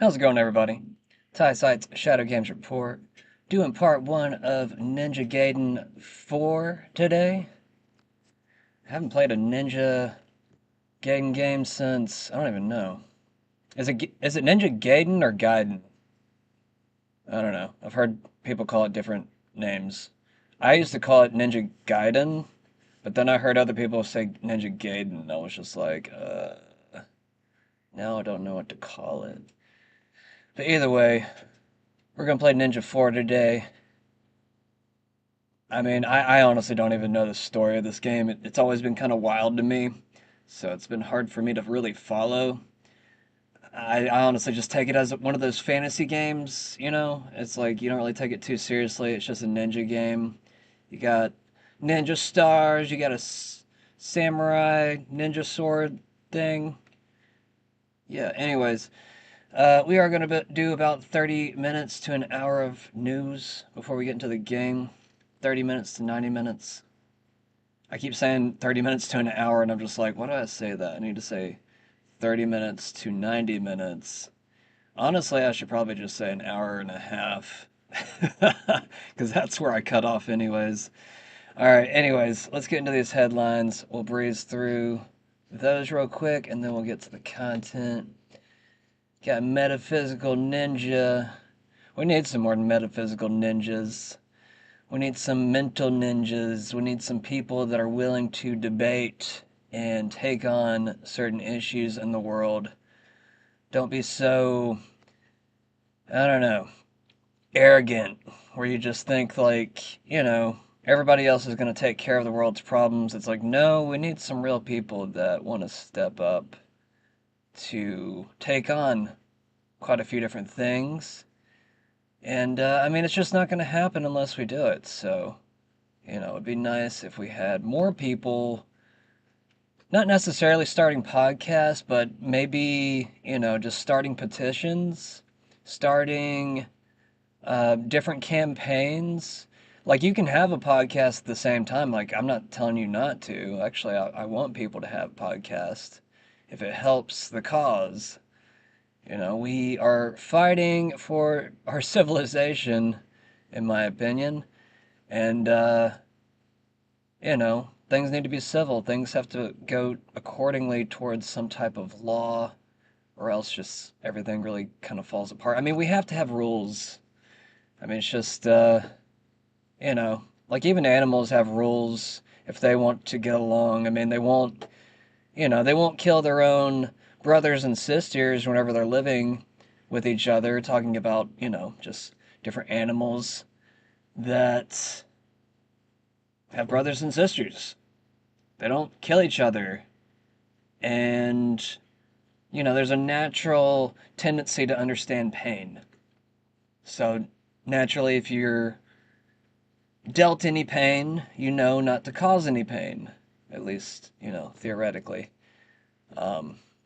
How's it going, everybody? Ty Sight's Shadow Games Report. Doing part one of Ninja Gaiden 4 today. I haven't played a Ninja Gaiden game since, I don't even know. Is it Ninja Gaiden or Gaiden? I don't know. I've heard people call it different names. I used to call it Ninja Gaiden, but then I heard other people say Ninja Gaiden, and I was just like, now I don't know what to call it. But either way, we're gonna play Ninja 4 today. I mean, I honestly don't even know the story of this game. It's always been kind of wild to me, so it's been hard for me to really follow. I honestly just take it as one of those fantasy games, you know? It's like you don't really take it too seriously. It's just a ninja game. You got ninja stars, you got a samurai ninja sword thing. Yeah, anyways, we are going to do about 30 minutes to an hour of news before we get into the game. 30 minutes to 90 minutes. I keep saying 30 minutes to an hour, and I'm just like, why do I say that? I need to say 30 minutes to 90 minutes. Honestly, I should probably just say an hour and a half. Because that's where I cut off, anyways. Alright, anyways, let's get into these headlines. We'll breeze through those real quick, and then we'll get to the content. Got Metaphysical Ninja. We need some more Metaphysical Ninjas. We need some mental ninjas. We need some people that are willing to debate and take on certain issues in the world. Don't be so, I don't know, arrogant, where you just think like, everybody else is going to take care of the world's problems. It's like, no, we need some real people that want to step up to take on quite a few different things. And, I mean, it's just not going to happen unless we do it. So, it'd be nice if we had more people, not necessarily starting podcasts, but maybe, just starting petitions, starting different campaigns. Like, you can have a podcast at the same time. Like, I'm not telling you not to. Actually, I want people to have podcasts if it helps the cause. We are fighting for our civilization, in my opinion. And, things need to be civil. Things have to go accordingly towards some type of law, or else just everything really kind of falls apart. I mean, we have to have rules. I mean, it's just, like even animals have rules if they want to get along. I mean, they won't kill their own brothers and sisters whenever they're living with each other, talking about, just different animals that have brothers and sisters. They don't kill each other. And, there's a natural tendency to understand pain. So, naturally, if you're dealt any pain, you know not to cause any pain. At least, theoretically.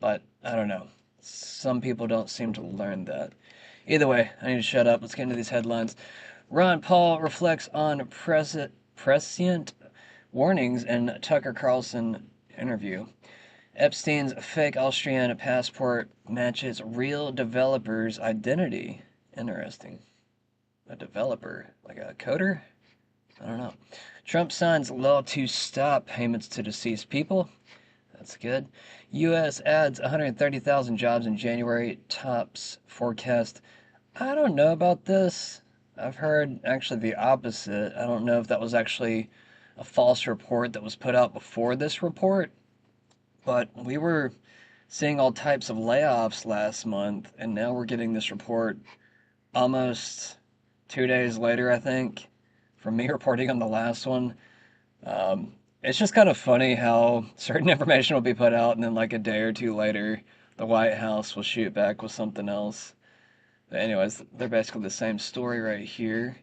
But, I don't know. Some people don't seem to learn that. Either way, I need to shut up. Let's get into these headlines. Ron Paul reflects on prescient warnings in Tucker Carlson interview. Epstein's fake Austrian passport matches real developer's identity. Interesting. A developer, like a coder? I don't know. Trump signs law to stop payments to deceased people. That's good. U.S. adds 130,000 jobs in January, tops forecast. I don't know about this. I've heard actually the opposite. I don't know if that was actually a false report that was put out before this report, but we were seeing all types of layoffs last month, and now we're getting this report almost 2 days later, I think, from me reporting on the last one. It's just kind of funny how certain information will be put out, and then like a day or two later, the White House will shoot back with something else. But anyways, they're basically the same story right here.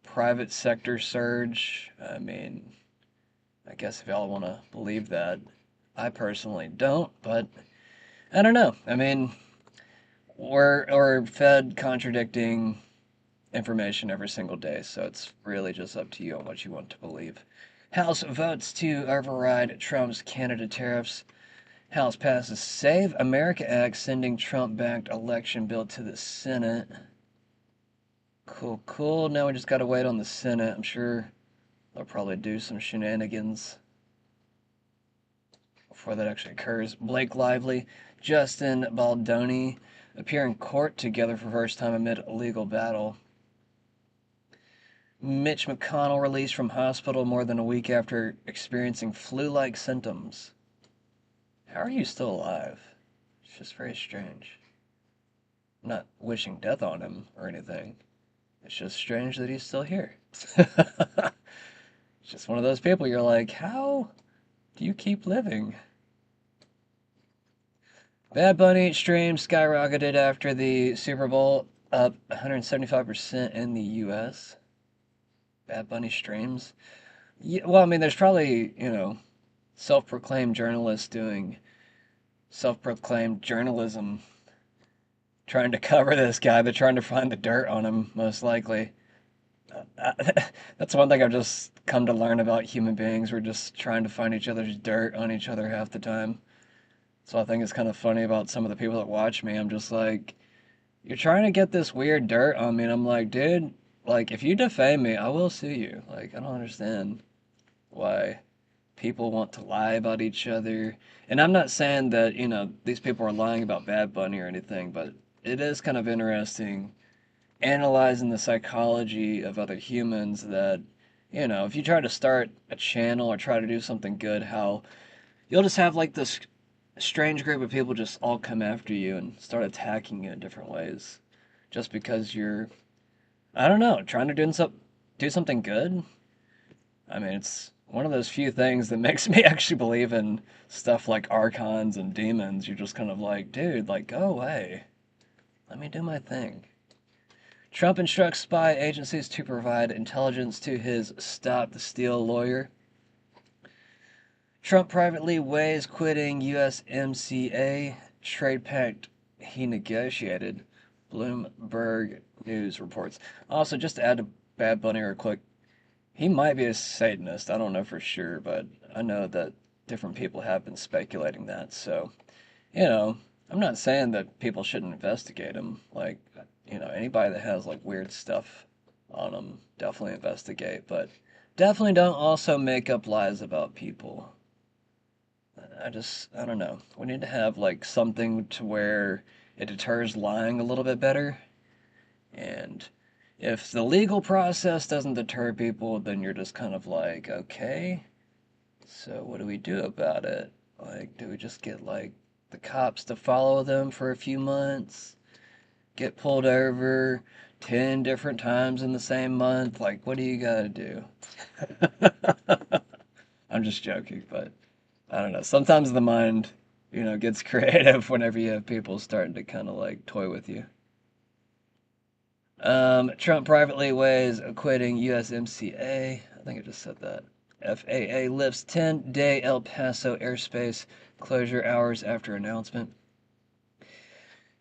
Private sector surge. I mean, I guess if y'all want to believe that. I personally don't, but I don't know. I mean, we're fed contradicting information every single day, so it's really just up to you on what you want to believe. House votes to override Trump's Canada tariffs. House passes Save America Act, sending Trump-backed election bill to the Senate. Cool, cool. Now we just gotta wait on the Senate. I'm sure they'll probably do some shenanigans before that actually occurs. Blake Lively, Justin Baldoni appear in court together for first time amid a legal battle. Mitch McConnell released from hospital more than a week after experiencing flu-like symptoms. How are you still alive? It's just very strange. I'm not wishing death on him or anything. It's just strange that he's still here. It's just one of those people you're like, how do you keep living? Bad Bunny streams skyrocketed after the Super Bowl, up 175% in the US. Bad Bunny streams. Yeah, well, I mean, there's probably, self-proclaimed journalists doing self-proclaimed journalism trying to cover this guy. They're trying to find the dirt on him, most likely. That's one thing I've just come to learn about human beings. We're just trying to find each other's dirt on each other half the time. So I think it's kind of funny about some of the people that watch me. I'm just like, you're trying to get this weird dirt on me, and I'm like, dude, like, if you defame me, I will sue you. Like, I don't understand why people want to lie about each other. And I'm not saying that, these people are lying about Bad Bunny or anything, but it is kind of interesting analyzing the psychology of other humans that, if you try to start a channel or try to do something good, how you'll just have like this strange group of people just all come after you and start attacking you in different ways just because you're, I don't know, trying to do something good. I mean, it's one of those few things that makes me actually believe in stuff like archons and demons. You're just kind of like, dude, like, go away. Let me do my thing. Trump instructs spy agencies to provide intelligence to his Stop the Steal lawyer. Trump privately weighs quitting USMCA trade pact he negotiated. Bloomberg News reports. Also, just to add to Bad Bunny real quick, he might be a Satanist. I don't know for sure, but I know that different people have been speculating that. So, I'm not saying that people shouldn't investigate him. Like, anybody that has like weird stuff on them, definitely investigate. But definitely don't also make up lies about people. I don't know. We need to have like something to where it deters lying a little bit better. And if the legal process doesn't deter people, then you're just kind of like, okay, so what do we do about it? Like, do we just get like the cops to follow them for a few months? Get pulled over 10 different times in the same month? Like, what do you gotta do? I'm just joking, but I don't know. Sometimes the mind, gets creative whenever you have people starting to kind of like toy with you. Trump privately weighs quitting USMCA. I think I just said that. FAA lifts 10-day El Paso airspace closure hours after announcement.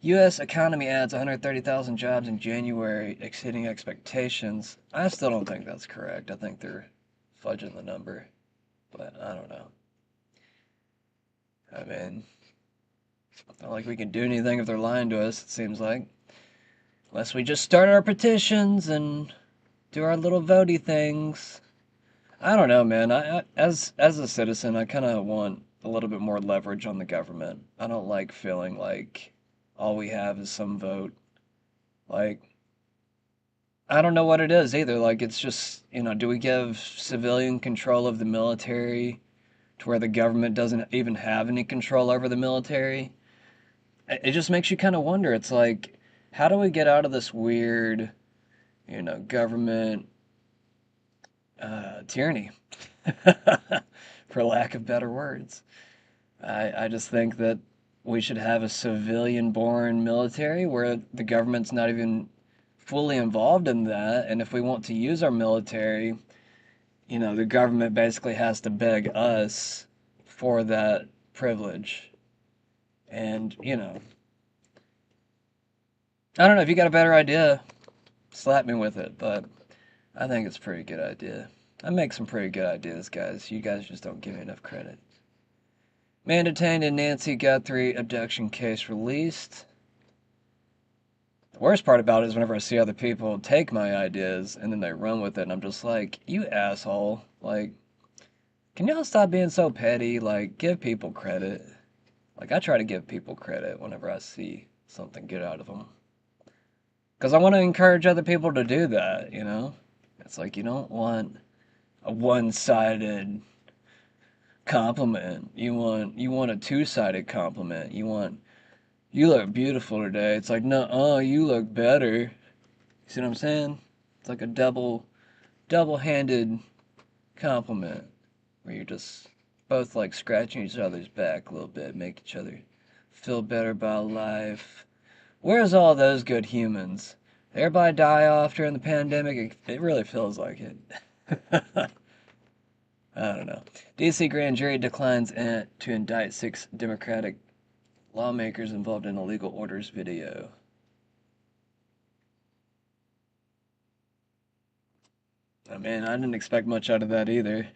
U.S. economy adds 130,000 jobs in January, exceeding expectations. I still don't think that's correct. I think they're fudging the number, but I don't know. I mean, it's not like we can do anything if they're lying to us, it seems like. Unless we just start our petitions and do our little votey things. I don't know, man. As a citizen, I kind of want a little bit more leverage on the government. I don't like feeling like all we have is some vote. Like, I don't know what it is either. Like, it's just, do we give civilian control of the military to where the government doesn't even have any control over the military? It just makes you kind of wonder. It's like, how do we get out of this weird, government tyranny, for lack of better words? I just think that we should have a civilian born military where the government's not even fully involved in that. And if we want to use our military, the government basically has to beg us for that privilege. And, I don't know if you got a better idea, slap me with it, but I think it's a pretty good idea. I make some pretty good ideas, guys. You guys just don't give me enough credit. Man detained in Nancy Guthrie abduction case released. The worst part about it is whenever I see other people take my ideas and then they run with it, and I'm just like, you asshole. Like, can y'all stop being so petty? Like, give people credit. Like, I try to give people credit whenever I see something good out of them. Because I want to encourage other people to do that, you know? It's like, you don't want a one-sided compliment. You want a two-sided compliment. You look beautiful today. It's like, no, you look better. You see what I'm saying? It's like a double-handed compliment where you're just both like scratching each other's back a little bit, make each other feel better about life. Where's all those good humans? Everybody die off during the pandemic? It really feels like it. I don't know. DC grand jury declines to indict 6 Democratic lawmakers involved in illegal orders video. I mean, I didn't expect much out of that either.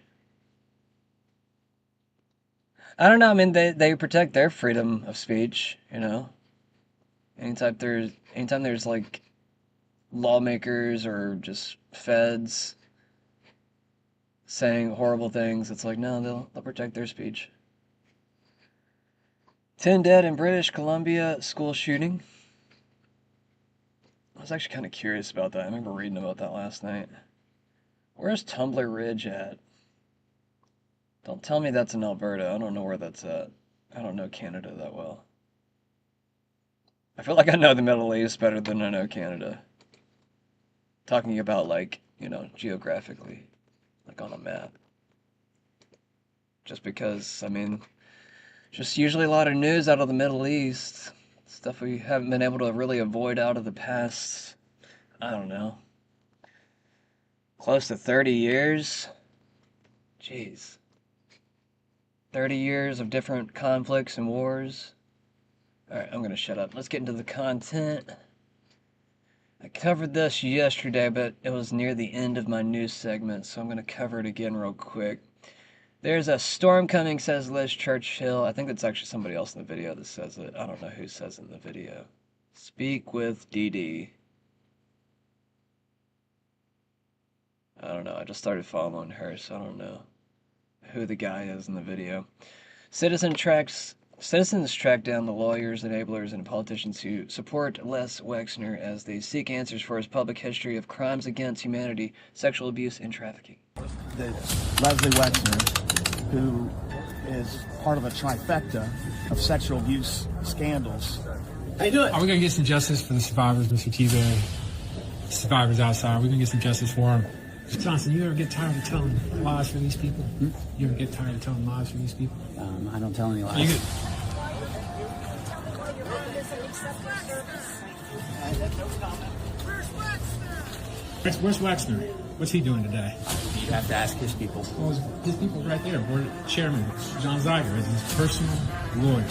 I don't know. I mean, they protect their freedom of speech, you know. Anytime there's like lawmakers or just feds saying horrible things, it's like, no, they'll protect their speech. 10 dead in British Columbia school shooting. I was actually kind of curious about that. I remember reading about that last night. Where's Tumbler Ridge at? Don't tell me that's in Alberta. I don't know where that's at. I don't know Canada that well. I feel like I know the Middle East better than I know Canada. Talking about, like, you know, geographically. Like on a map. Just because, I mean, just usually a lot of news out of the Middle East. Stuff we haven't been able to really avoid out of the past, I don't know, close to 30 years? Jeez. 30 years of different conflicts and wars. Alright, I'm gonna shut up. Let's get into the content. I covered this yesterday, but it was near the end of my news segment, so I'm gonna cover it again real quick. There's a storm coming, says Liz Churchill. I think that's actually somebody else in the video that says it. I don't know who says it in the video. Speak with DD. I don't know. I just started following her, so I don't know who the guy is in the video. Citizens track down the lawyers, enablers, and politicians who support Les Wexner as they seek answers for his public history of crimes against humanity, sexual abuse, and trafficking. Leslie Wexner, who is part of a trifecta of sexual abuse scandals. How you doing? Are we going to get some justice for the survivors, Mr. T-Berry? Survivors outside, we're going to get some justice for them. Johnson, you ever get tired of telling lies for these people? You ever get tired of telling lies for these people? I don't tell any lies. Where's Wexner? What's he doing today? You have to ask his people. Well, his people right there. Board Chairman John Zeiger is his personal lawyer.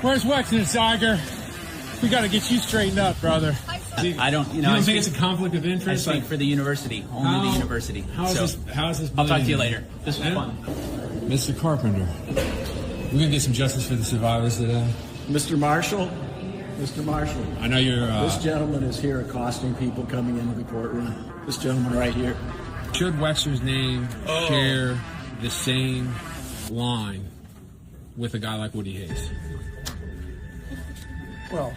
Where's Wexner, Zeiger? We got to get you straightened up, brother. I don't, you don't think it's a conflict of interest? I speak for the university, only the university. How is this? I'll talk to you later. This was fun. Mr. Carpenter, we're going to get some justice for the survivors today. Mr. Marshall, I know you're... this gentleman is here accosting people coming into the courtroom. This gentleman right here. Should Wexner's name share the same line with a guy like Woody Hayes? Well,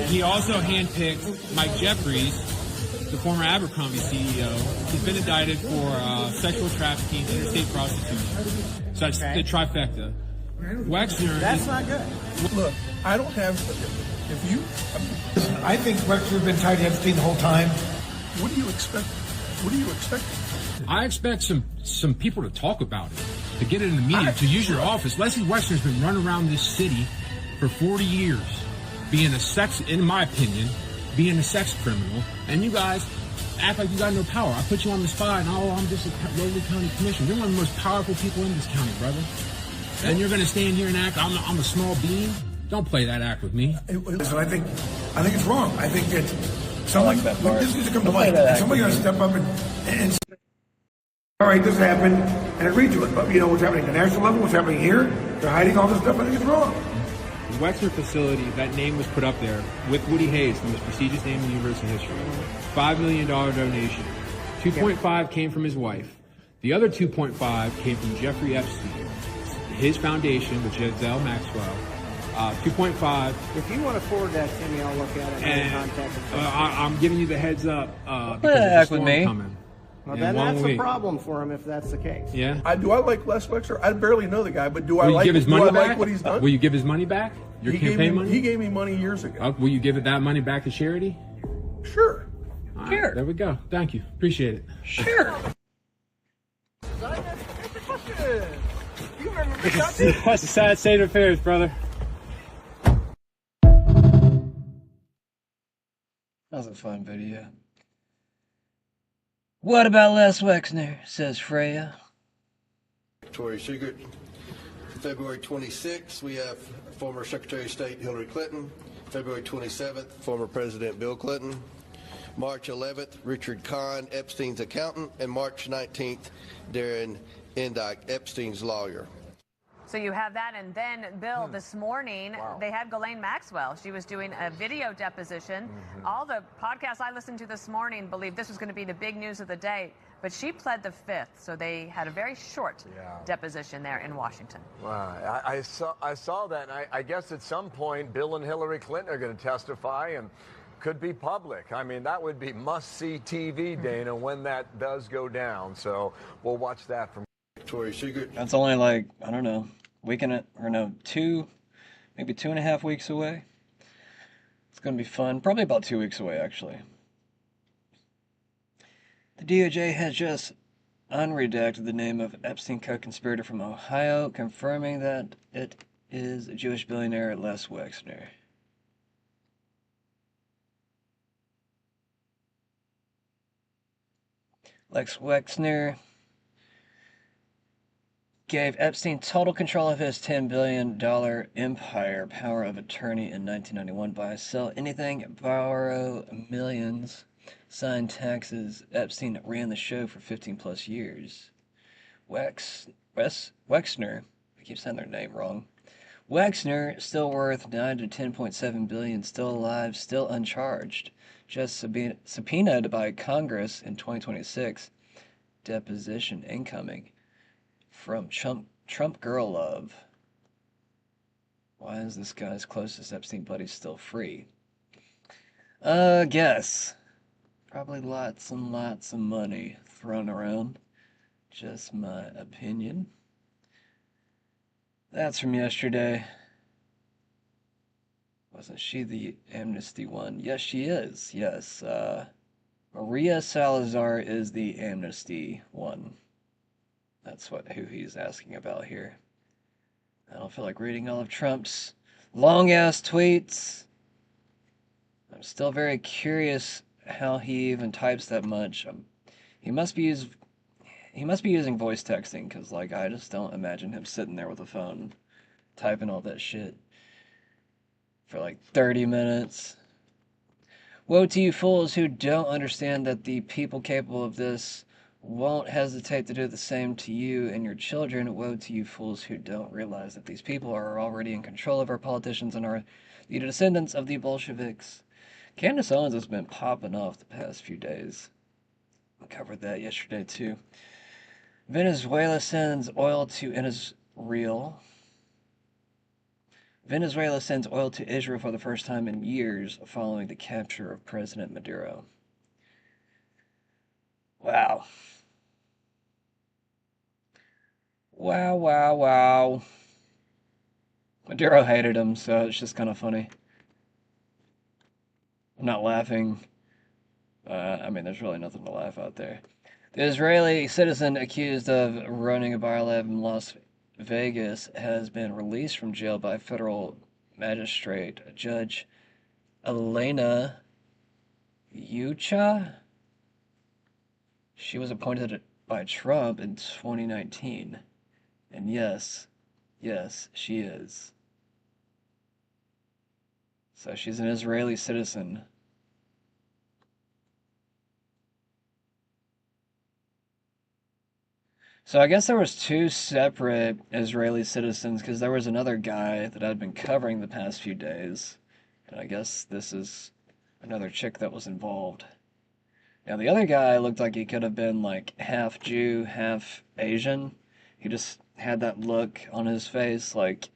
he also handpicked Mike Jeffries, the former Abercrombie CEO. He's been indicted for sexual trafficking, interstate prostitution. So that's the trifecta. Wexner. That's not good. Look, I don't have. If you, I think Wexner's been tied to Epstein the whole time. What do you expect? What do you expect? I expect some people to talk about it, to get it in the media, to use your office. Leslie Wexner's been running around this city for 40 years, being in my opinion, being a sex criminal, and you guys act like you got no power. I put you on the spot, and I'm just a lowly county commissioner. You're one of the most powerful people in this county, brother. And you're going to stand here and act, I'm a small bean? Don't play that act with me. Listen, I think it's wrong. I think that someone, this needs to come to light. Somebody got to step up and all right, this happened, and agree to it. But you know what's happening at the national level, what's happening here, they're hiding all this stuff. I think it's wrong. The Wexner facility, that name was put up there with Woody Hayes, the most prestigious name in university history. $5 million donation. 2.5 came from his wife. The other 2.5 came from Jeffrey Epstein, his foundation with Giselle Maxwell. 2.5. If you want to forward that to me, I'll look at it and contact it. I'm giving you the heads up because there's a Heck with storm me. coming. Well, in then 1 that's week. a problem for him if that's the case. Yeah. Do I like Les Wexner? I barely know the guy, but do Will I you like, give his do money I back? like what he's done? Will you give his money back? Your campaign money? He gave me money years ago. Will you give that money back to charity? Sure. All right, Sure. there we go. Thank you. Appreciate it. Sure. That's a sad state of affairs, brother. That was a fun video. What about Les Wexner? Says Freya. Victoria's Secret. February 26th, we have former Secretary of State Hillary Clinton. February 27th, former President Bill Clinton. March 11th, Richard Kahn, Epstein's accountant. And March 19th, Darren Endike, Epstein's lawyer. So you have that, and then, Bill, this morning, they had Ghislaine Maxwell. She was doing a video deposition. All the podcasts I listened to this morning believed this was going to be the big news of the day, but she pled the fifth, so they had a very short deposition there in Washington. Wow, I saw that, and I guess at some point, Bill and Hillary Clinton are going to testify, and could be public. I mean, that would be must-see TV, Dana, when that does go down. So we'll watch that from Victoria's Secret. That's only like, I don't know, maybe 2.5 weeks away. It's going to be fun. Probably about 2 weeks away, actually. The DOJ has just unredacted the name of Epstein co-conspirator from Ohio, confirming that it is Jewish billionaire Les Wexner. Lex Wexner gave Epstein total control of his $10 billion empire, power of attorney in 1991, buy, sell anything, borrow millions, sign taxes. Epstein ran the show for 15 plus years. Wexner, I keep saying their name wrong. Wexner, still worth 9 to 10.7 billion, still alive, still uncharged. Just subpoenaed by Congress in 2026. Deposition incoming. From Trump Girl Love. Why is this guy's closest Epstein buddy still free? Guess. Probably lots and lots of money thrown around. Just my opinion. That's from yesterday. Wasn't she the amnesty one? Yes, she is. Yes. Maria Salazar is the amnesty one. That's who he's asking about here. I don't feel like reading all of Trump's long-ass tweets. I'm still very curious how he even types that much. He must be using voice texting, because like I just don't imagine him sitting there with a phone typing all that shit for like 30 minutes. Woe to you fools who don't understand that the people capable of this won't hesitate to do the same to you and your children. Woe to you fools who don't realize that these people are already in control of our politicians and are the descendants of the Bolsheviks. Candace Owens has been popping off the past few days. I covered that yesterday too. Venezuela sends oil to Israel. Venezuela sends oil to Israel for the first time in years following the capture of President Maduro. Wow. Wow, wow, wow. Maduro hated him, so it's just kind of funny. I'm not laughing. I mean, there's really nothing to laugh out there. The Israeli citizen accused of running a biolab in Las Vegas has been released from jail by federal magistrate Judge Elena Yucha. She was appointed by Trump in 2019. And yes, she is. So she's an Israeli citizen. So I guess there was two separate Israeli citizens because there was another guy that I'd been covering the past few days. And I guess this is another chick that was involved. Now the other guy looked like he could have been like half Jew, half Asian. He just had that look on his face like,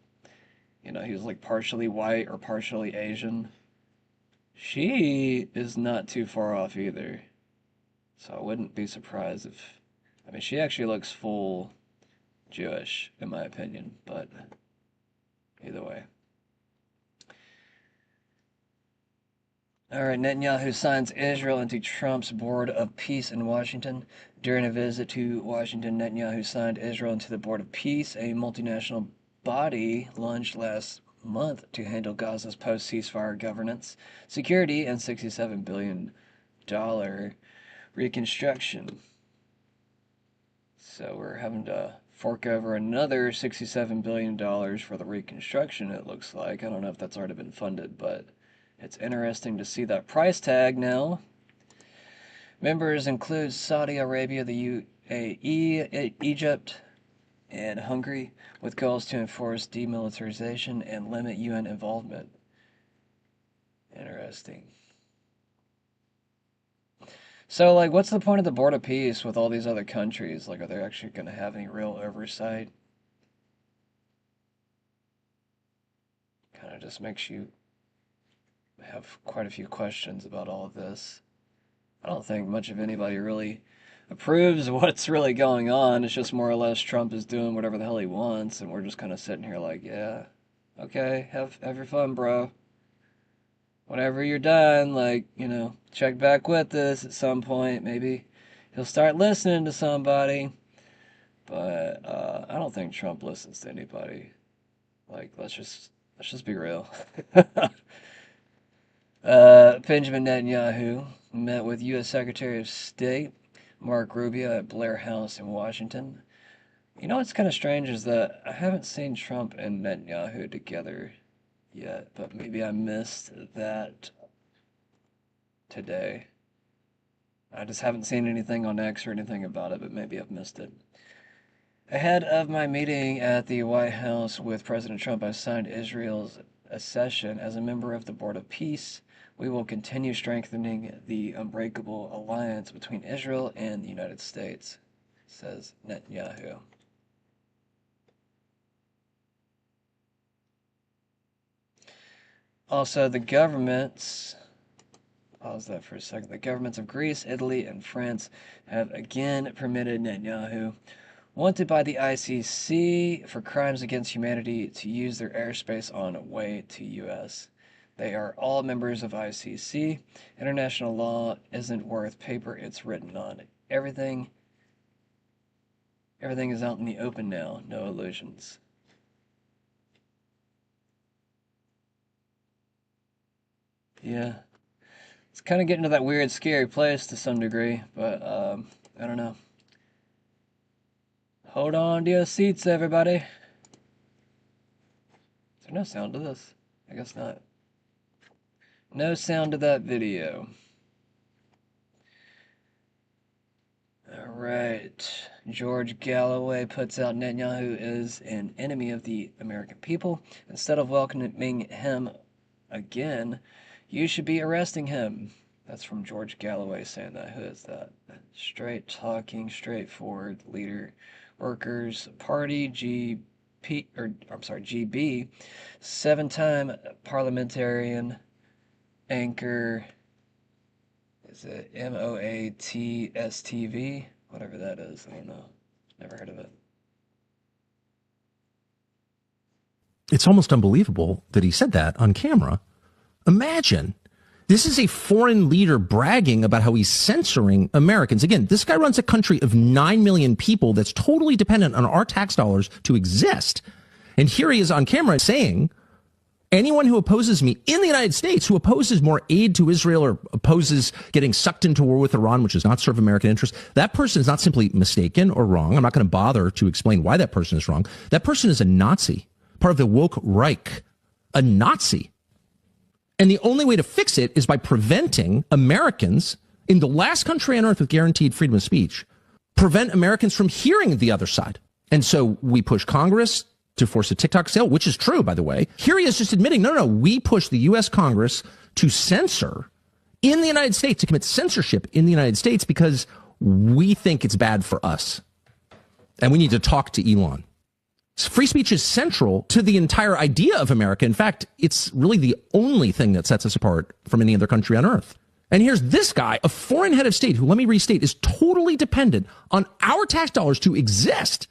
he was like partially white or partially Asian. She is not too far off either. So I wouldn't be surprised if, she actually looks full Jewish, in my opinion, but either way. All right, Netanyahu signs Israel into Trump's Board of Peace in Washington. During a visit to Washington, Netanyahu signed Israel into the Board of Peace, a multinational body launched last month to handle Gaza's post-ceasefire governance, security, and $67 billion reconstruction. So we're having to fork over another $67 billion for the reconstruction, it looks like. I don't know if that's already been funded, but it's interesting to see that price tag now. Members include Saudi Arabia, the UAE, Egypt, and Hungary, with goals to enforce demilitarization and limit UN involvement. Interesting. So, what's the point of the Board of Peace with all these other countries? Are they actually going to have any real oversight? Kind of just makes you have quite a few questions about all of this. I don't think much of anybody really approves of what's really going on. It's just more or less Trump is doing whatever the hell he wants, and we're just kind of sitting here like, yeah, okay, have your fun, bro. Whenever you're done, check back with us at some point. Maybe he'll start listening to somebody. But I don't think Trump listens to anybody. Let's just be real. Benjamin Netanyahu met with U.S. Secretary of State Mark Rubio at Blair House in Washington. What's kind of strange is that I haven't seen Trump and Netanyahu together yet, but maybe I missed that today. I just haven't seen anything on X or anything about it, but maybe I've missed it. Ahead of my meeting at the White House with President Trump, I signed Israel's accession as a member of the Board of Peace. We will continue strengthening the unbreakable alliance between Israel and the United States, says Netanyahu. Also, the governments, pause that for a second, the governments of Greece, Italy, and France have again permitted Netanyahu, wanted by the ICC for crimes against humanity, to use their airspace on way to U.S. They are all members of ICC. International law isn't worth paper it's written on. Everything is out in the open now, no illusions. Yeah, it's kind of getting to that weird, scary place to some degree, but I don't know. Hold on to your seats, everybody. Is there no sound to this? I guess not. No sound to that video. All right. George Galloway puts out Netanyahu is an enemy of the American people. Instead of welcoming him again, you should be arresting him. That's from George Galloway saying that. Who is that? Straight talking, straightforward leader. Workers Party, GB, 7-time parliamentarian, anchor, is it MOATSTV? Whatever that is, I don't know. Never heard of it. It's almost unbelievable that he said that on camera. Imagine. This is a foreign leader bragging about how he's censoring Americans. Again, this guy runs a country of 9 million people that's totally dependent on our tax dollars to exist. And here he is on camera saying, anyone who opposes me in the United States, who opposes more aid to Israel or opposes getting sucked into war with Iran, which does not serve American interests, that person is not simply mistaken or wrong. I'm not going to bother to explain why that person is wrong. That person is a Nazi, part of the woke Reich, a Nazi. And the only way to fix it is by preventing Americans in the last country on earth with guaranteed freedom of speech, prevent Americans from hearing the other side. And so we push Congress to force a TikTok sale, which is true, by the way. Here he is just admitting, no, we push the U.S. Congress to censor in the United States, to commit censorship in the United States because we think it's bad for us. And we need to talk to Elon. Free speech is central to the entire idea of America. In fact, it's really the only thing that sets us apart from any other country on earth. And here's this guy, a foreign head of state, who, let me restate, is totally dependent on our tax dollars to exist,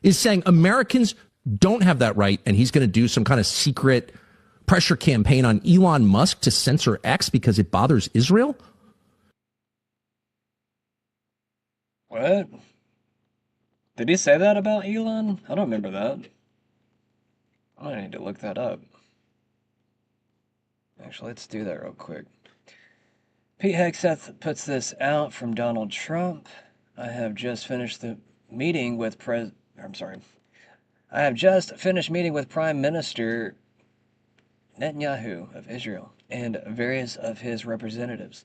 is saying Americans don't have that right, and he's going to do some kind of secret pressure campaign on Elon Musk to censor X because it bothers Israel? What? Did he say that about Elon? I don't remember that. I need to look that up. Actually, let's do that real quick. Pete Hegseth puts this out from Donald Trump. I have just finished meeting with Prime Minister Netanyahu of Israel and various of his representatives.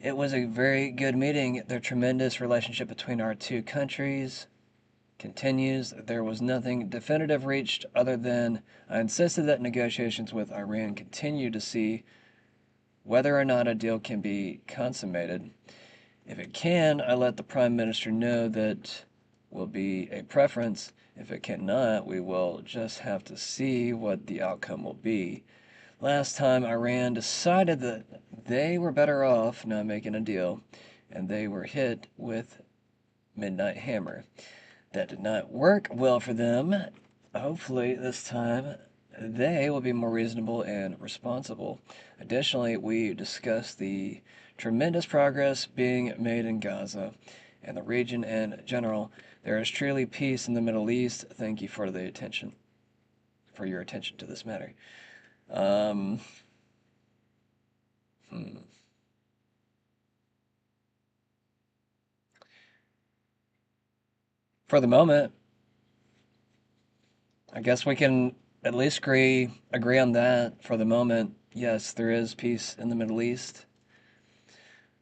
It was a very good meeting. The tremendous relationship between our two countries continues. There was nothing definitive reached other than I insisted that negotiations with Iran continue to see whether or not a deal can be consummated. If it can, I let the Prime Minister know that will be a preference. If it cannot, we will just have to see what the outcome will be. Last time, Iran decided that they were better off not making a deal, and they were hit with midnight hammer. That did not work well for them. Hopefully, this time, they will be more reasonable and responsible. Additionally, we discussed the tremendous progress being made in Gaza and the region in general. There is truly peace in the Middle East. Thank you for your attention to this matter. For the moment, I guess we can at least agree on that for the moment. Yes, there is peace in the Middle East.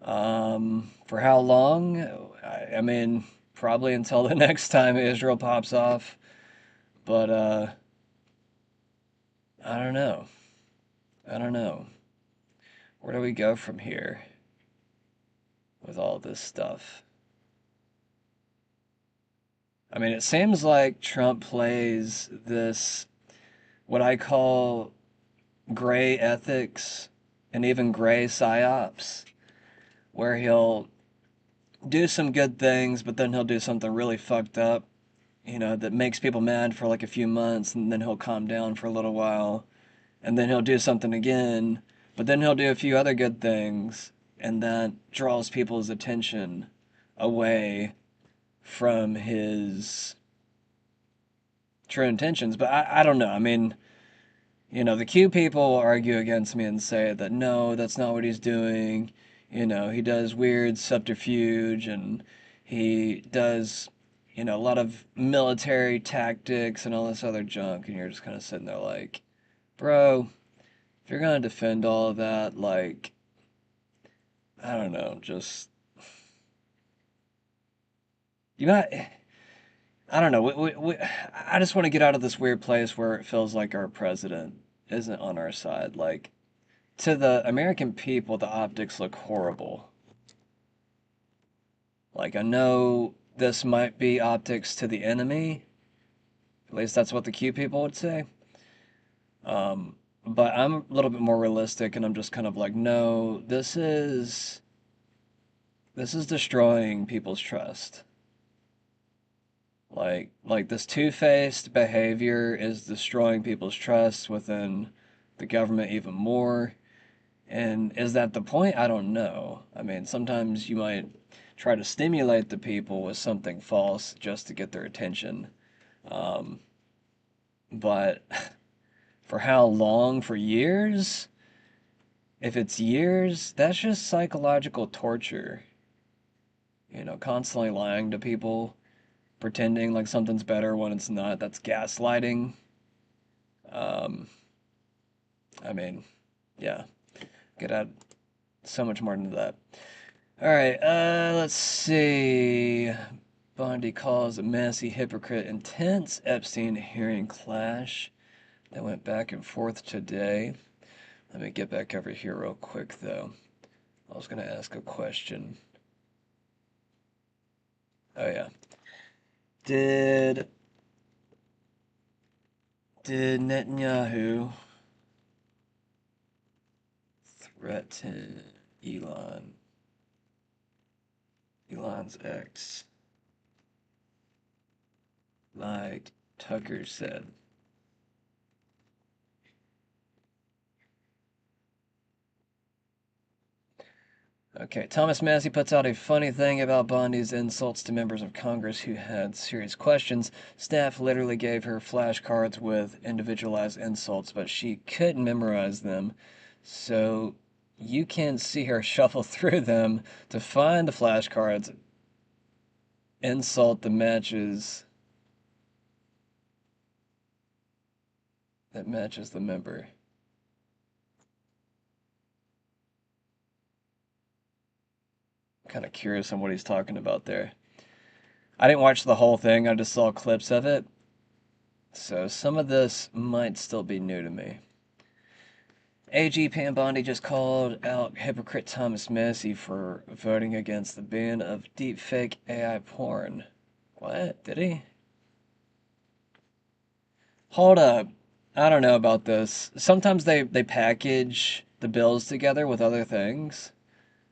For how long? I mean, probably until the next time Israel pops off. But, I don't know. Where do we go from here with all this stuff? I mean, it seems like Trump plays this, what I call gray ethics and even gray psyops, where he'll do some good things, but then he'll do something really fucked up, that makes people mad for like a few months, and then he'll calm down for a little while, and then he'll do something again, but then he'll do a few other good things, and that draws people's attention away from his true intentions. But I don't know. I mean, the Q people will argue against me and say that no, that's not what he's doing. He does weird subterfuge and he does, a lot of military tactics and all this other junk. And you're just kind of sitting there like, bro, if you're going to defend all of that, like, I don't know, just, I don't know. I just want to get out of this weird place where it feels like our president isn't on our side. Like, to the American people, the optics look horrible. Like, I know this might be optics to the enemy. At least that's what the Q people would say. But I'm a little bit more realistic, and I'm just kind of like, no, this is destroying people's trust. Like this two-faced behavior is destroying people's trust within the government even more. And is that the point? I don't know. I mean, sometimes you might try to stimulate the people with something false just to get their attention. But for how long? For years? If it's years, that's just psychological torture. Constantly lying to people, pretending like something's better when it's not. That's gaslighting. I mean, yeah. Could add so much more into that. All right, let's see. Bondi calls Massey hypocrite. Intense Epstein hearing clash that went back and forth today. Let me get back over here real quick, though. I was going to ask a question. Oh, yeah. Did Netanyahu threaten Elon's ex, like Tucker said? Okay, Thomas Massey puts out a funny thing about Bondi's insults to members of Congress who had serious questions. Staff literally gave her flashcards with individualized insults, but she couldn't memorize them. So you can see her shuffle through them to find the flashcards, insult the matches that matches the member. Kind of curious on what he's talking about there. I didn't watch the whole thing, I just saw clips of it. So some of this might still be new to me. AG Pam Bondi just called out hypocrite Thomas Massey for voting against the ban of deepfake AI porn. What? Did he? Hold up. I don't know about this. Sometimes they package the bills together with other things.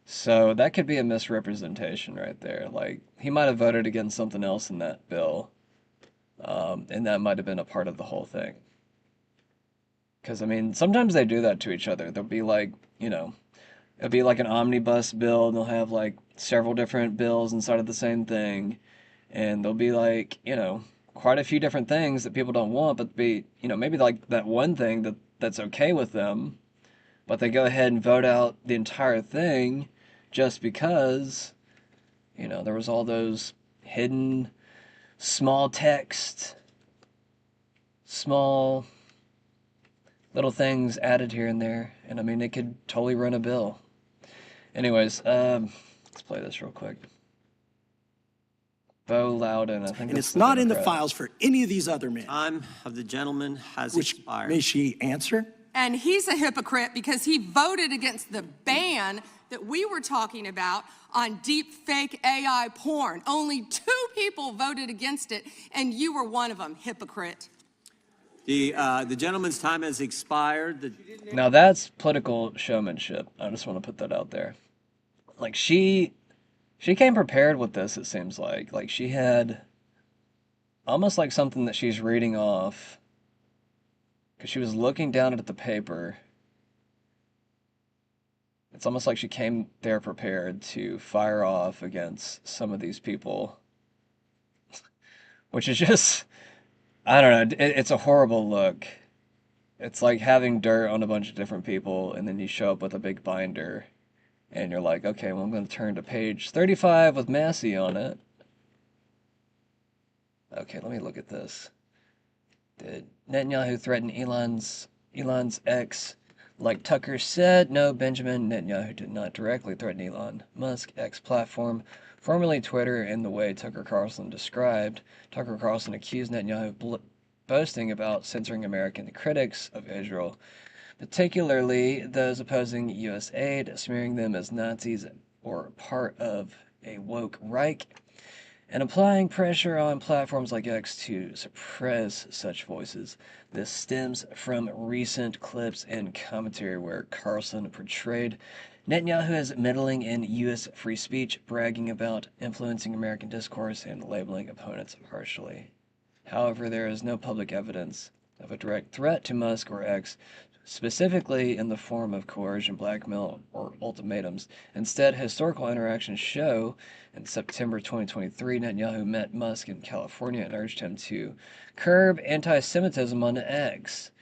So that could be a misrepresentation right there. Like, he might have voted against something else in that bill. And that might have been a part of the whole thing. Because, I mean, sometimes they do that to each other. They'll be like, it'll be like an omnibus bill, and they'll have like several different bills inside of the same thing. And there'll be like, quite a few different things that people don't want, but maybe like that one thing that's okay with them. But they go ahead and vote out the entire thing just because, there was all those hidden small text, small little things added here and there. And I mean, it could totally run a bill. Anyways, let's play this real quick. Bo Loudon, I think. And it's not in the files for any of these other men. Time of the gentleman has expired. May she answer? And he's a hypocrite because he voted against the ban that we were talking about on deep fake AI porn. Only 2 people voted against it, and you were one of them, hypocrite. The gentleman's time has expired. Now that's political showmanship. I just want to put that out there. Like, she came prepared with this, it seems like. Like, she had almost like something that she's reading off. Because she was looking down at the paper. It's almost like she came there prepared to fire off against some of these people. Which is just, I don't know, it's a horrible look. It's like having dirt on a bunch of different people, and then you show up with a big binder, and you're like, okay, well, I'm going to turn to page 35 with Massey on it. Okay, let me look at this. Did Netanyahu threaten Elon's ex? Like Tucker said, no, Benjamin Netanyahu did not directly threaten Elon Musk X platform, formerly Twitter, in the way Tucker Carlson described. Tucker Carlson accused Netanyahu of boasting about censoring American critics of Israel, particularly those opposing U.S. aid, smearing them as Nazis or part of a woke Reich, and applying pressure on platforms like X to suppress such voices. This stems from recent clips and commentary where Carlson portrayed Netanyahu as meddling in U.S. free speech, bragging about influencing American discourse, and labeling opponents harshly. However, there is no public evidence of a direct threat to Musk or X, specifically in the form of coercion, blackmail, or ultimatums. Instead, historical interactions show in September 2023, Netanyahu met Musk in California and urged him to curb anti-Semitism on X.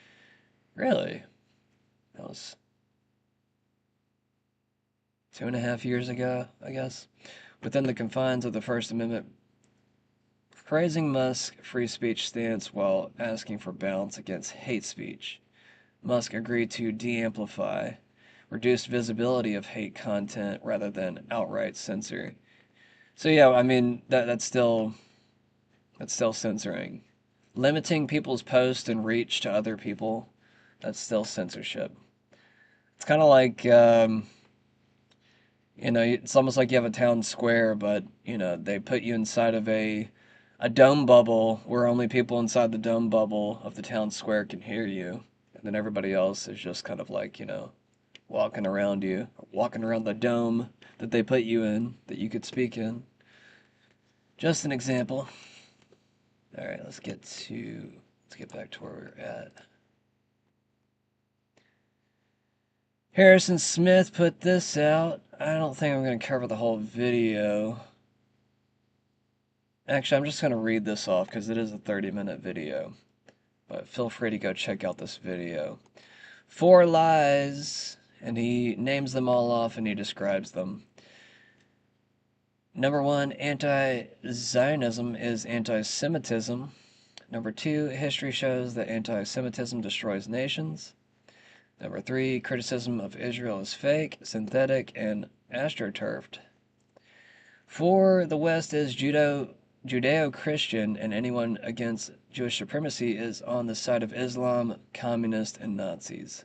Really? That was 2.5 years ago, I guess. Within the confines of the First Amendment, praising Musk's free speech stance while asking for balance against hate speech. Musk agreed to de-amplify, reduce visibility of hate content rather than outright censor. So yeah, I mean that's still censoring. Limiting people's posts and reach to other people, that's still censorship. It's kind of like it's almost like you have a town square, but they put you inside of a dome bubble where only people inside the dome bubble of the town square can hear you, and then everybody else is just kind of like walking around you, walking around the dome that they put you in that you could speak in. Just an example. All right, let's get back to where we're at. Harrison Smith put this out. I don't think I'm going to cover the whole video. Actually, I'm just going to read this off because it is a 30-minute video. But feel free to go check out this video. 4 lies, and he names them all off and he describes them. Number 1, anti-Zionism is anti-Semitism. Number 2, history shows that anti-Semitism destroys nations. Number 3, criticism of Israel is fake, synthetic, and astroturfed. 4, the West is Judeo-Christian, and anyone against Jewish supremacy is on the side of Islam, communists, and Nazis.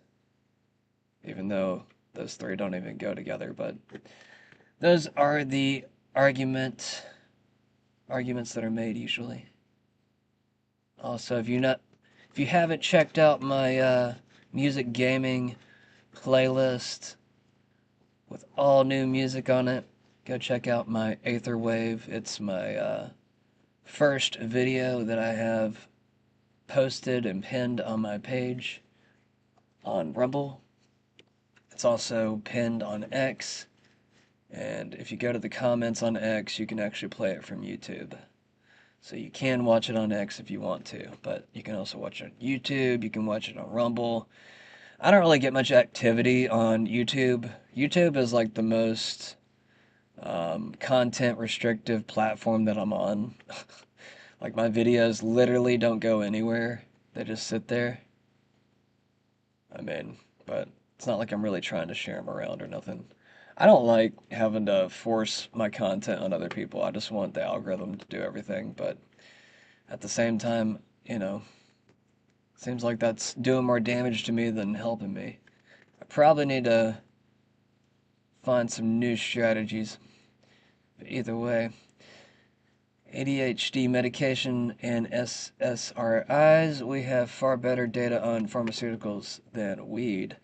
Even though those 3 don't even go together, but those are the arguments that are made usually. Also, if you haven't checked out my music gaming playlist with all new music on it, go check out my Aetherwave. It's my first video that I have posted and pinned on my page on Rumble. It's also pinned on X, and if you go to the comments on X, you can actually play it from YouTube. So you can watch it on X if you want to, but you can also watch it on YouTube, you can watch it on Rumble. I don't really get much activity on YouTube. YouTube is like the most content restrictive platform that I'm on. Like my videos literally don't go anywhere. They just sit there. I mean, but it's not like I'm really trying to share them around or nothing. I don't like having to force my content on other people. I just want the algorithm to do everything, but at the same time, seems like that's doing more damage to me than helping me. I probably need to find some new strategies. But either way, ADHD medication and SSRIs, we have far better data on pharmaceuticals than weed.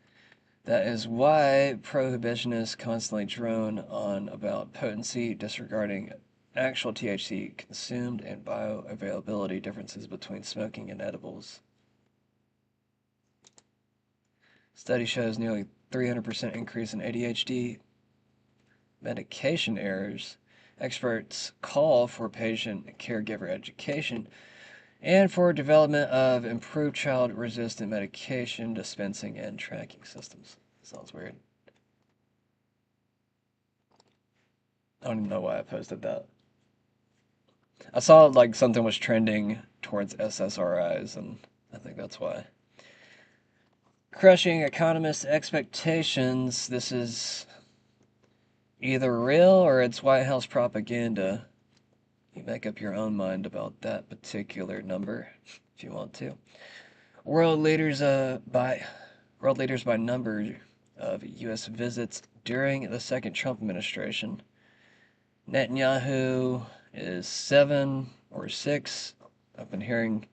That is why prohibitionists constantly drone on about potency, disregarding actual THC consumed and bioavailability differences between smoking and edibles. Study shows nearly 300% increase in ADHD medication errors. Experts call for patient and caregiver education and for development of improved child-resistant medication dispensing and tracking systems. Sounds weird. I don't even know why I posted that. I saw like something was trending towards SSRIs, and I think that's why. Crushing economists' expectations. This is either real or it's White House propaganda. You make up your own mind about that particular number if you want to. World leaders by number of U.S. visits during the second Trump administration. Netanyahu is 7 or 6. I've been hearing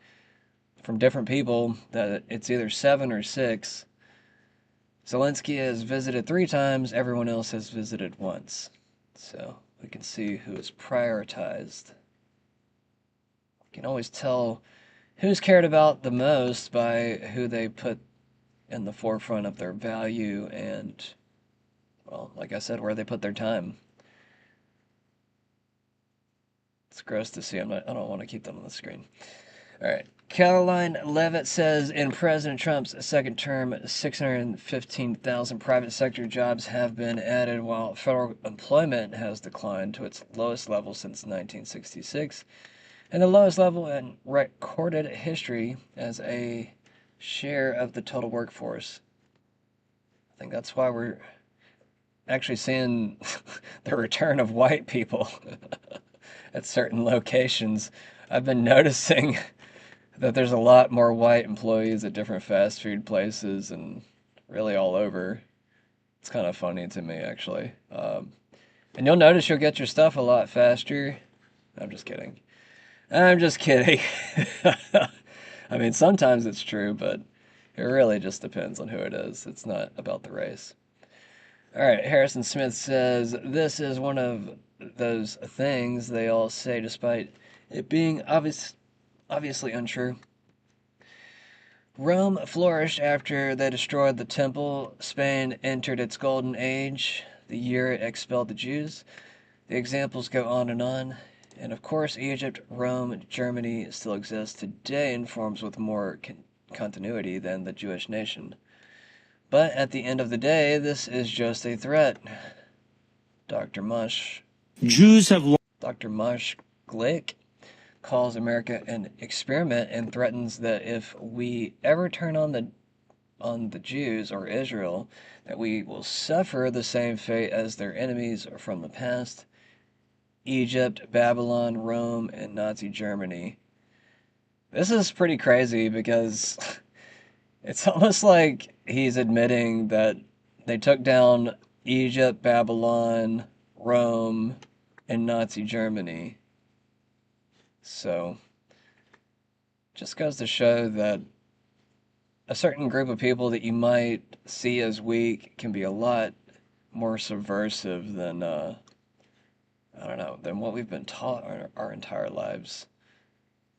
from different people that it's either 7 or 6. Zelensky has visited 3 times. Everyone else has visited once. So we can see who is prioritized. You can always tell who's cared about the most by who they put in the forefront of their value and, well, like I said, where they put their time. It's gross to see. I don't want to keep them on the screen. All right. Caroline Levitt says in President Trump's second term, 615,000 private sector jobs have been added while federal employment has declined to its lowest level since 1966 and the lowest level in recorded history as a share of the total workforce. I think that's why we're actually seeing the return of white people. at certain locations. I've been noticing that there's a lot more white employees at different fast food places and really all over. It's kind of funny to me, actually. And you'll notice you'll get your stuff a lot faster. I'm just kidding. I'm just kidding. I mean, sometimes it's true, but it really just depends on who it is. It's not about the race. All right, Harrison Smith says, this is one of those things they all say despite it being obviously untrue. Rome flourished after they destroyed the temple. Spain entered its golden age the year it expelled the Jews. The examples go on. And of course, Egypt, Rome, Germany still exist today in forms with more continuity than the Jewish nation. But at the end of the day, this is just a threat. Dr. Mush Glick calls America an experiment and threatens that if we ever turn on the Jews or Israel, that we will suffer the same fate as their enemies from the past. Egypt, Babylon, Rome, and Nazi Germany. This is pretty crazy because it's almost like he's admitting that they took down Egypt, Babylon, Rome, and Nazi Germany. So, just goes to show that a certain group of people that you might see as weak can be a lot more subversive than than what we've been taught our entire lives.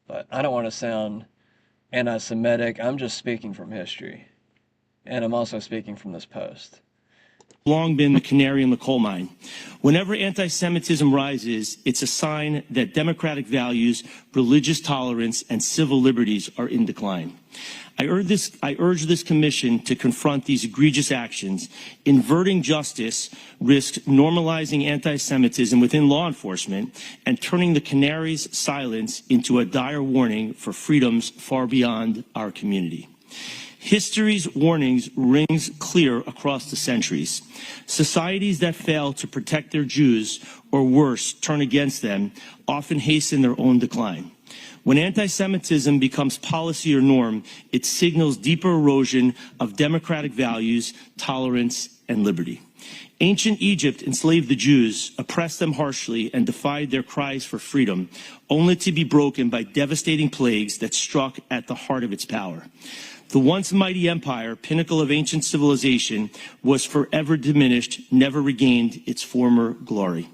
But I don't want to sound anti-Semitic. I'm just speaking from history. And I'm also speaking from this post. Long been the canary in the coal mine. Whenever anti-Semitism rises, it's a sign that democratic values, religious tolerance, and civil liberties are in decline. I urge this commission to confront these egregious actions. Inverting justice risks normalizing anti-Semitism within law enforcement and turning the canary's silence into a dire warning for freedoms far beyond our community. History's warnings rings clear across the centuries. Societies that fail to protect their Jews, or worse, turn against them, often hasten their own decline. When anti-Semitism becomes policy or norm, it signals deeper erosion of democratic values, tolerance, and liberty. Ancient Egypt enslaved the Jews, oppressed them harshly, and defied their cries for freedom, only to be broken by devastating plagues that struck at the heart of its power. The once mighty empire, pinnacle of ancient civilization, was forever diminished, never regained its former glory.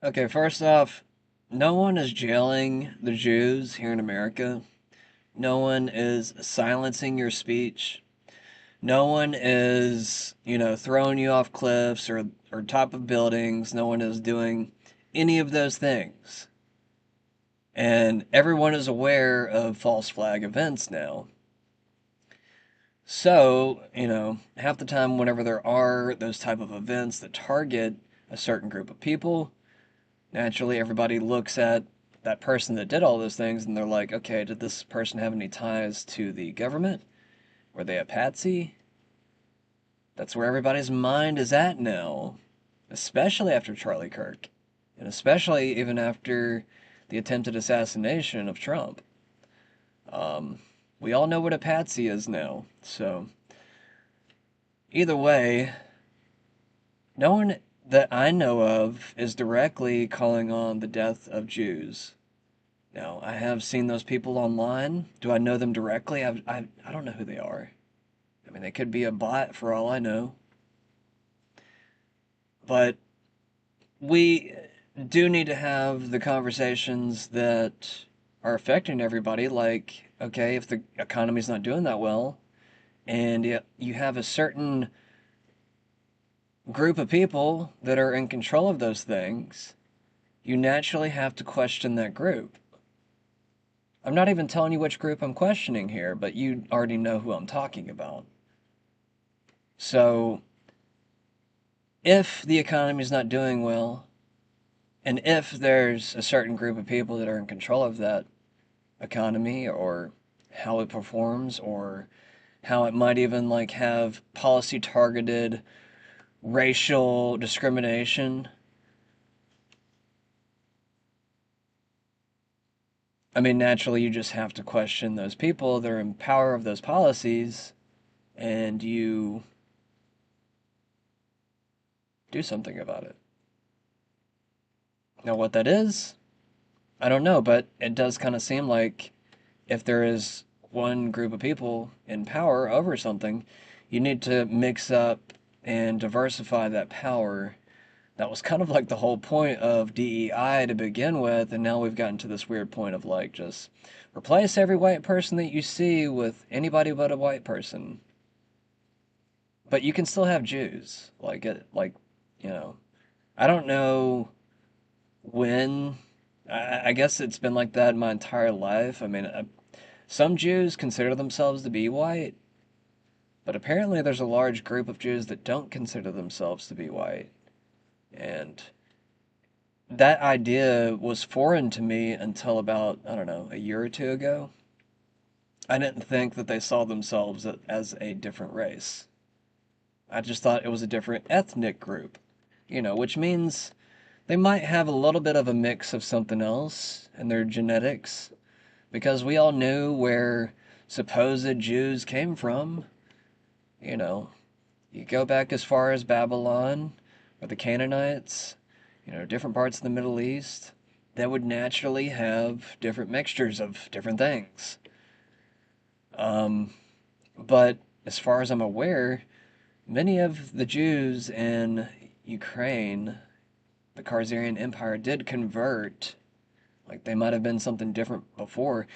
Okay, first off, no one is jailing the Jews here in America. No one is silencing your speech. No one is, throwing you off cliffs or top of buildings. No one is doing any of those things. And everyone is aware of false flag events now. So, half the time whenever there are those type of events that target a certain group of people, naturally everybody looks at that person that did all those things and they're like, okay, did this person have any ties to the government? Were they a patsy? That's where everybody's mind is at now, especially after Charlie Kirk, and especially even after the attempted assassination of Trump. We all know what a patsy is now, so either way, no one that I know of is directly calling on the death of Jews. Now, I have seen those people online. Do I know them directly? I don't know who they are. I mean, they could be a bot for all I know. But we do need to have the conversations that are affecting everybody, like, okay, if the economy's not doing that well, and you have a certain group of people that are in control of those things, you naturally have to question that group. I'm not even telling you which group I'm questioning here, but you already know who I'm talking about. So, if the economy's not doing well, and if there's a certain group of people that are in control of that economy, or how it performs, or how it might even have policy targeted racial discrimination, I mean, naturally, you just have to question those people that are in power of those policies, and you do something about it. Now, what that is, I don't know, but it does kind of seem like if there is one group of people in power over something, you need to mix up and diversify that power. That was kind of like the whole point of DEI to begin with, and now we've gotten to this weird point of like just replace every white person that you see with anybody but a white person. But you can still have Jews. I don't know when. I guess it's been like that my entire life. I mean, some Jews consider themselves to be white, but apparently there's a large group of Jews that don't consider themselves to be white. And that idea was foreign to me until about, I don't know, a year or two ago. I didn't think that they saw themselves as a different race. I just thought it was a different ethnic group, which means they might have a little bit of a mix of something else in their genetics, because we all knew where supposed Jews came from. You go back as far as Babylon, or the Canaanites, different parts of the Middle East, that would naturally have different mixtures of different things. But as far as I'm aware, many of the Jews in Ukraine, the Khazarian Empire, did convert. Like, they might have been something different before.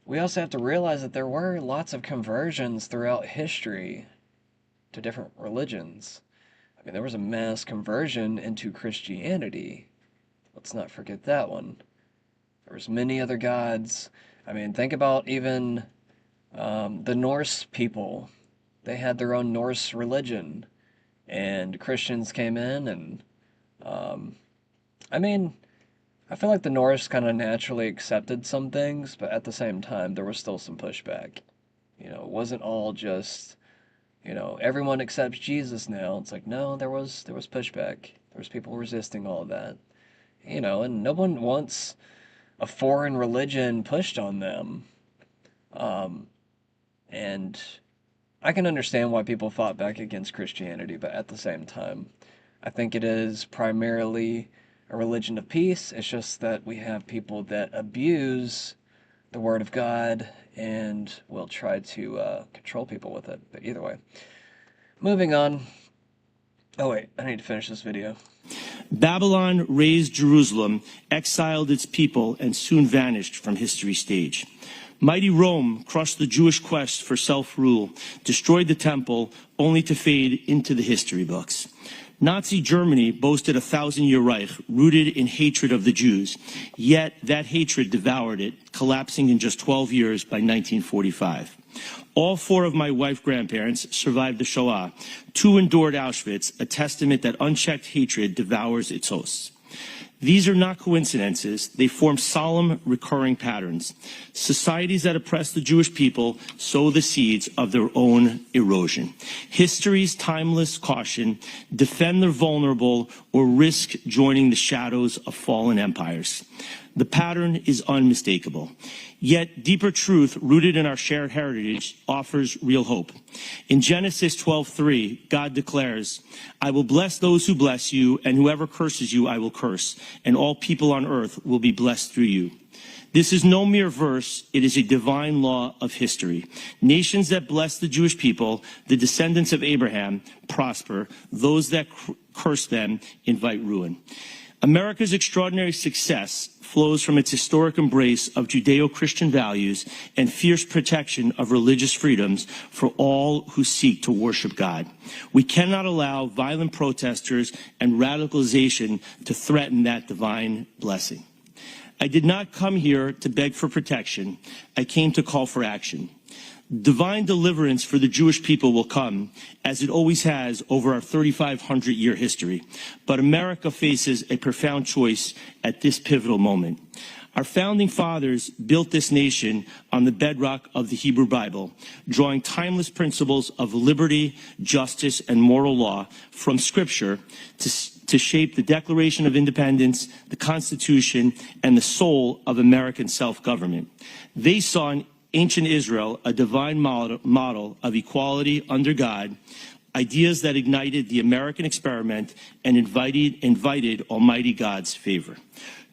We also have to realize that there were lots of conversions throughout history to different religions. I mean, there was a mass conversion into Christianity. Let's not forget that one. There was many other gods. I mean, think about even the Norse people. They had their own Norse religion, and Christians came in, and I feel like the Norse kind of naturally accepted some things, but at the same time, there was still some pushback. It wasn't all just, everyone accepts Jesus now. It's like, no, there was pushback. There was people resisting all of that. And no one wants a foreign religion pushed on them. And I can understand why people fought back against Christianity, but at the same time, I think it is primarily a religion of peace. It's just that we have people that abuse the Word of God and will try to control people with it. But either way, moving on. Oh wait, I need to finish this video. Babylon razed Jerusalem, exiled its people, and soon vanished from history's stage. Mighty Rome crushed the Jewish quest for self-rule, destroyed the temple, only to fade into the history books. Nazi Germany boasted a 1,000-year Reich rooted in hatred of the Jews, yet that hatred devoured it, collapsing in just 12 years by 1945. All four of my wife's grandparents survived the Shoah. Two endured Auschwitz, a testament that unchecked hatred devours its hosts. These are not coincidences. They form solemn, recurring patterns. Societies that oppress the Jewish people sow the seeds of their own erosion. History's timeless caution: defend the vulnerable or risk joining the shadows of fallen empires. The pattern is unmistakable. Yet deeper truth rooted in our shared heritage offers real hope. In Genesis 12:3, God declares, "I will bless those who bless you, and whoever curses you I will curse, and all people on earth will be blessed through you." This is no mere verse, it is a divine law of history. Nations that bless the Jewish people, the descendants of Abraham, prosper. Those that curse them invite ruin. America's extraordinary success flows from its historic embrace of Judeo-Christian values and fierce protection of religious freedoms for all who seek to worship God. We cannot allow violent protesters and radicalization to threaten that divine blessing. I did not come here to beg for protection. I came to call for action. Divine deliverance for the Jewish people will come, as it always has over our 3,500-year history. But America faces a profound choice at this pivotal moment. Our founding fathers built this nation on the bedrock of the Hebrew Bible, drawing timeless principles of liberty, justice, and moral law from Scripture to shape the Declaration of Independence, the Constitution, and the soul of American self-government. They saw in ancient Israel a divine model of equality under God, ideas that ignited the American experiment and invited Almighty God's favor.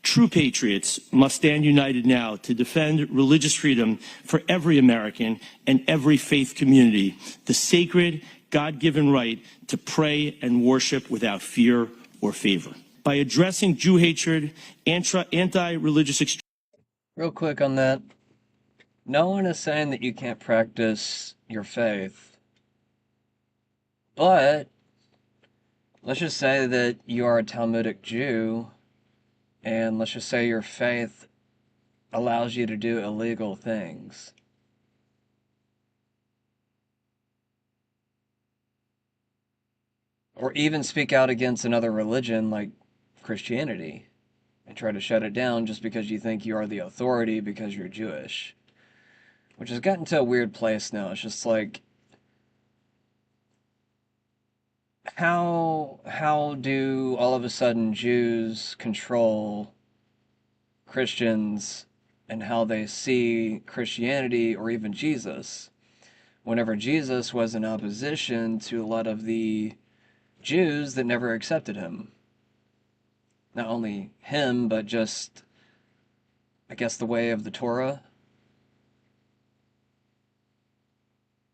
True patriots must stand united now to defend religious freedom for every American and every faith community, the sacred, God-given right to pray and worship without fear or favor. By addressing Jew hatred, anti-religious extremism. Real quick on that. No one is saying that you can't practice your faith. But let's just say that you are a Talmudic Jew, and let's just say your faith allows you to do illegal things. Or even speak out against another religion like Christianity and try to shut it down just because you think you are the authority because you're Jewish. Which has gotten to a weird place now. It's just like, how do all of a sudden Jews control Christians and how they see Christianity or even Jesus, whenever Jesus was in opposition to a lot of the Jews that never accepted him? Not only him, but just, I guess, the way of the Torah.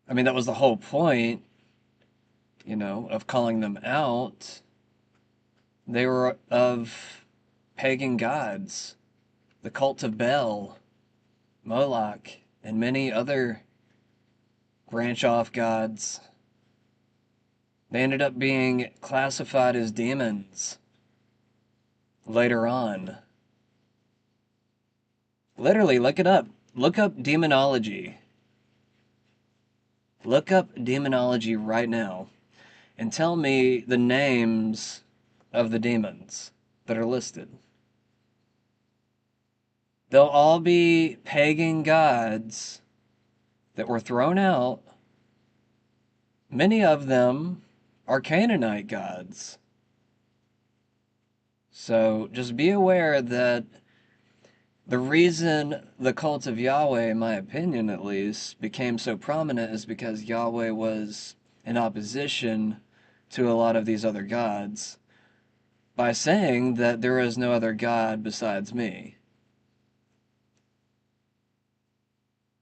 I mean, that was the whole point, you know, of calling them out. They were of pagan gods, the cult of Baal, Moloch, and many other branch-off gods. They ended up being classified as demons later on. Literally, look it up. Look up demonology. Look up demonology right now and tell me the names of the demons that are listed. They'll all be pagan gods that were thrown out. Many of them are Canaanite gods. So just be aware that the reason the cult of Yahweh, in my opinion at least, became so prominent is because Yahweh was in opposition to a lot of these other gods by saying that there is no other God besides me.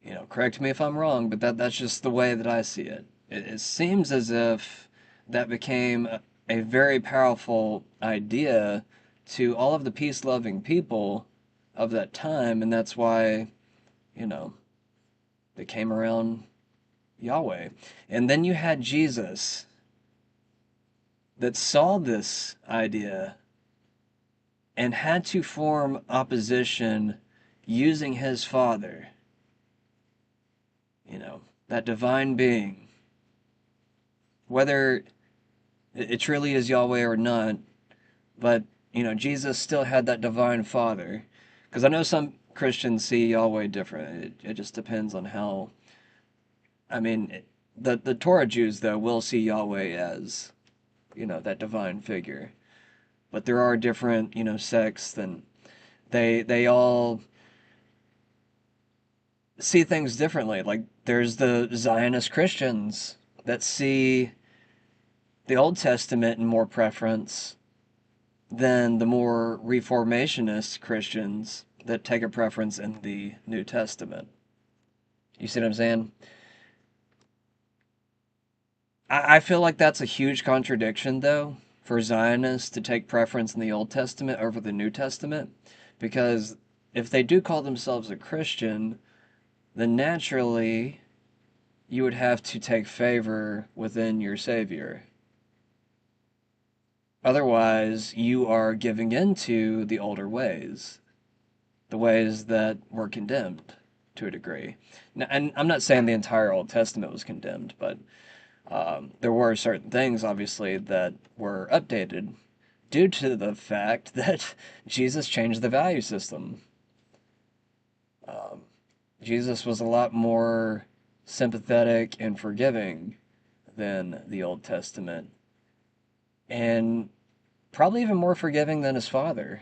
You know, correct me if I'm wrong, but that's just the way that I see it. It seems as if that became a very powerful idea to all of the peace-loving people of that time, and that's why, you know, they came around Yahweh. And then you had Jesus that saw this idea and had to form opposition using his Father, you know, that divine being. Whether it truly is Yahweh or not, but, you know, Jesus still had that divine Father. Because I know some Christians see Yahweh different. It just depends on how. I mean, the Torah Jews, though, will see Yahweh as, you know, that divine figure. But there are different, you know, sects, and they all see things differently. Like, there's the Zionist Christians that see the Old Testament in more preference than the more Reformationist Christians that take a preference in the New Testament. You see what I'm saying? I feel like that's a huge contradiction, though, for Zionists to take preference in the Old Testament over the New Testament, because if they do call themselves a Christian, then naturally you would have to take favor within your Savior. Otherwise, you are giving into the older ways, the ways that were condemned to a degree. Now, and I'm not saying the entire Old Testament was condemned, but there were certain things, obviously, that were updated due to the fact that Jesus changed the value system. Jesus was a lot more sympathetic and forgiving than the Old Testament. And probably even more forgiving than his father,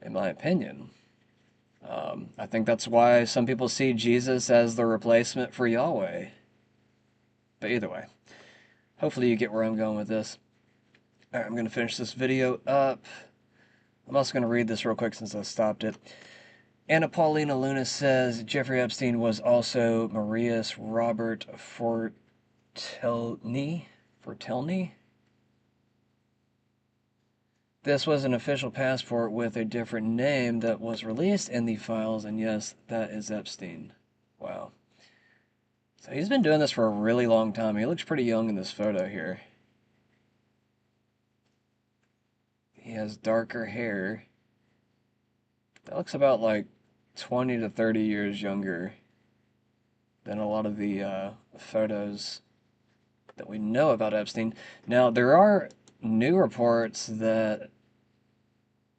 in my opinion. I think that's why some people see Jesus as the replacement for Yahweh. But either way, hopefully you get where I'm going with this. Alright, I'm going to finish this video up. I'm also going to read this real quick since I stopped it. Anna Paulina Luna says Jeffrey Epstein was also Marius Robert Fortelny. This was an official passport with a different name that was released in the files, and yes, that is Epstein. Wow. So he's been doing this for a really long time. He looks pretty young in this photo here. He has darker hair. That looks about like 20 to 30 years younger than a lot of the photos that we know about Epstein. Now, there are new reports that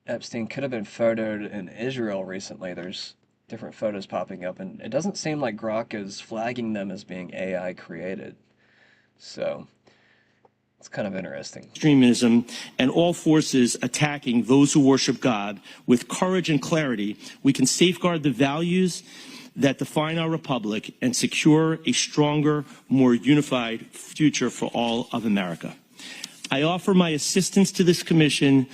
Epstein could have been photoed in Israel recently. There's different photos popping up, and it doesn't seem like Grok is flagging them as being AI created. So, it's kind of interesting. Extremism and all forces attacking those who worship God with courage and clarity, we can safeguard the values that define our republic and secure a stronger, more unified future for all of America. I offer my assistance to this commission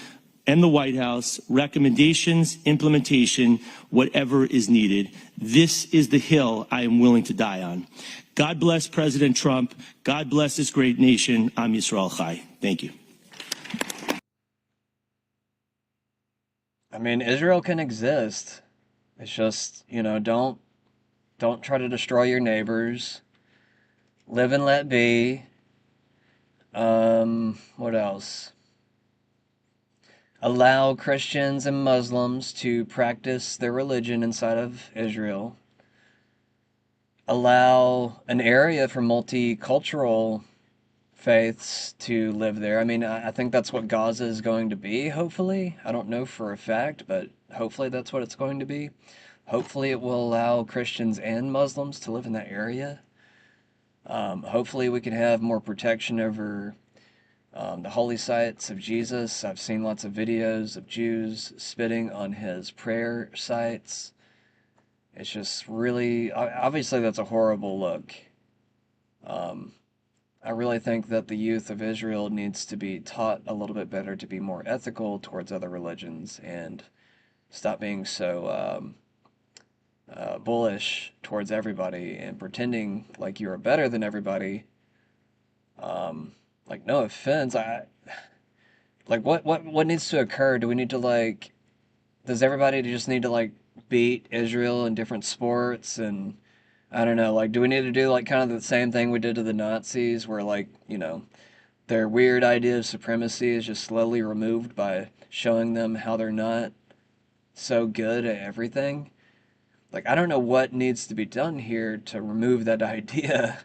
and the White House, recommendations, implementation, whatever is needed. This is the hill I am willing to die on. God bless President Trump. God bless this great nation. Am Yisrael Chai. Thank you. I mean, Israel can exist. It's just, you know, don't try to destroy your neighbors. Live and let be. What else? Allow Christians and Muslims to practice their religion inside of Israel. Allow an area for multicultural faiths to live there. I mean, I think that's what Gaza is going to be, hopefully. I don't know for a fact, but hopefully that's what it's going to be. Hopefully it will allow Christians and Muslims to live in that area. Hopefully we can have more protection over the holy sites of Jesus. I've seen lots of videos of Jews spitting on his prayer sites. It's just really, obviously that's a horrible look. I really think that the youth of Israel needs to be taught a little bit better to be more ethical towards other religions and stop being so bullish towards everybody and pretending like you're better than everybody. Like, no offense, like what needs to occur? Do we need to like, does everybody just need to like beat Israel in different sports? And I don't know, like, do we need to do like kind of the same thing we did to the Nazis, where like, you know, their weird idea of supremacy is just slowly removed by showing them how they're not so good at everything? Like, I don't know what needs to be done here to remove that idea.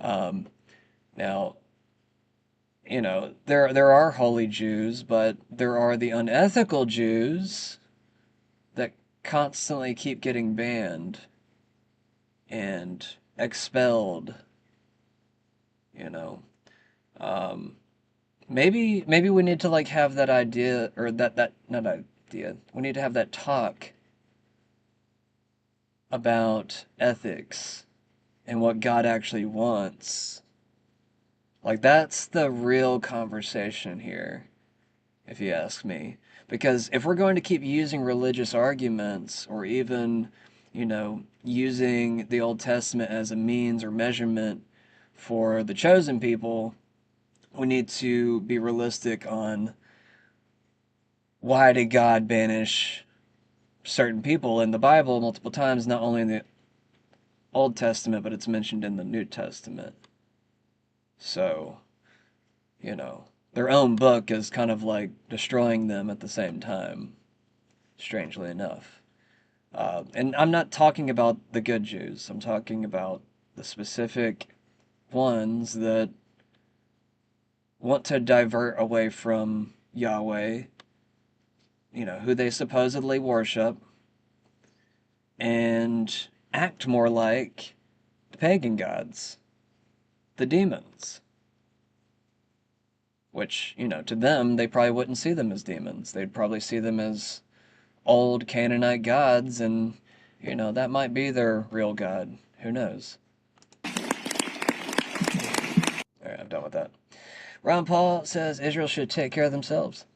Now, you know, there are holy Jews, but there are the unethical Jews that constantly keep getting banned and expelled, you know. Maybe we need to like have that idea, or that not idea. We need to have that talk about ethics and what God actually wants. Like, that's the real conversation here, if you ask me. Because if we're going to keep using religious arguments, or even, you know, using the Old Testament as a means or measurement for the chosen people, we need to be realistic on why did God banish certain people in the Bible multiple times, not only in the Old Testament, but it's mentioned in the New Testament. So, you know, their own book is kind of like destroying them at the same time, strangely enough. And I'm not talking about the good Jews. I'm talking about the specific ones that want to divert away from Yahweh, you know, who they supposedly worship, and act more like the pagan gods, the demons. which, to them, they probably wouldn't see them as demons. They'd probably see them as old Canaanite gods, and, that might be their real God. Who knows? All right, I'm done with that. Ron Paul says Israel should take care of themselves.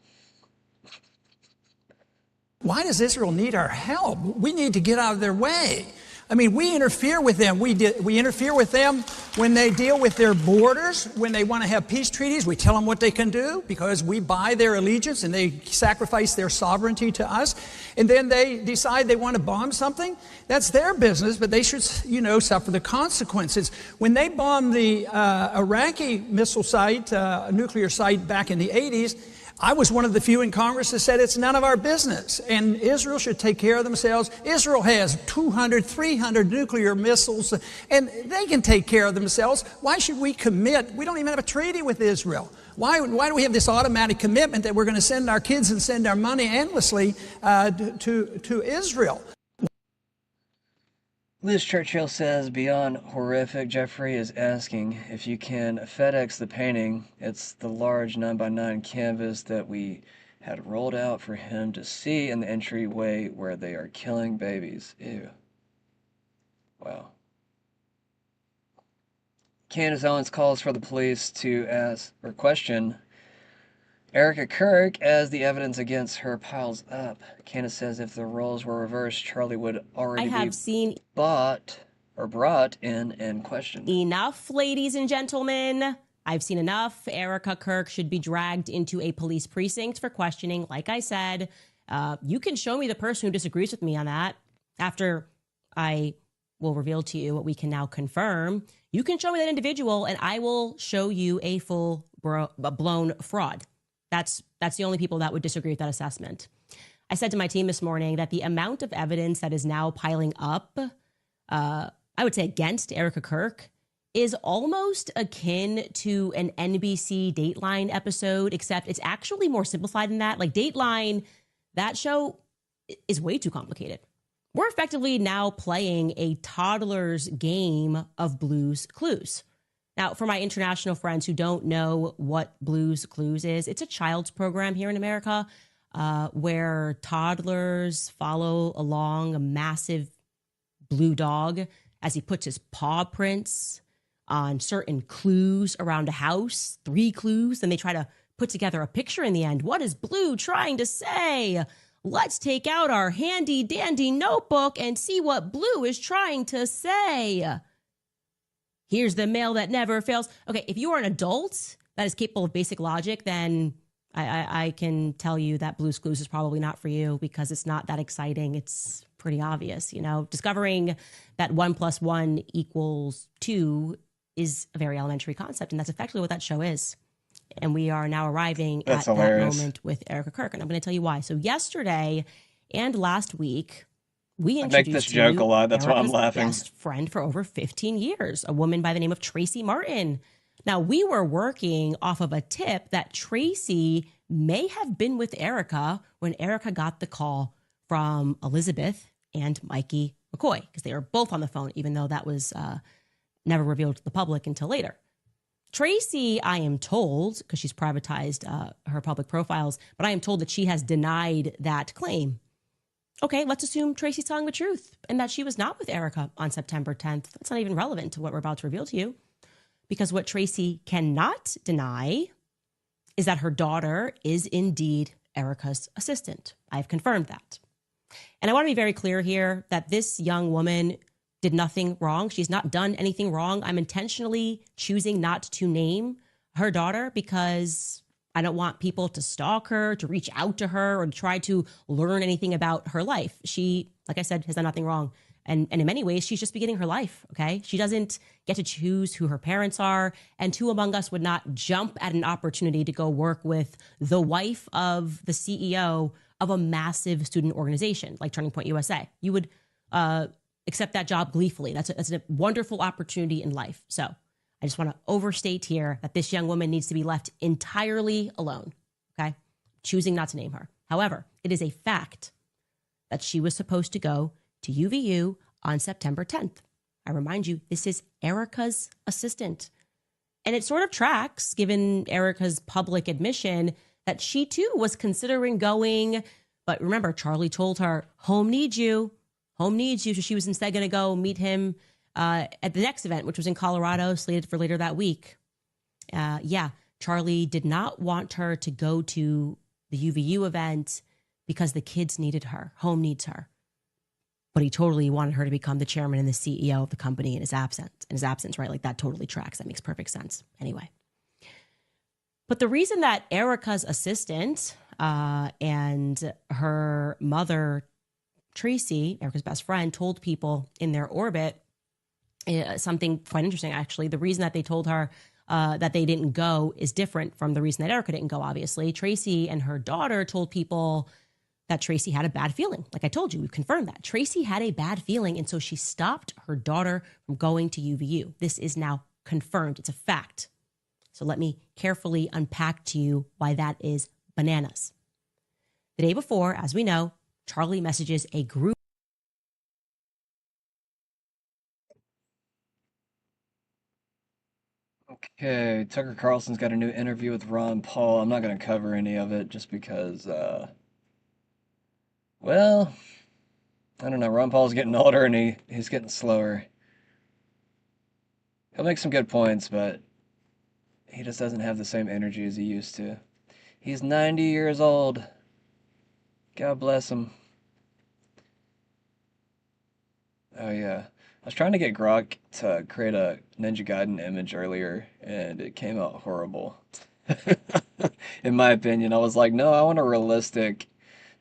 Why does Israel need our help? We need to get out of their way. I mean, we interfere with them. We interfere with them when they deal with their borders, when they want to have peace treaties. We tell them what they can do because we buy their allegiance and they sacrifice their sovereignty to us. And then they decide they want to bomb something. That's their business, but they should, suffer the consequences. When they bombed the Iraqi missile site, nuclear site back in the 80s, I was one of the few in Congress that said it's none of our business, and Israel should take care of themselves. Israel has 200, 300 nuclear missiles, and they can take care of themselves. Why should we commit? We don't even have a treaty with Israel. Why do we have this automatic commitment that we're going to send our kids and send our money endlessly to Israel? Liz Churchill says, beyond horrific, Jeffrey is asking if you can FedEx the painting. It's the large 9x9 canvas that we had rolled out for him to see in the entryway where they are killing babies. Ew. Wow. Candace Owens calls for the police to ask or question Erica Kirk as the evidence against her piles up. Candace says if the roles were reversed, Charlie would already be brought in and questioned. Enough, ladies and gentlemen. I've seen enough. Erica Kirk should be dragged into a police precinct for questioning. Like I said, you can show me the person who disagrees with me on that after I will reveal to you what we can now confirm. You can show me that individual and I will show you a full blown fraud. That's the only people that would disagree with that assessment. I said to my team this morning that the amount of evidence that is now piling up, I would say against Erica Kirk, is almost akin to an NBC Dateline episode, except it's actually more simplified than that. Like Dateline, that show is way too complicated. We're effectively now playing a toddler's game of Blue's Clues. Now, for my international friends who don't know what Blue's Clues is, it's a child's program here in America where toddlers follow along a massive blue dog as he puts his paw prints on certain clues around a house, 3 clues, and they try to put together a picture in the end. What is Blue trying to say? Let's take out our handy dandy notebook and see what Blue is trying to say. Here's the mail that never fails. Okay, if you are an adult that is capable of basic logic, then I can tell you that Blue's Clues is probably not for you because it's not that exciting. It's pretty obvious, Discovering that 1 + 1 = 2 is a very elementary concept, and that's effectively what that show is. And we are now arriving at that moment with Erica Kirk, and I'm going to tell you why. So yesterday and last week, we introduced I make this joke a lot. That's why I'm laughing. Best friend for over 15 years, a woman by the name of Tracy Martin. Now, we were working off of a tip that Tracy may have been with Erica when Erica got the call from Elizabeth and Mikey McCoy, because they were both on the phone, even though that was never revealed to the public until later. Tracy, I am told, because she's privatized her public profiles, but I am told that she has denied that claim. Okay, let's assume Tracy's telling the truth and that she was not with Erica on September 10th. That's not even relevant to what we're about to reveal to you, because what Tracy cannot deny is that her daughter is indeed Erica's assistant. I've confirmed that. And I want to be very clear here that this young woman did nothing wrong. She's not done anything wrong. I'm intentionally choosing not to name her daughter because I don't want people to stalk her, to reach out to her, or to try to learn anything about her life. She, like I said, has done nothing wrong. And in many ways, she's just beginning her life, okay? She doesn't get to choose who her parents are, and who among us would not jump at an opportunity to go work with the wife of the CEO of a massive student organization like Turning Point USA. You would accept that job gleefully. That's a wonderful opportunity in life. So I just want to overstate here that this young woman needs to be left entirely alone, okay? Choosing not to name her. However, it is a fact that she was supposed to go to UVU on September 10th. I remind you, this is Erica's assistant. And it sort of tracks, given Erica's public admission that she too was considering going. But remember, Charlie told her, home needs you. Home needs you. So she was instead going to go meet him at the next event, which was in Colorado, slated for later that week. Charlie did not want her to go to the UVU event because the kids needed her. Home needs her. But he totally wanted her to become the chairman and the CEO of the company in his absence, right? Like that totally tracks. That makes perfect sense. Anyway. But the reason that Erica's assistant and her mother, Tracy, Erica's best friend, told people in their orbit something quite interesting, actually. The reason that they told her that they didn't go is different from the reason that Erica didn't go, obviously. Tracy and her daughter told people that Tracy had a bad feeling. Like I told you, we've confirmed that. Tracy had a bad feeling, and so she stopped her daughter from going to UVU. This is now confirmed. It's a fact. So let me carefully unpack to you why that is bananas. The day before, as we know, Charlie messages a group. Okay, Tucker Carlson's got a new interview with Ron Paul. I'm not going to cover any of it just because, well, I don't know. Ron Paul's getting older and he's getting slower. He'll make some good points, but he just doesn't have the same energy as he used to. He's 90 years old. God bless him. Oh, yeah. I was trying to get Grok to create a Ninja Gaiden image earlier, and it came out horrible. In my opinion, I was like, no, I want a realistic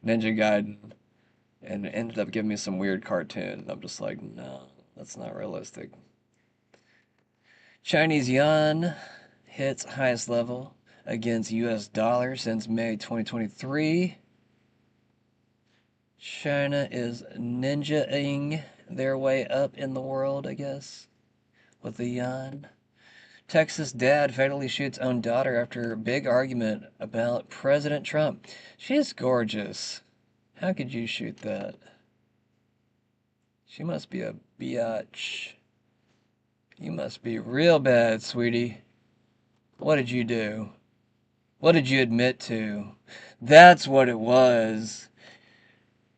Ninja Gaiden, and it ended up giving me some weird cartoon. I'm just like, no, that's not realistic. Chinese yuan hits highest level against US dollar since May 2023. China is ninja-ing their way up in the world, I guess, with the yuan. Texas dad fatally shoots own daughter after big argument about President Trump. She's gorgeous. How could you shoot that? She must be a biatch. You must be real bad, sweetie. What did you do? What did you admit to? That's what it was.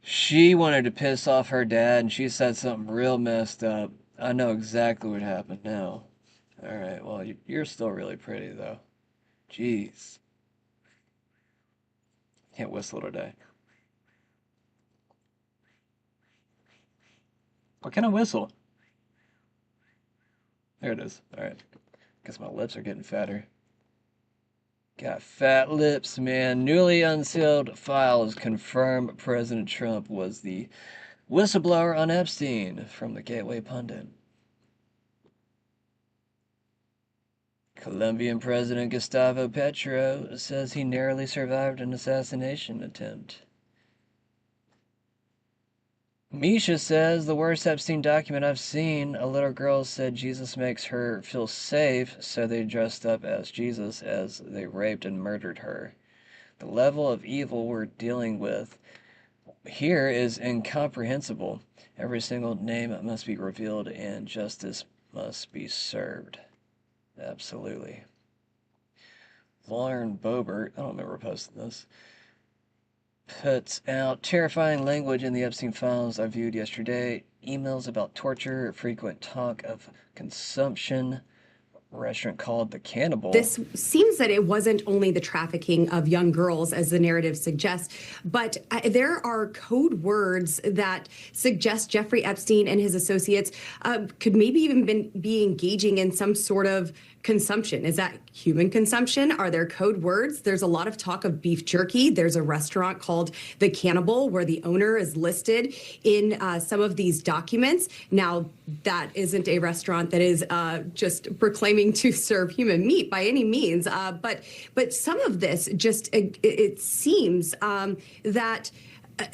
She wanted to piss off her dad, and she said something real messed up. I know exactly what happened now. Alright, well, you're still really pretty, though. Jeez. Can't whistle today. What can I whistle? There it is. Alright. Guess my lips are getting fatter. Got fat lips, man. Newly unsealed files confirm President Trump was the whistleblower on Epstein from the Gateway Pundit. Colombian President Gustavo Petro says he narrowly survived an assassination attempt. Misha says, the worst Epstein document I've seen. A little girl said Jesus makes her feel safe, so they dressed up as Jesus as they raped and murdered her. The level of evil we're dealing with here is incomprehensible. Every single name must be revealed and justice must be served. Absolutely. Lauren Boebert, I don't remember posting this, puts out terrifying language in the Epstein files I viewed yesterday. Emails about torture, frequent talk of consumption. A restaurant called The Cannibal. This seems that it wasn't only the trafficking of young girls, as the narrative suggests, but there are code words that suggest Jeffrey Epstein and his associates could maybe even be engaging in some sort of consumption. Is that human consumption? Are there code words? There's a lot of talk of beef jerky. There's a restaurant called The Cannibal where the owner is listed in some of these documents. Now, that isn't a restaurant that is just proclaiming to serve human meat by any means. But some of this just, it seems that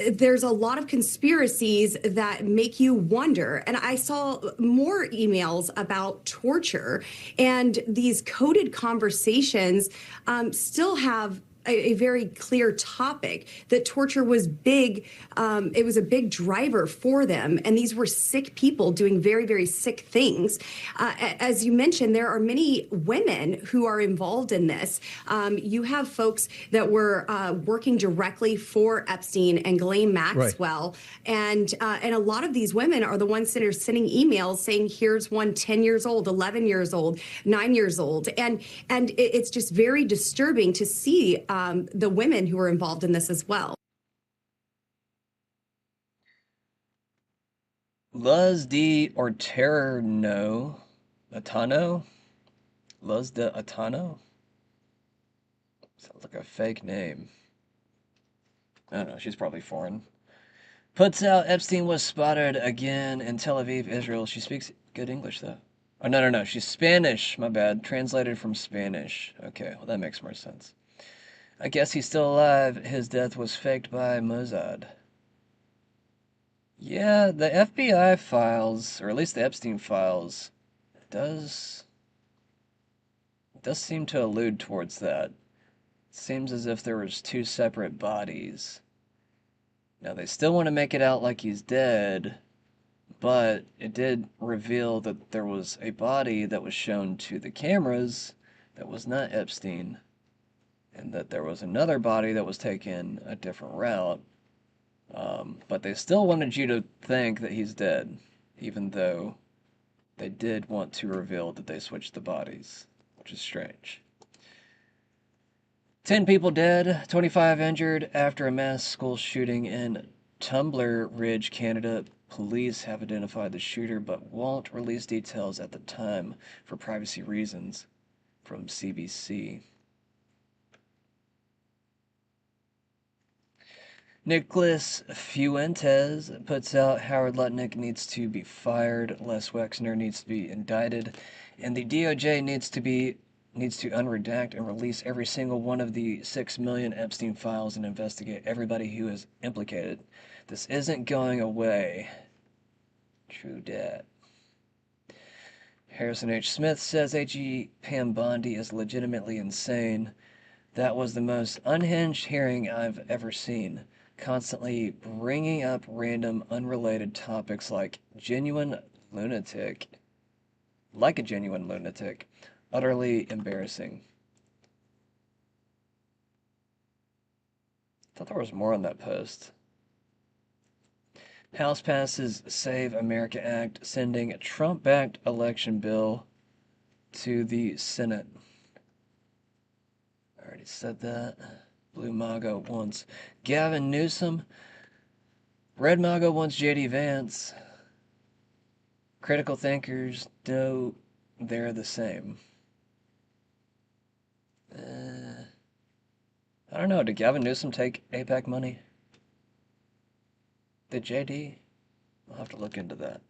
there's a lot of conspiracies that make you wonder. And I saw more emails about torture, and these coded conversations still have a very clear topic, that torture was big. It was a big driver for them. And these were sick people doing very, very sick things. As you mentioned, there are many women who are involved in this. You have folks that were working directly for Epstein and Ghislaine Maxwell. Right. And a lot of these women are the ones that are sending emails saying, here's one 10 years old, 11 years old, 9 years old. And it's just very disturbing to see the women who are involved in this as well. Luz de Orterno, Atano? Luz de Atano? Sounds like a fake name. I don't know, she's probably foreign. Puts out Epstein was spotted again in Tel Aviv, Israel. She speaks good English, though. Oh, no, she's Spanish. My bad. Translated from Spanish. Okay, well, that makes more sense. I guess he's still alive. His death was faked by Mossad. Yeah, the FBI files, or at least the Epstein files, does seem to allude towards that. It seems as if there was two separate bodies. Now, they still want to make it out like he's dead, but it did reveal that there was a body that was shown to the cameras that was not Epstein, and that there was another body that was taken a different route. But they still wanted you to think that he's dead, even though they did want to reveal that they switched the bodies, which is strange. 10 people dead, 25 injured after a mass school shooting in Tumbler Ridge, Canada. Police have identified the shooter but won't release details at the time for privacy reasons, from CBC. Nicholas Fuentes puts out Howard Lutnick needs to be fired, Les Wexner needs to be indicted, and the DOJ needs to unredact and release every single one of the 6 million Epstein files and investigate everybody who is implicated. This isn't going away. True dat. Harrison H. Smith says A.G. Pam Bondi is legitimately insane. That was the most unhinged hearing I've ever seen. Constantly bringing up random unrelated topics like a genuine lunatic. Utterly embarrassing. I thought there was more on that post. House passes Save America Act, sending a Trump-backed election bill to the Senate. I already said that. Blue MAGA wants Gavin Newsom. Red MAGA wants J.D. Vance. Critical thinkers know they're the same. I don't know. Did Gavin Newsom take AIPAC money? Did JD? I'll have to look into that.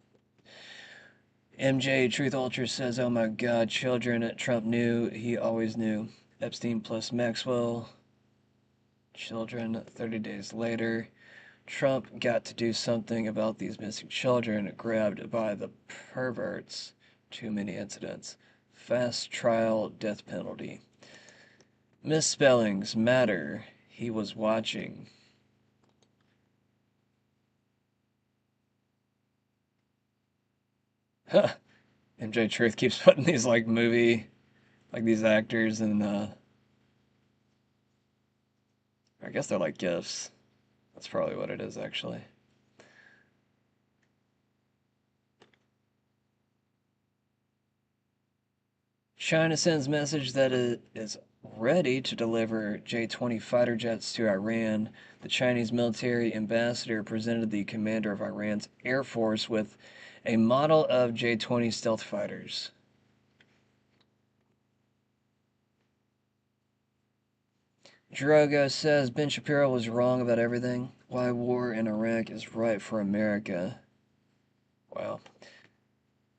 MJ Truth Ultra says, oh my God, children, Trump knew, he always knew. Epstein plus Maxwell. Children, 30 days later. Trump got to do something about these missing children grabbed by the perverts. Too many incidents. Fast trial death penalty. Misspellings matter. He was watching. Huh. MJ Truth keeps putting these these actors in I guess they're like gifs. That's probably what it is, actually. China sends message that it is ready to deliver J-20 fighter jets to Iran. The Chinese military ambassador presented the commander of Iran's Air Force with a model of J-20 stealth fighters. Drogo says Ben Shapiro was wrong about everything. Why war in Iraq is right for America. Wow.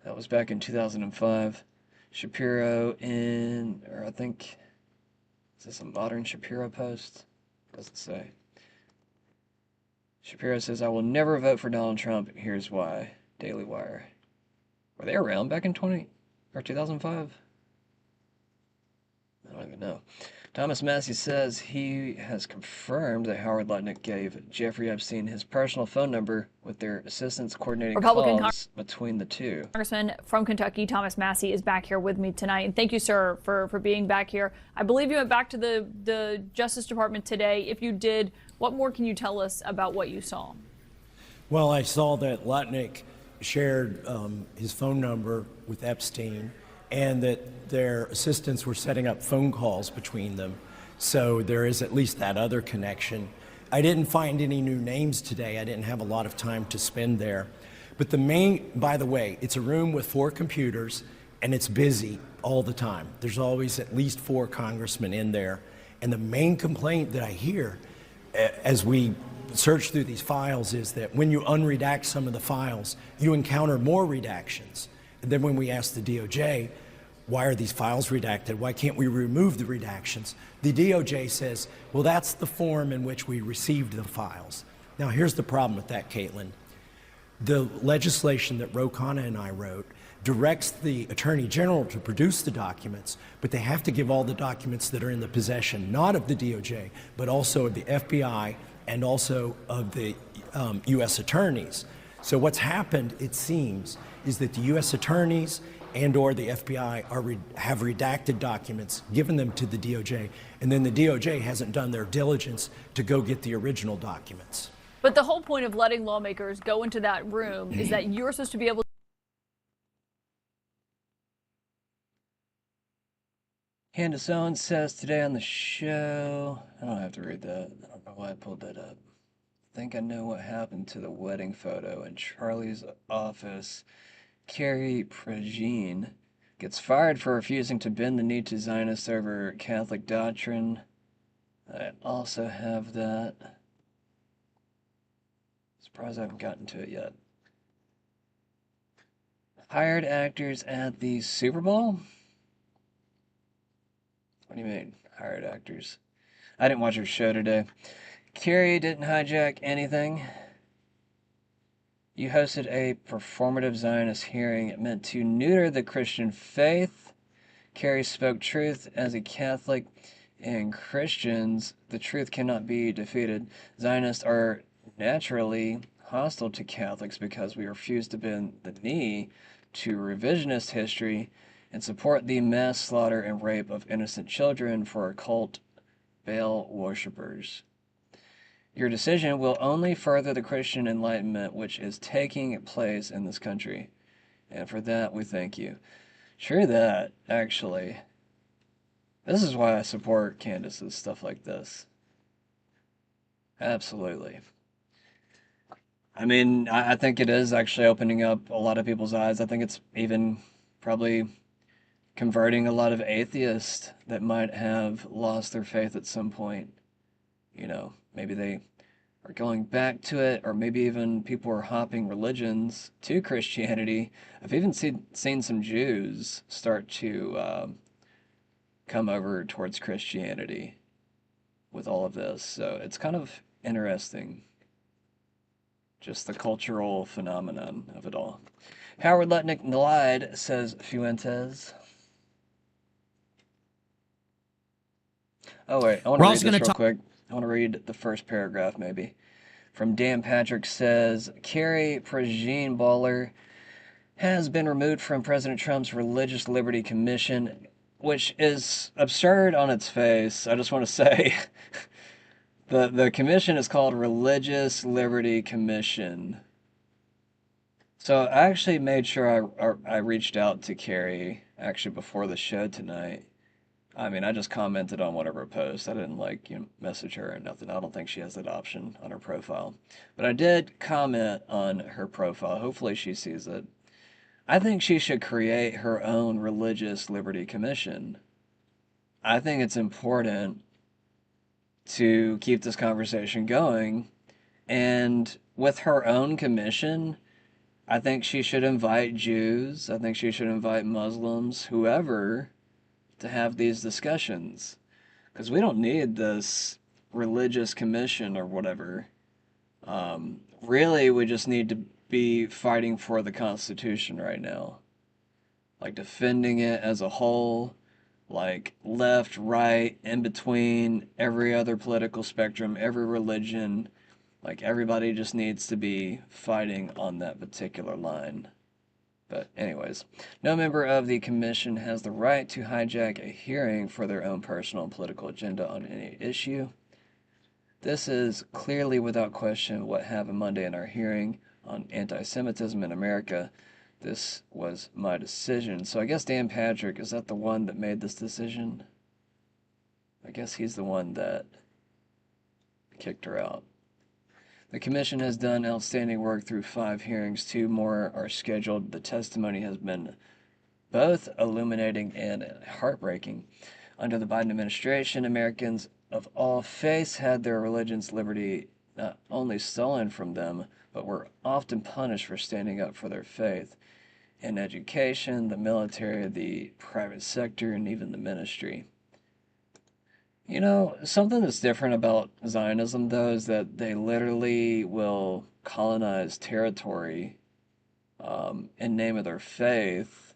That was back in 2005. Shapiro I think, is this a modern Shapiro post? Doesn't say. Shapiro says, I will never vote for Donald Trump. Here's why. Daily Wire. Were they around back in 2005? I don't even know. Thomas Massey says he has confirmed that Howard Lutnick gave Jeffrey Epstein his personal phone number with their assistants coordinating Republican calls between the two. Congressman from Kentucky, Thomas Massey, is back here with me tonight. And thank you, sir, for being back here. I believe you went back to the Justice Department today. If you did, what more can you tell us about what you saw? Well, I saw that Lutnick shared his phone number with Epstein, and that their assistants were setting up phone calls between them. So there is at least that other connection. I didn't find any new names today. I didn't have a lot of time to spend there. But the main, by the way, it's a room with 4 computers, and it's busy all the time. There's always at least 4 congressmen in there. And the main complaint that I hear as we search through these files is that when you unredact some of the files, you encounter more redactions. And then when we ask the DOJ, why are these files redacted? Why can't we remove the redactions? The DOJ says, well, that's the form in which we received the files. Now, here's the problem with that, Caitlin. The legislation that Ro Khanna and I wrote directs the Attorney General to produce the documents, but they have to give all the documents that are in the possession, not of the DOJ, but also of the FBI and also of the U.S. attorneys. So what's happened, it seems, is that the U.S. attorneys and or the FBI have redacted documents, given them to the DOJ, and then the DOJ hasn't done their diligence to go get the original documents. But the whole point of letting lawmakers go into that room is that you're supposed to be able. Candace Owens says today on the show, I don't have to read that. I don't know why I pulled that up. I think I know what happened to the wedding photo in Charlie's office. Carrie Prejean gets fired for refusing to bend the knee to Zionists over Catholic doctrine. I also have that. Surprised I haven't gotten to it yet. Hired actors at the Super Bowl? What do you mean, hired actors? I didn't watch her show today. Carrie didn't hijack anything. You hosted a performative Zionist hearing meant to neuter the Christian faith. Carrie spoke truth as a Catholic and Christians. The truth cannot be defeated. Zionists are naturally hostile to Catholics because we refuse to bend the knee to revisionist history and support the mass slaughter and rape of innocent children for occult Baal worshippers. Your decision will only further the Christian enlightenment which is taking place in this country. And for that, we thank you. True that, actually. This is why I support Candace's stuff like this. Absolutely. I mean, I think it is actually opening up a lot of people's eyes. I think it's even probably converting a lot of atheists that might have lost their faith at some point. You know, maybe they are going back to it, or maybe even people are hopping religions to Christianity. I've even seen some Jews start to come over towards Christianity with all of this. So it's kind of interesting, just the cultural phenomenon of it all. Howard Lutnick lied, says Fuentes. Oh wait, I want to read this real quick. I want to read the first paragraph, maybe. From Dan Patrick says, Carrie Prejean Baller has been removed from President Trump's Religious Liberty Commission, which is absurd on its face. I just want to say, the commission is called Religious Liberty Commission. So I actually made sure I reached out to Carrie, actually, before the show tonight. I mean, I just commented on one of her posts. I didn't, message her or nothing. I don't think she has that option on her profile. But I did comment on her profile. Hopefully she sees it. I think she should create her own Religious Liberty Commission. I think it's important to keep this conversation going. And with her own commission, I think she should invite Jews. I think she should invite Muslims, whoever, to have these discussions, because we don't need this religious commission or whatever. Really, we just need to be fighting for the Constitution right now, like defending it as a whole, like left, right, in between, every other political spectrum, every religion. Like everybody just needs to be fighting on that particular line. But anyways, no member of the commission has the right to hijack a hearing for their own personal and political agenda on any issue. This is clearly without question what happened Monday in our hearing on anti-Semitism in America. This was my decision. So I guess Dan Patrick, is that the one that made this decision? I guess he's the one that kicked her out. The commission has done outstanding work through 5 hearings. 2 more are scheduled. The testimony has been both illuminating and heartbreaking. Under the Biden administration, Americans of all faiths had their religion's liberty not only stolen from them, but were often punished for standing up for their faith. In education, the military, the private sector, and even the ministry. You know, something that's different about Zionism, though, is that they literally will colonize territory in name of their faith.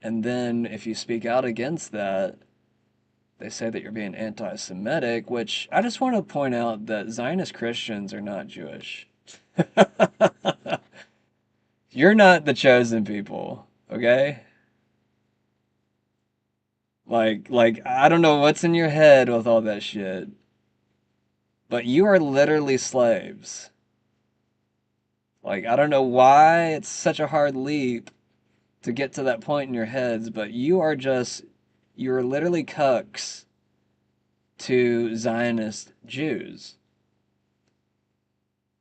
And then if you speak out against that, they say that you're being anti-Semitic, which I just want to point out that Zionist Christians are not Jewish. You're not the chosen people, okay? Like I don't know what's in your head with all that shit, but you are literally slaves. Like, I don't know why it's such a hard leap to get to that point in your heads, but you're literally cucks to Zionist Jews.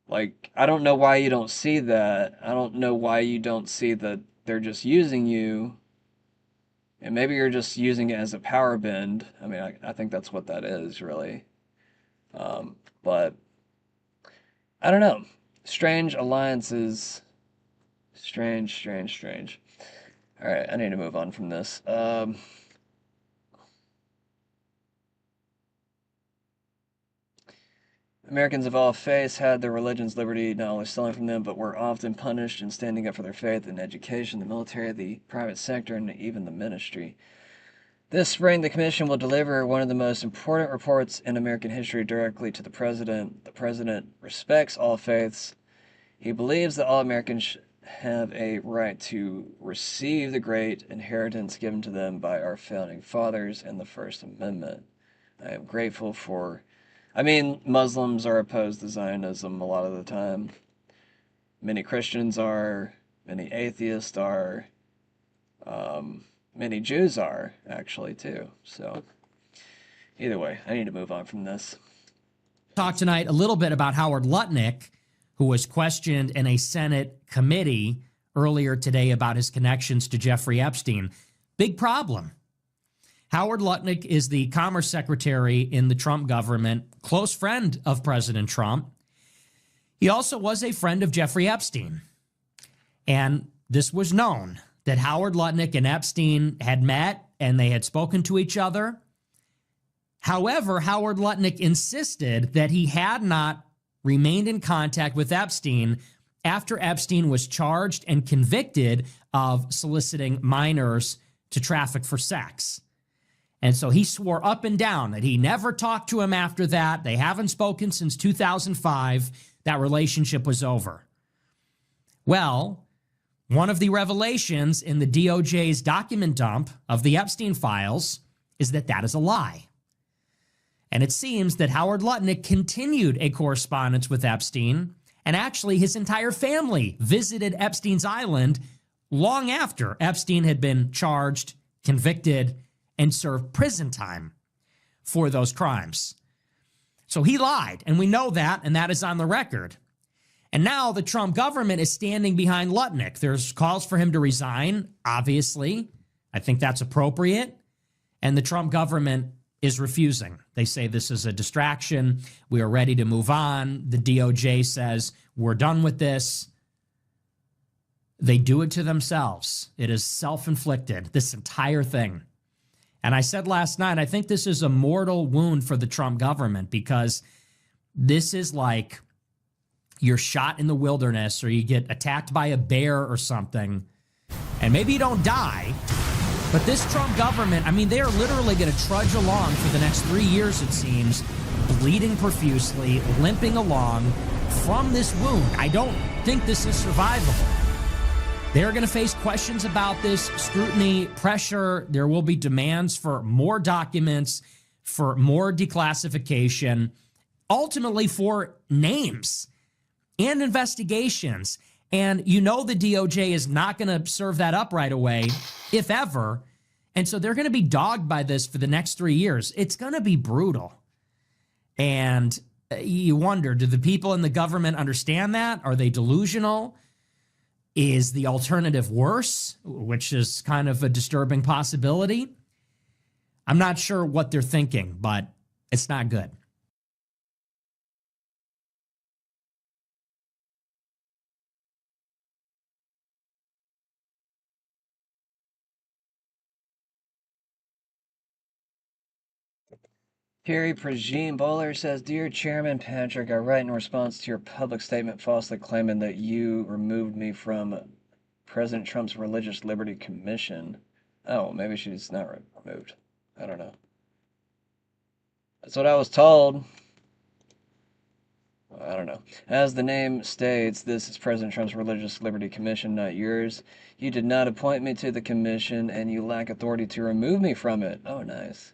Like, I don't know why you don't see that. I don't know why you don't see that they're just using you. And maybe you're just using it as a power bend. I mean, I think that's what that is, really. But, I don't know. Strange alliances. Strange. Alright, I need to move on from this. Americans of all faiths had their religion's liberty not only stolen from them, but were often punished in standing up for their faith in education, the military, the private sector, and even the ministry. This spring, the Commission will deliver one of the most important reports in American history directly to the President. The President respects all faiths. He believes that all Americans have a right to receive the great inheritance given to them by our founding fathers and the First Amendment. I am grateful for... I mean, Muslims are opposed to Zionism a lot of the time. Many Christians are. Many atheists are. Many Jews are, actually, too. So, either way, I need to move on from this. Talk tonight a little bit about Howard Lutnick, who was questioned in a Senate committee earlier today about his connections to Jeffrey Epstein. Big problem. Howard Lutnick is the Commerce Secretary in the Trump government, close friend of President Trump. He also was a friend of Jeffrey Epstein. And this was known, that Howard Lutnick and Epstein had met and they had spoken to each other. However, Howard Lutnick insisted that he had not remained in contact with Epstein after Epstein was charged and convicted of soliciting minors to traffic for sex. And so he swore up and down that he never talked to him after that. They haven't spoken since 2005. That relationship was over. Well, one of the revelations in the DOJ's document dump of the Epstein files is that that is a lie. And it seems that Howard Lutnick continued a correspondence with Epstein, and actually his entire family visited Epstein's island long after Epstein had been charged, convicted, and served prison time for those crimes. So he lied, and we know that, and that is on the record. And now the Trump government is standing behind Lutnick. There's calls for him to resign, obviously. I think that's appropriate. And the Trump government is refusing. They say this is a distraction. We are ready to move on. The DOJ says we're done with this. They do it to themselves. It is self-inflicted, this entire thing. And I said last night, I think this is a mortal wound for the Trump government, because this is like you're shot in the wilderness or you get attacked by a bear or something, and maybe you don't die, But this Trump government, I mean, they are literally going to trudge along for the next 3 years, it seems, bleeding profusely, limping along from this wound. I don't think this is survivable. They're going to face questions about this, scrutiny, pressure. There will be demands for more documents, for more declassification, ultimately for names and investigations. And you know the DOJ is not going to serve that up right away, if ever. And so they're going to be dogged by this for the next 3 years. It's going to be brutal. And you wonder, do the people in the government understand that? Are they delusional? Is the alternative worse, which is kind of a disturbing possibility? I'm not sure what they're thinking, but it's not good. Kerry Prajine Bowler says, Dear Chairman Patrick, I write in response to your public statement falsely claiming that you removed me from President Trump's Religious Liberty Commission. Oh, maybe she's not removed. I don't know. That's what I was told. Well, I don't know. As the name states, this is President Trump's Religious Liberty Commission, not yours. You did not appoint me to the commission, and you lack authority to remove me from it. Oh, nice.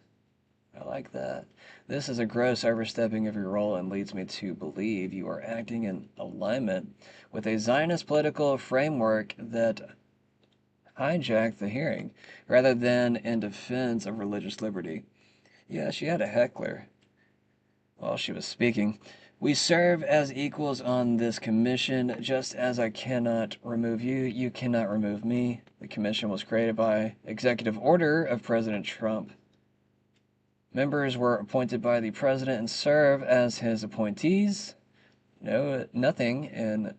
I like that. This is a gross overstepping of your role and leads me to believe you are acting in alignment with a Zionist political framework that hijacked the hearing, rather than in defense of religious liberty. Yeah, she had a heckler while she was speaking. We serve as equals on this commission. Just as I cannot remove you, you cannot remove me. The commission was created by executive order of President Trump. Members were appointed by the president and serve as his appointees. Nothing in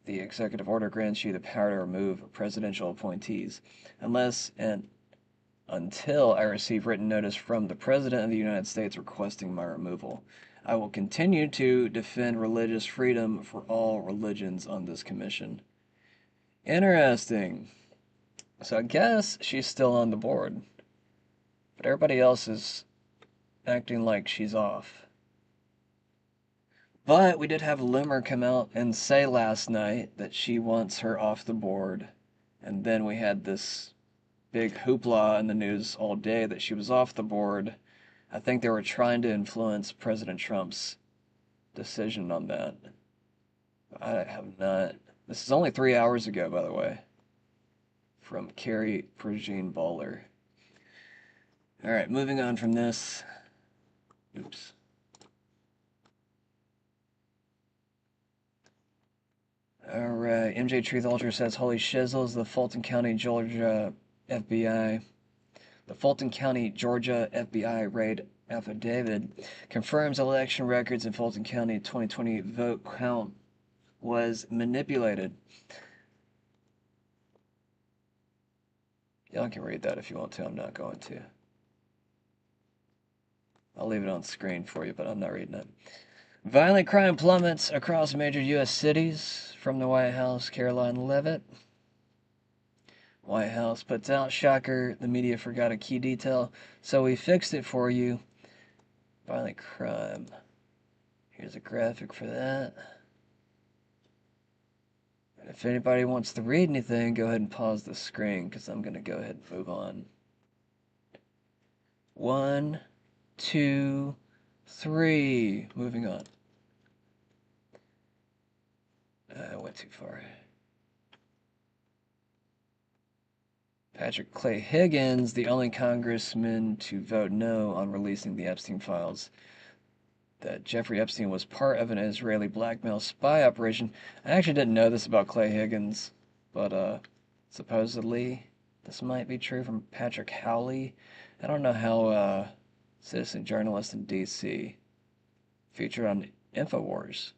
the executive order grants you the power to remove presidential appointees, unless and until I receive written notice from the President of the United States requesting my removal. I will continue to defend religious freedom for all religions on this commission. Interesting. So I guess she's still on the board, but everybody else is acting like she's off. But we did have Loomer come out and say last night that she wants her off the board. And then we had this big hoopla in the news all day that she was off the board. I think they were trying to influence President Trump's decision on that. I have not. This is only 3 hours ago, by the way, from Kerry Prajine Bowler. All right, moving on from this. Oops. All right, MJ Truth Ultra says, Holy shizzles, the Fulton County, Georgia FBI. The Fulton County, Georgia FBI raid affidavit confirms election records in Fulton County 2020 vote count was manipulated. Y'all can read that if you want to. I'm not going to. I'll leave it on screen for you, but I'm not reading it. Violent crime plummets across major U.S. cities from the White House, Caroline Leavitt. White House puts out, shocker, the media forgot a key detail, so we fixed it for you. Violent crime. Here's a graphic for that. And if anybody wants to read anything, go ahead and pause the screen, because I'm going to go ahead and move on. 1, 2, 3. Moving on. I went too far. Patrick Clay Higgins, the only congressman to vote no on releasing the Epstein files. That Jeffrey Epstein was part of an Israeli blackmail spy operation. I actually didn't know this about Clay Higgins, but supposedly this might be true from Patrick Howley. I don't know how citizen journalist in D.C. featured on InfoWars.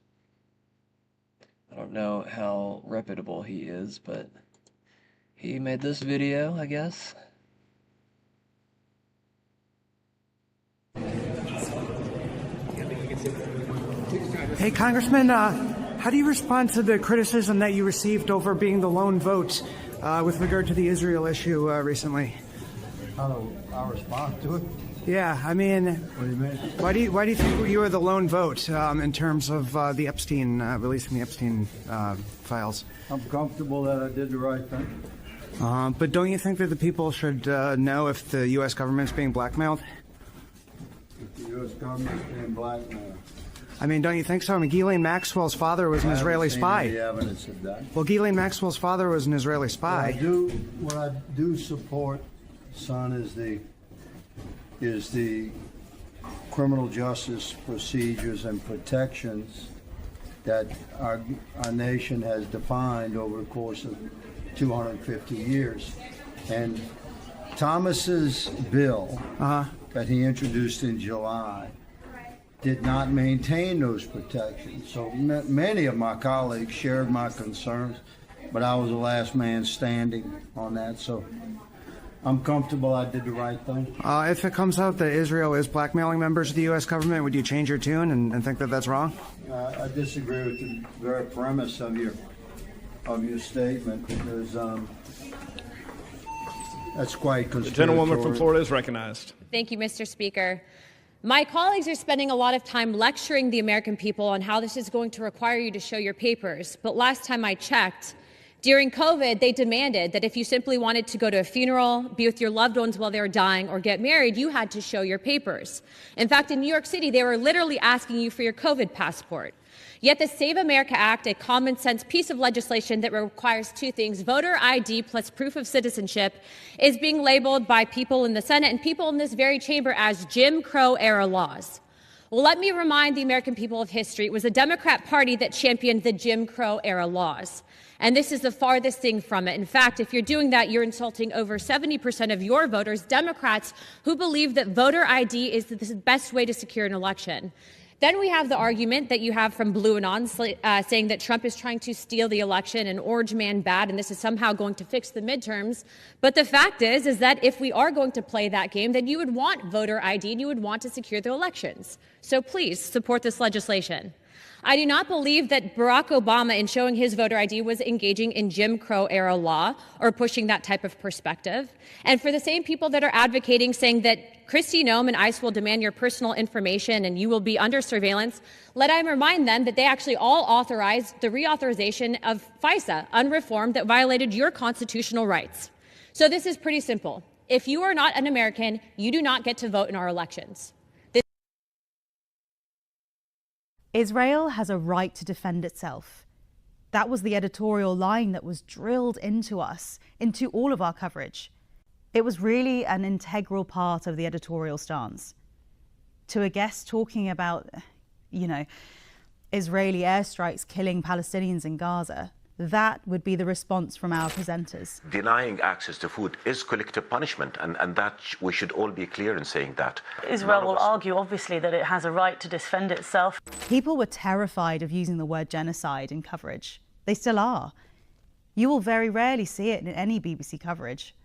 I don't know how reputable he is, but he made this video, I guess. Hey, Congressman, how do you respond to the criticism that you received over being the lone vote with regard to the Israel issue recently? How do I respond to it? Yeah, I mean, What do you mean? why do you think you were the lone vote in terms of the Epstein releasing the Epstein files? I'm comfortable that I did the right thing. But don't you think that the people should know if the U.S. government's being blackmailed? If the U.S. government's being blackmailed. I mean, don't you think so? I mean, Ghislaine Maxwell's father was an Israeli spy. The evidence of that. Well, Ghislaine Maxwell's father was an Israeli spy. What I do support, son, is the criminal justice procedures and protections that our nation has defined over the course of 250 years. And Thomas's bill that he introduced in July did not maintain those protections. So many of my colleagues shared my concerns, but I was the last man standing on that. So I'm comfortable I did the right thing. If it comes out that Israel is blackmailing members of the U.S. government, would you change your tune and think that that's wrong? I disagree with the very premise of your statement, because that's quite conspiratorial. The gentlewoman from Florida is recognized. Thank you, Mr. Speaker. My colleagues are spending a lot of time lecturing the American people on how this is going to require you to show your papers. But last time I checked, during COVID, they demanded that if you simply wanted to go to a funeral, be with your loved ones while they were dying, or get married, you had to show your papers. In fact, in New York City, they were literally asking you for your COVID passport. Yet the Save America Act, a common sense piece of legislation that requires two things, voter ID plus proof of citizenship, is being labeled by people in the Senate and people in this very chamber as Jim Crow era laws. Well, let me remind the American people of history. It was the Democrat Party that championed the Jim Crow era laws. And this is the farthest thing from it. In fact, if you're doing that, you're insulting over 70% of your voters, Democrats, who believe that voter ID is the best way to secure an election. Then we have the argument that you have from Blue Anon saying that Trump is trying to steal the election and Orange Man bad, and this is somehow going to fix the midterms. But the fact is that if we are going to play that game, then you would want voter ID and you would want to secure the elections. So please support this legislation. I do not believe that Barack Obama, in showing his voter ID, was engaging in Jim Crow era law or pushing that type of perspective. And for the same people that are advocating, saying that Kristi Noem and ICE will demand your personal information and you will be under surveillance, let I remind them that they actually all authorized the reauthorization of FISA, unreformed, that violated your constitutional rights. So this is pretty simple. If you are not an American, you do not get to vote in our elections. Israel has a right to defend itself. That was the editorial line that was drilled into us, into all of our coverage. It was really an integral part of the editorial stance. To a guest talking about, Israeli airstrikes killing Palestinians in Gaza, that would be the response from our presenters. Denying access to food is collective punishment, and that we should all be clear in saying that. Israel will argue, obviously, that it has a right to defend itself. People were terrified of using the word genocide in coverage. They still are. You will very rarely see it in any BBC coverage.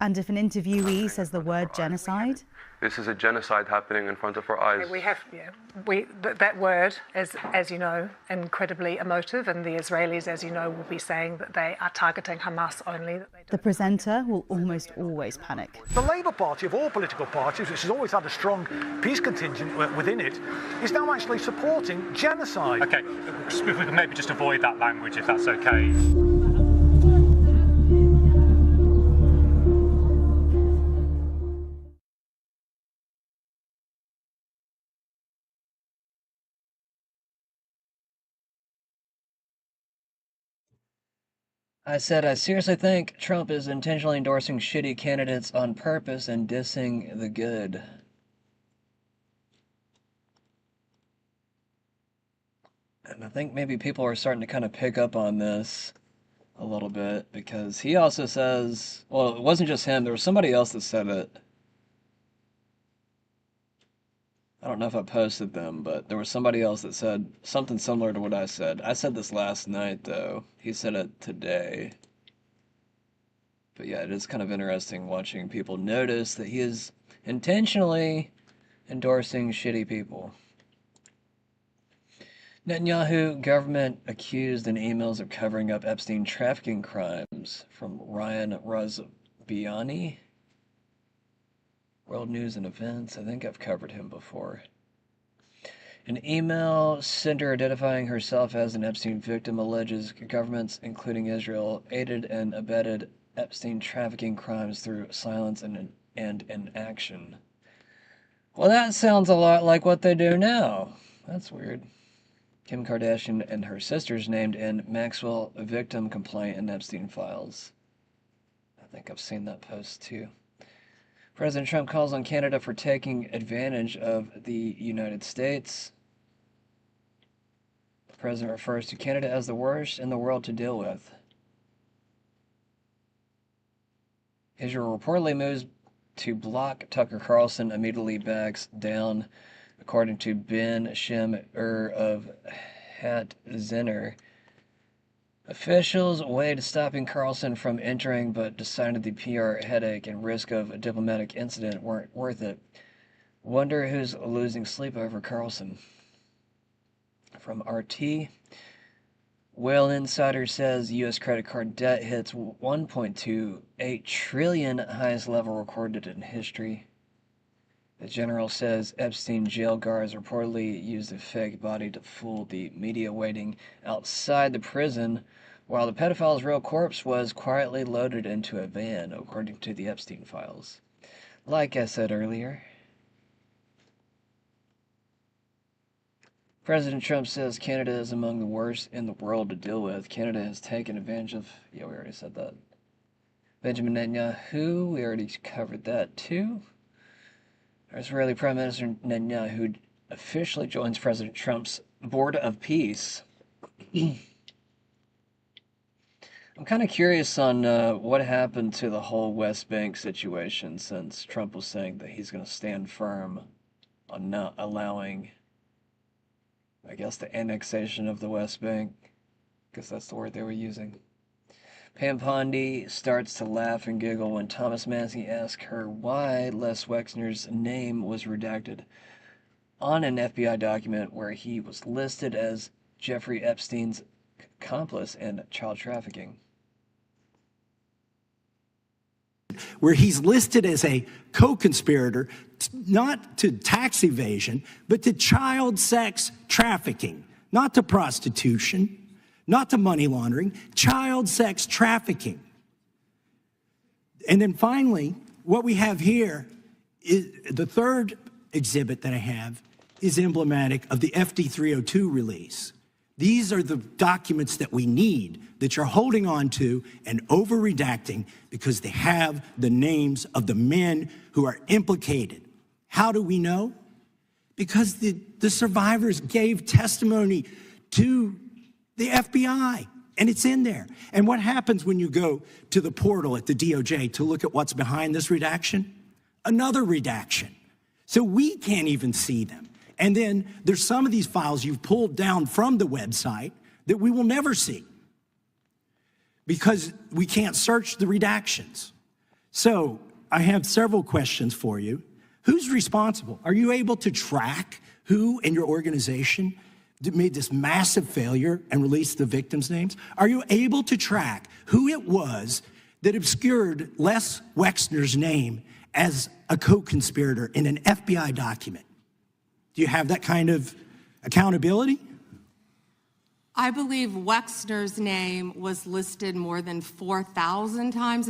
And if an interviewee says the word genocide... This is a genocide happening in front of our eyes. That word is, as you know, incredibly emotive, and the Israelis, as you know, will be saying that they are targeting Hamas only. The presenter will almost always panic. The Labour Party, of all political parties, which has always had a strong peace contingent within it, is now actually supporting genocide. OK, if we can maybe just avoid that language, if that's OK. I said, I seriously think Trump is intentionally endorsing shitty candidates on purpose and dissing the good. And I think maybe people are starting to kind of pick up on this a little bit, because he also says, well, it wasn't just him, there was somebody else that said it. I don't know if I posted them, but there was somebody else that said something similar to what I said. I said this last night, though. He said it today. But yeah, it is kind of interesting watching people notice that he is intentionally endorsing shitty people. Netanyahu government accused in emails of covering up Epstein trafficking crimes, from Ryan Razbiani. World News and Events. I think I've covered him before. An email sender identifying herself as an Epstein victim alleges governments, including Israel, aided and abetted Epstein trafficking crimes through silence and inaction. Well, that sounds a lot like what they do now. That's weird. Kim Kardashian and her sisters named in Maxwell victim complaint in Epstein files. I think I've seen that post too. President Trump calls on Canada for taking advantage of the United States. The president refers to Canada as the worst in the world to deal with. Israel reportedly moves to block Tucker Carlson, immediately backs down, according to Ben Shem of Het Zinner. Officials weighed stopping Carlson from entering, but decided the PR headache and risk of a diplomatic incident weren't worth it. Wonder who's losing sleep over Carlson. From RT, Whale Insider says U.S. credit card debt hits 1.28 trillion, highest level recorded in history. The general says Epstein jail guards reportedly used a fake body to fool the media waiting outside the prison, while the pedophile's real corpse was quietly loaded into a van, according to the Epstein files. Like I said earlier, President Trump says Canada is among the worst in the world to deal with. Canada has taken advantage of... Yeah, we already said that. Benjamin Netanyahu, we already covered that too. Israeli Prime Minister Netanyahu officially joins President Trump's Board of Peace. I'm kind of curious on what happened to the whole West Bank situation, since Trump was saying that he's going to stand firm on not allowing, I guess, the annexation of the West Bank, because that's the word they were using. Pam Pondy starts to laugh and giggle when Thomas Massey asks her why Les Wexner's name was redacted on an FBI document where he was listed as Jeffrey Epstein's accomplice in child trafficking. Where he's listed as a co-conspirator, not to tax evasion, but to child sex trafficking, not to prostitution, not to money laundering, child sex trafficking. And then finally, what we have here is the third exhibit that I have is emblematic of the FD 302 release. These are the documents that we need, that you're holding on to and over-redacting because they have the names of the men who are implicated. How do we know? Because the survivors gave testimony to the FBI, and it's in there. And what happens when you go to the portal at the DOJ to look at what's behind this redaction? Another redaction. So we can't even see them. And then there's some of these files you've pulled down from the website that we will never see because we can't search the redactions. So I have several questions for you. Who's responsible? Are you able to track who in your organization made this massive failure and released the victims' names? Are you able to track who it was that obscured Les Wexner's name as a co-conspirator in an FBI document? Do you have that kind of accountability? I believe Wexner's name was listed more than 4,000 times.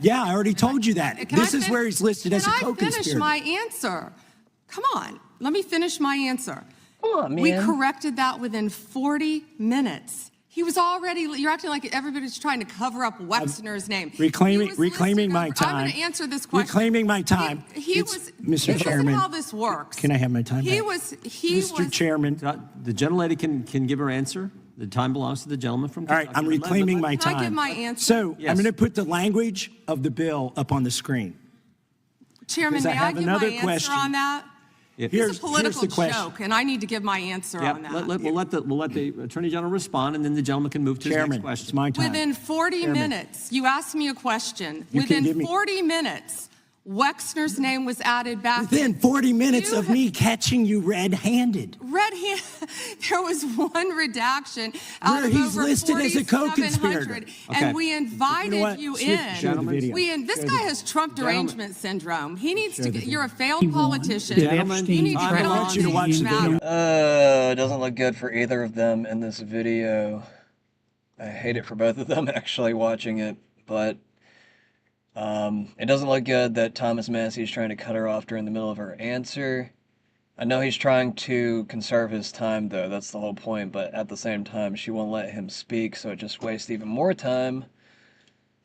Yeah, I already told you that. This is where he's listed as a co-conspirator. Can I finish my answer? Come on, let me finish my answer. Come on, man. We corrected that within 40 minutes. He was already, you're acting like everybody's trying to cover up Wexner's name. Reclaiming my time. I'm going to answer this question. Reclaiming my time. Mr. Chairman. This is how this works. Can I have my time back? Mr. Chairman. The gentlelady can give her answer. The time belongs to the gentleman from Kentucky. All right, I'm reclaiming my time. Can I give my answer? So I'm going to put the language of the bill up on the screen. Chairman, may I give my answer on that? It's a political joke, and I need to give my answer on that. We'll let the Attorney General respond, and then the gentleman can move to his next question. It's my time. Within 40 minutes, you asked me a question. Within 40 minutes, Wexner's name was added back. Within 40 minutes of me catching you red-handed. There was one redaction out Where of he's over listed as a co-conspirator. 4,700, Okay. and we invited You know what? you Show the in. video. This Show guy the- has Trump Gentlemen. derangement syndrome. He needs Show to the get. You're a video. failed politician. Gentlemen, You need to get I on want you to these watch the video. matters. It doesn't look good for either of them in this video. I hate it for both of them actually watching it, but it doesn't look good that Thomas Massey is trying to cut her off during the middle of her answer. I know he's trying to conserve his time, though. That's the whole point. But at the same time, she won't let him speak, so it just wastes even more time.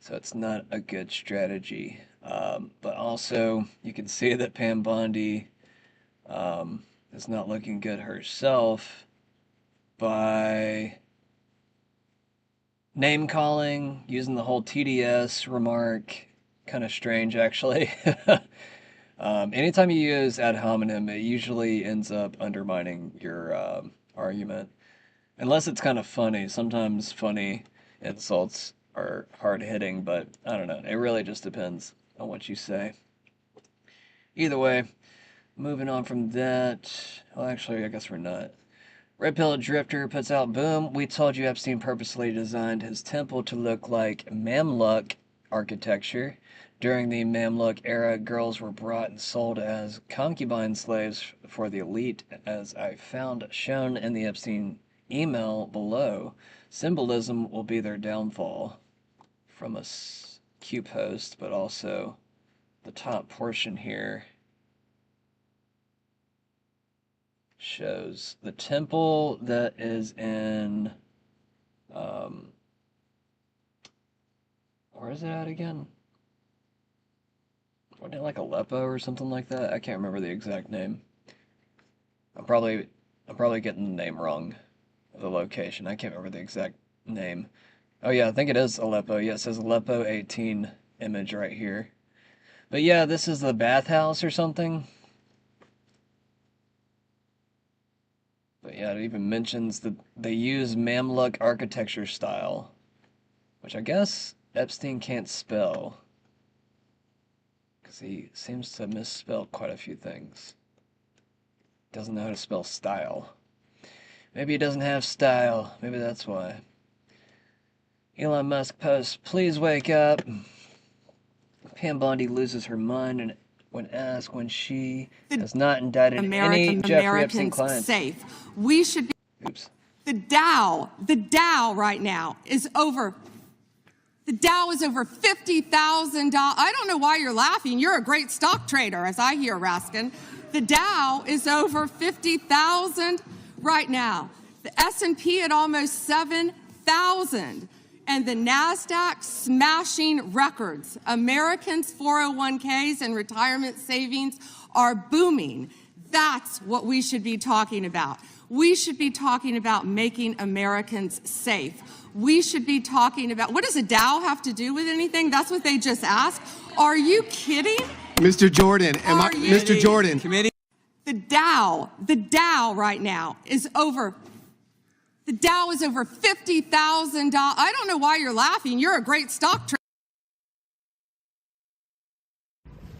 So it's not a good strategy. But also, you can see that Pam Bondi is not looking good herself by name-calling, using the whole TDS remark. Kind of strange, actually. Anytime you use ad hominem, it usually ends up undermining your argument. Unless it's kind of funny. Sometimes funny insults are hard-hitting, but I don't know. It really just depends on what you say. Either way, moving on from that. Well, actually, I guess we're not. Red Pill Drifter puts out, boom, we told you Epstein purposely designed his temple to look like Mamluk architecture. During the Mamluk era, girls were brought and sold as concubine slaves for the elite, as I found shown in the Epstein email below. Symbolism will be their downfall. From a Q post, but also the top portion here shows the temple that is in, where is it at again? Wasn't it like Aleppo or something like that? I can't remember the exact name. I'm probably getting the name wrong of the location. I can't remember the exact name. Oh yeah, I think it is Aleppo. Yeah, it says Aleppo 18 image right here. But yeah, this is the bathhouse or something. But yeah, it even mentions that they use Mamluk architecture style, which I guess Epstein can't spell. Because he seems to misspell quite a few things. Doesn't know how to spell style. Maybe he doesn't have style. Maybe that's why. Elon Musk posts, please wake up. Pam Bondi loses her mind and when asked when she has not indicted any Jeffrey Epstein clients. Safe. We should be. Oops. The Dow right now is over. The Dow is over $50,000. I don't know why you're laughing. You're a great stock trader, as I hear, Raskin. The Dow is over 50,000 right now. The S&P at almost 7,000. And the NASDAQ smashing records. Americans' 401ks and retirement savings are booming. That's what we should be talking about. We should be talking about making Americans safe. We should be talking about, what does a Dow have to do with anything? That's what they just asked. Are you kidding? Mr. Jordan, Mr. Jordan. Committee. The Dow right now is over. The Dow is over $50,000. I don't know why you're laughing. You're a great stock trader.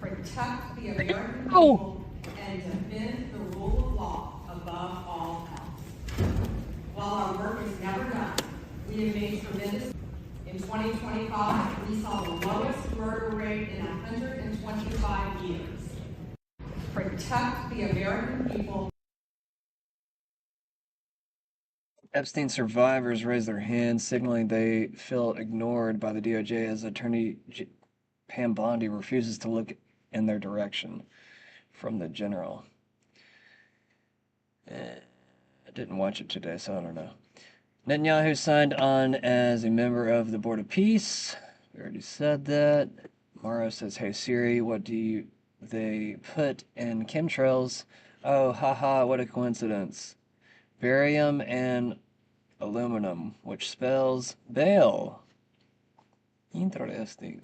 Protect the American people and defend the rule of law above all else. While our work is never done, we have made tremendous. In 2025, we saw the lowest murder rate in 125 years. Protect the American people. Epstein survivors raise their hands, signaling they feel ignored by the DOJ as attorney Pam Bondi refuses to look in their direction from the general. I didn't watch it today, so I don't know. Netanyahu signed on as a member of the Board of Peace. We already said that. Morrow says, hey Siri, what do they put in chemtrails? Oh, haha, what a coincidence. Barium and aluminum, which spells bail. Interesting.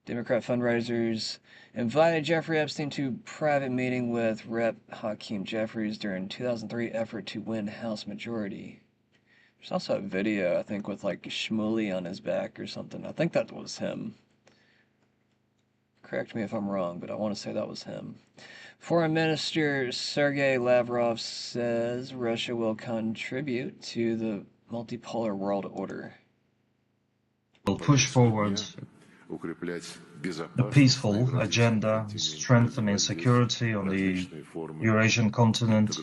Democrat fundraisers invited Jeffrey Epstein to private meeting with Rep. Hakeem Jeffries during 2003 effort to win House majority. There's also a video, I think, with like Shmuley on his back or something. I think that was him. Correct me if I'm wrong, but I want to say that was him. Foreign Minister Sergei Lavrov says Russia will contribute to the multipolar world order. Will push forward a peaceful agenda, strengthening security on the Eurasian continent,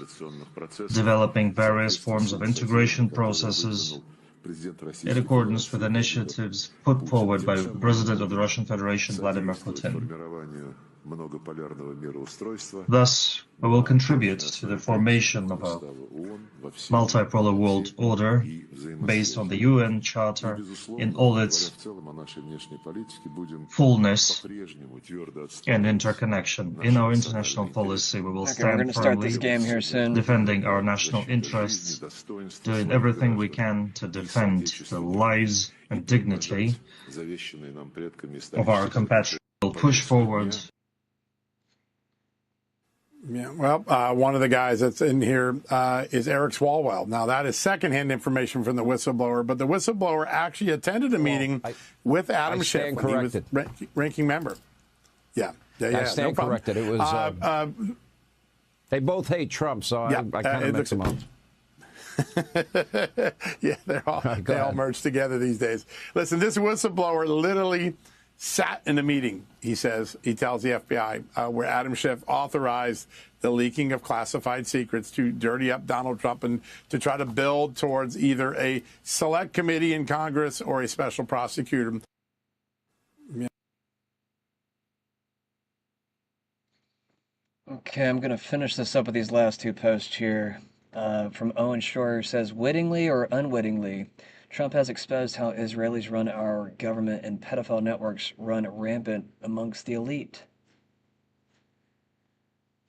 developing various forms of integration processes in accordance with initiatives put forward by the President of the Russian Federation, Vladimir Putin. Thus, we will contribute to the formation of a multipolar world order based on the UN Charter in all its fullness and interconnection. In our international policy, we will stand firmly defending our national interests, doing everything we can to defend the lives and dignity of our compatriots. We will push forward. Yeah, well, one of the guys that's in here is Eric Swalwell. Now, that is secondhand information from the whistleblower, but the whistleblower actually attended a meeting with Adam Schiff when he was ranking member. Yeah. I stand corrected. It was. They both hate Trump, so I kind of mix them up. Yeah, they all merge together these days. Listen, this whistleblower literally sat in a meeting, he tells the FBI, where Adam Schiff authorized the leaking of classified secrets to dirty up Donald Trump and to try to build towards either a select committee in Congress or a special prosecutor. Okay, I'm going to finish this up with these last two posts here. From Owen Shore, who says, wittingly or unwittingly, Trump has exposed how Israelis run our government and pedophile networks run rampant amongst the elite.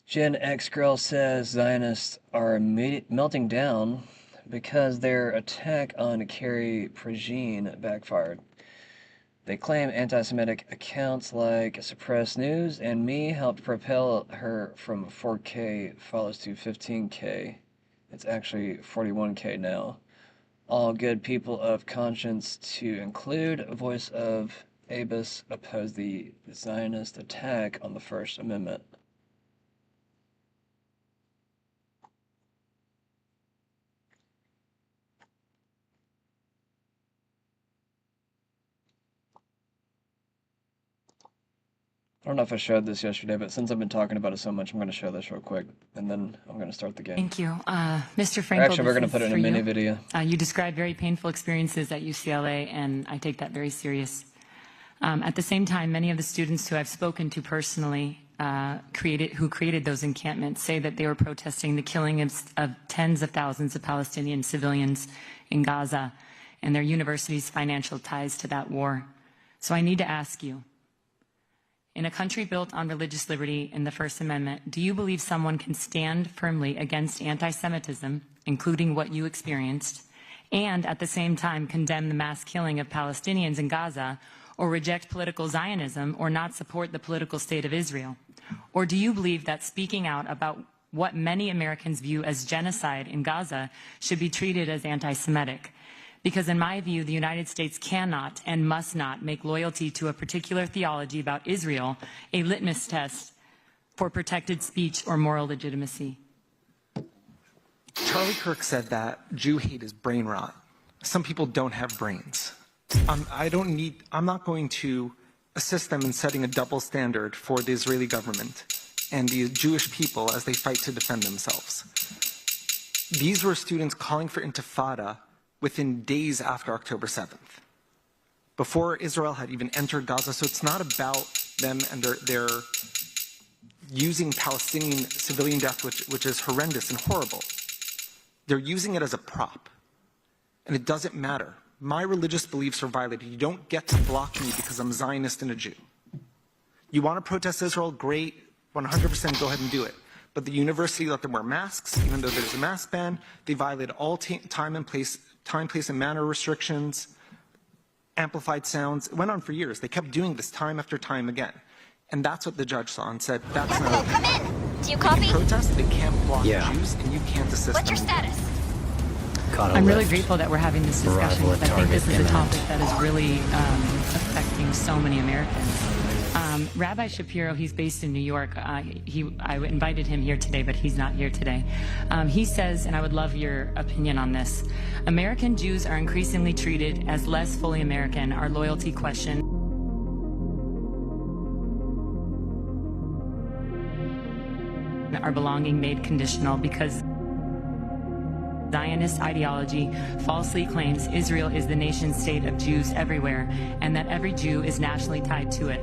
Gen X Girl says Zionists are melting down because their attack on Carrie Prejean backfired. They claim anti-Semitic accounts like Suppressed News and Me helped propel her from 4K follows to 15K. It's actually 41K now. All good people of conscience, to include a voice of Abus, oppose the Zionist attack on the First Amendment. I don't know if I showed this yesterday, but since I've been talking about it so much, I'm going to show this real quick, and then I'm going to start the game. Thank you. Mr. Frankel, actually, we're going to put it in a mini video. You described very painful experiences at UCLA, and I take that very serious. At the same time, many of the students who I've spoken to personally who created those encampments say that they were protesting the killing of tens of thousands of Palestinian civilians in Gaza and their university's financial ties to that war. So I need to ask you, in a country built on religious liberty in the First Amendment, do you believe someone can stand firmly against anti-Semitism, including what you experienced, and at the same time condemn the mass killing of Palestinians in Gaza, or reject political Zionism, or not support the political state of Israel? Or do you believe that speaking out about what many Americans view as genocide in Gaza should be treated as anti-Semitic? Because in my view, the United States cannot and must not make loyalty to a particular theology about Israel a litmus test for protected speech or moral legitimacy. Charlie Kirk said that Jew hate is brain rot. Some people don't have brains. I'm not going to assist them in setting a double standard for the Israeli government and the Jewish people as they fight to defend themselves. These were students calling for intifada within days after October 7th, before Israel had even entered Gaza. So it's not about them and their using Palestinian civilian death, which is horrendous and horrible. They're using it as a prop. And it doesn't matter. My religious beliefs are violated. You don't get to block me because I'm Zionist and a Jew. You want to protest Israel? Great. 100% go ahead and do it. But the university let them wear masks, even though there's a mask ban. They violated all time, place, and manner restrictions, amplified sounds. It went on for years. They kept doing this time after time again. And that's what the judge saw and said, that's not okay. Come in. Do you copy? They protest, they can't block Jews, and you can't assist What's them. your status? I'm really grateful that we're having this discussion because I think this is a topic that is really affecting so many Americans. Rabbi Shapiro, he's based in New York. I invited him here today, but he's not here today. He says, and I would love your opinion on this, American Jews are increasingly treated as less fully American. Our loyalty question. Our belonging made conditional because Zionist ideology falsely claims Israel is the nation state of Jews everywhere and that every Jew is nationally tied to it.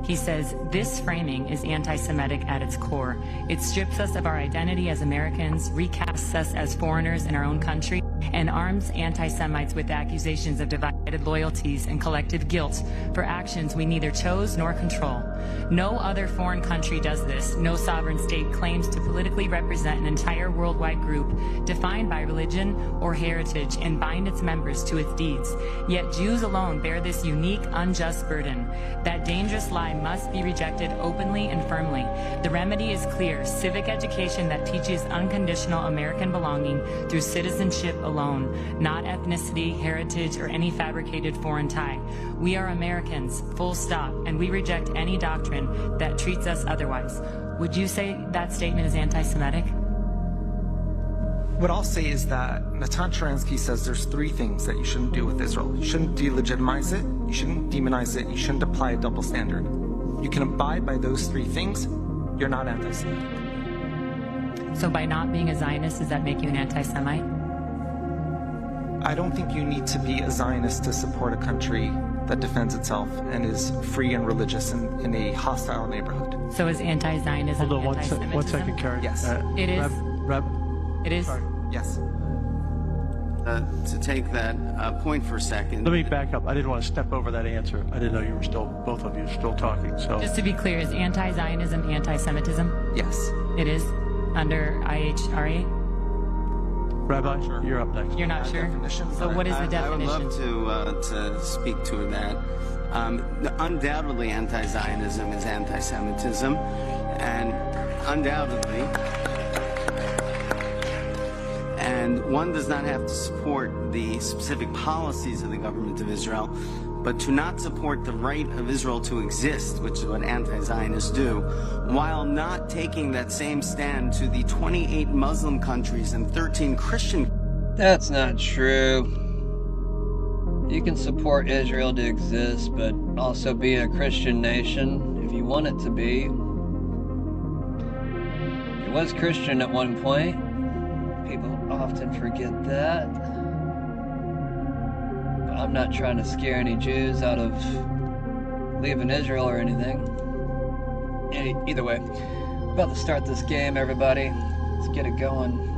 He says this framing is anti-Semitic at its core. It strips us of our identity as Americans, recasts us as foreigners in our own country, and arms anti-Semites with accusations of divided loyalties and collective guilt for actions we neither chose nor control. No other foreign country does this. No sovereign state claims to politically represent an entire worldwide group defined by religion or heritage and bind its members to its deeds. Yet Jews alone bear this unique, unjust burden. That dangerous lie must be rejected openly and firmly. The remedy is clear: civic education that teaches unconditional American belonging through citizenship alone, not ethnicity, heritage, or any fabricated foreign tie. We are Americans, full stop, and we reject any doctrine that treats us otherwise. Would you say that statement is anti-Semitic? What I'll say is that Natan Sharansky says there's three things that you shouldn't do with Israel. You shouldn't delegitimize it, you shouldn't demonize it, you shouldn't apply a double standard. You can abide by those three things, you're not anti-Semitic. So by not being a Zionist, does that make you an anti-Semite? I don't think you need to be a Zionist to support a country that defends itself and is free and religious in a hostile neighborhood. So is anti-Zionism Hold on anti-Semitism? one second, Karen. Yes. It is. It is. Sorry. Yes. To take that point for a second. Let me back up. I didn't want to step over that answer. I didn't know you were still, both of you, still talking. So Just to be clear, is anti-Zionism anti-Semitism? Yes. It is under IHRA? Rabbi, you're up next. You're not sure? So what is the definition? I would love to speak to that. Undoubtedly, anti-Zionism is anti-Semitism, and undoubtedly, and one does not have to support the specific policies of the government of Israel, but to not support the right of Israel to exist, which is what anti-Zionists do, while not taking that same stand to the 28 Muslim countries and 13 Christian. That's not true. You can support Israel to exist, but also be a Christian nation if you want it to be. It was Christian at one point. People often forget that. But I'm not trying to scare any Jews out of leaving Israel or anything. Either way, about to start this game, everybody. Let's get it going.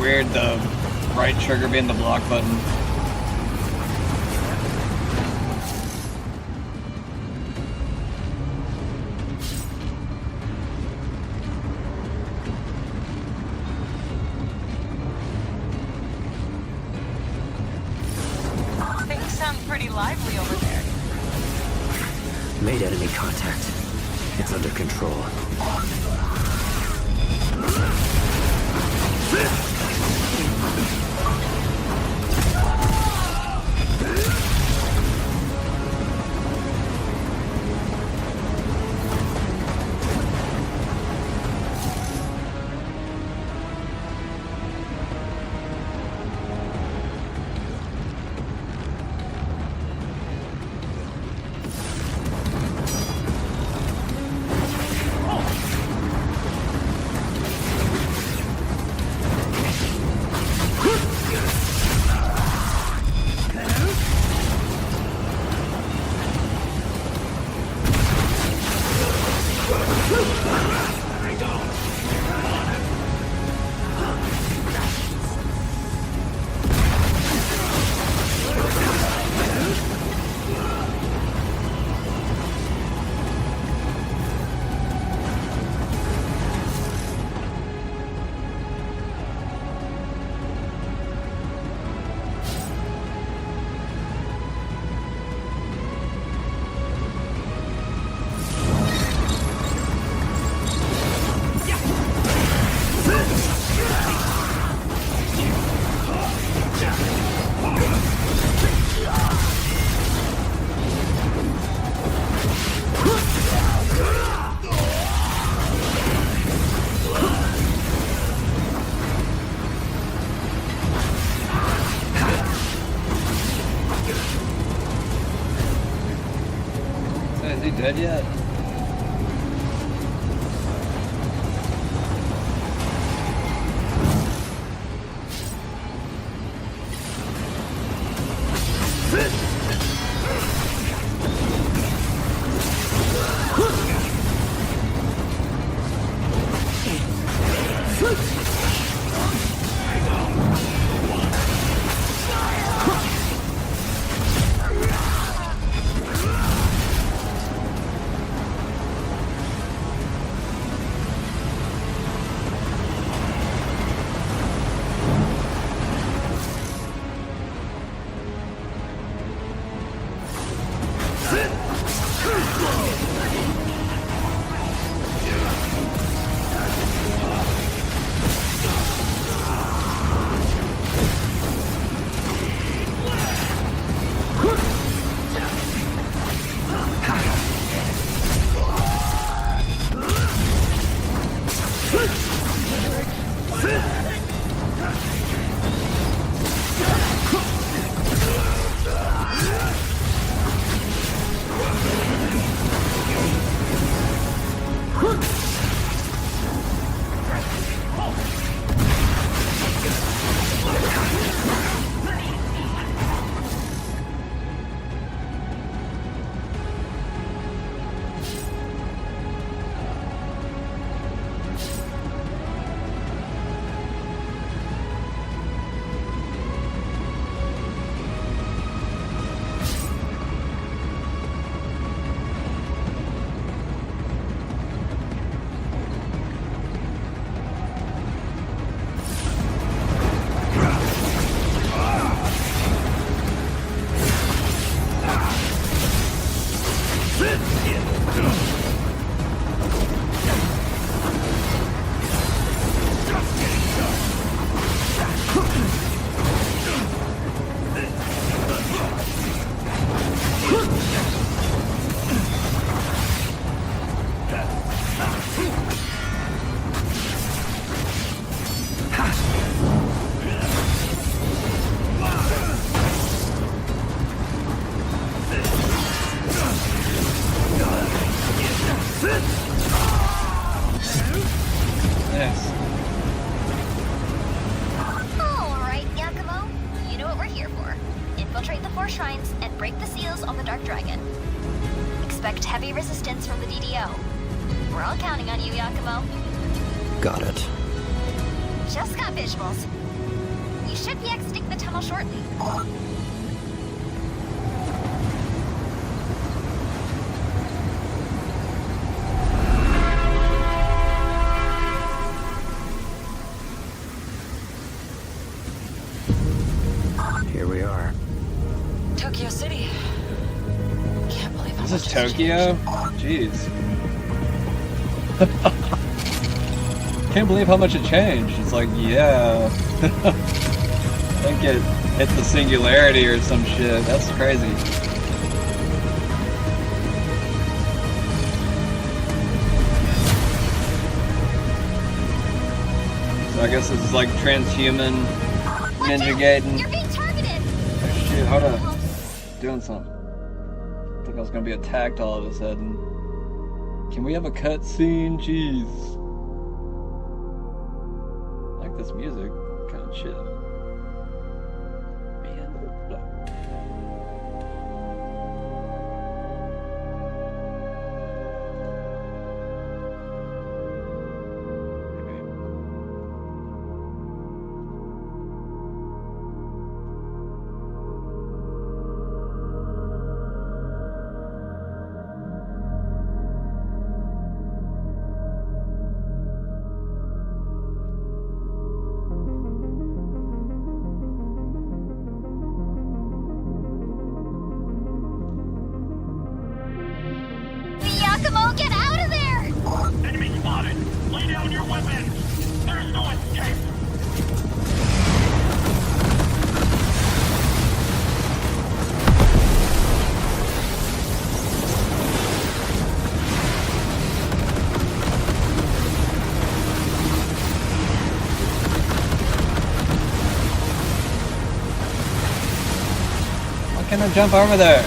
weird, the right trigger being the block button. Things sound pretty lively over there. Made enemy contact. It's under control. Is he dead yet? Yes. All right, Yakumo. You know what we're here for. Infiltrate the 4 shrines and break the seals on the Dark Dragon. Expect heavy resistance from the DDO. We're all counting on you, Yakumo. Got it. Just got visuals. We should be exiting the tunnel shortly. Here we are. Tokyo City. Can't believe how This much is has Tokyo? Jeez. Can't believe how much it changed. It's like, yeah. I think it hit the singularity or some shit. That's crazy. So I guess this is like transhuman Ninja Gaiden. You're being targeted! Oh, shit, hold up. Doing something. I think I was gonna be attacked all of a sudden. Can we have a cutscene? Jeez. I like this music. Kind of chill. Man. Yakumo, get out of there! Enemy spotted. Lay down your weapon. There's no escape. Why can't I jump over there?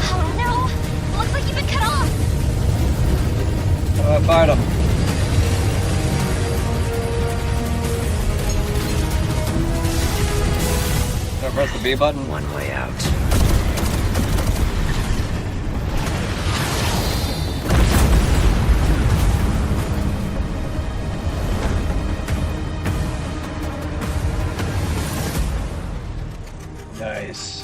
Oh no! Looks like you've been cut off! How do I fight him? Do I press the B button? One way out. Nice.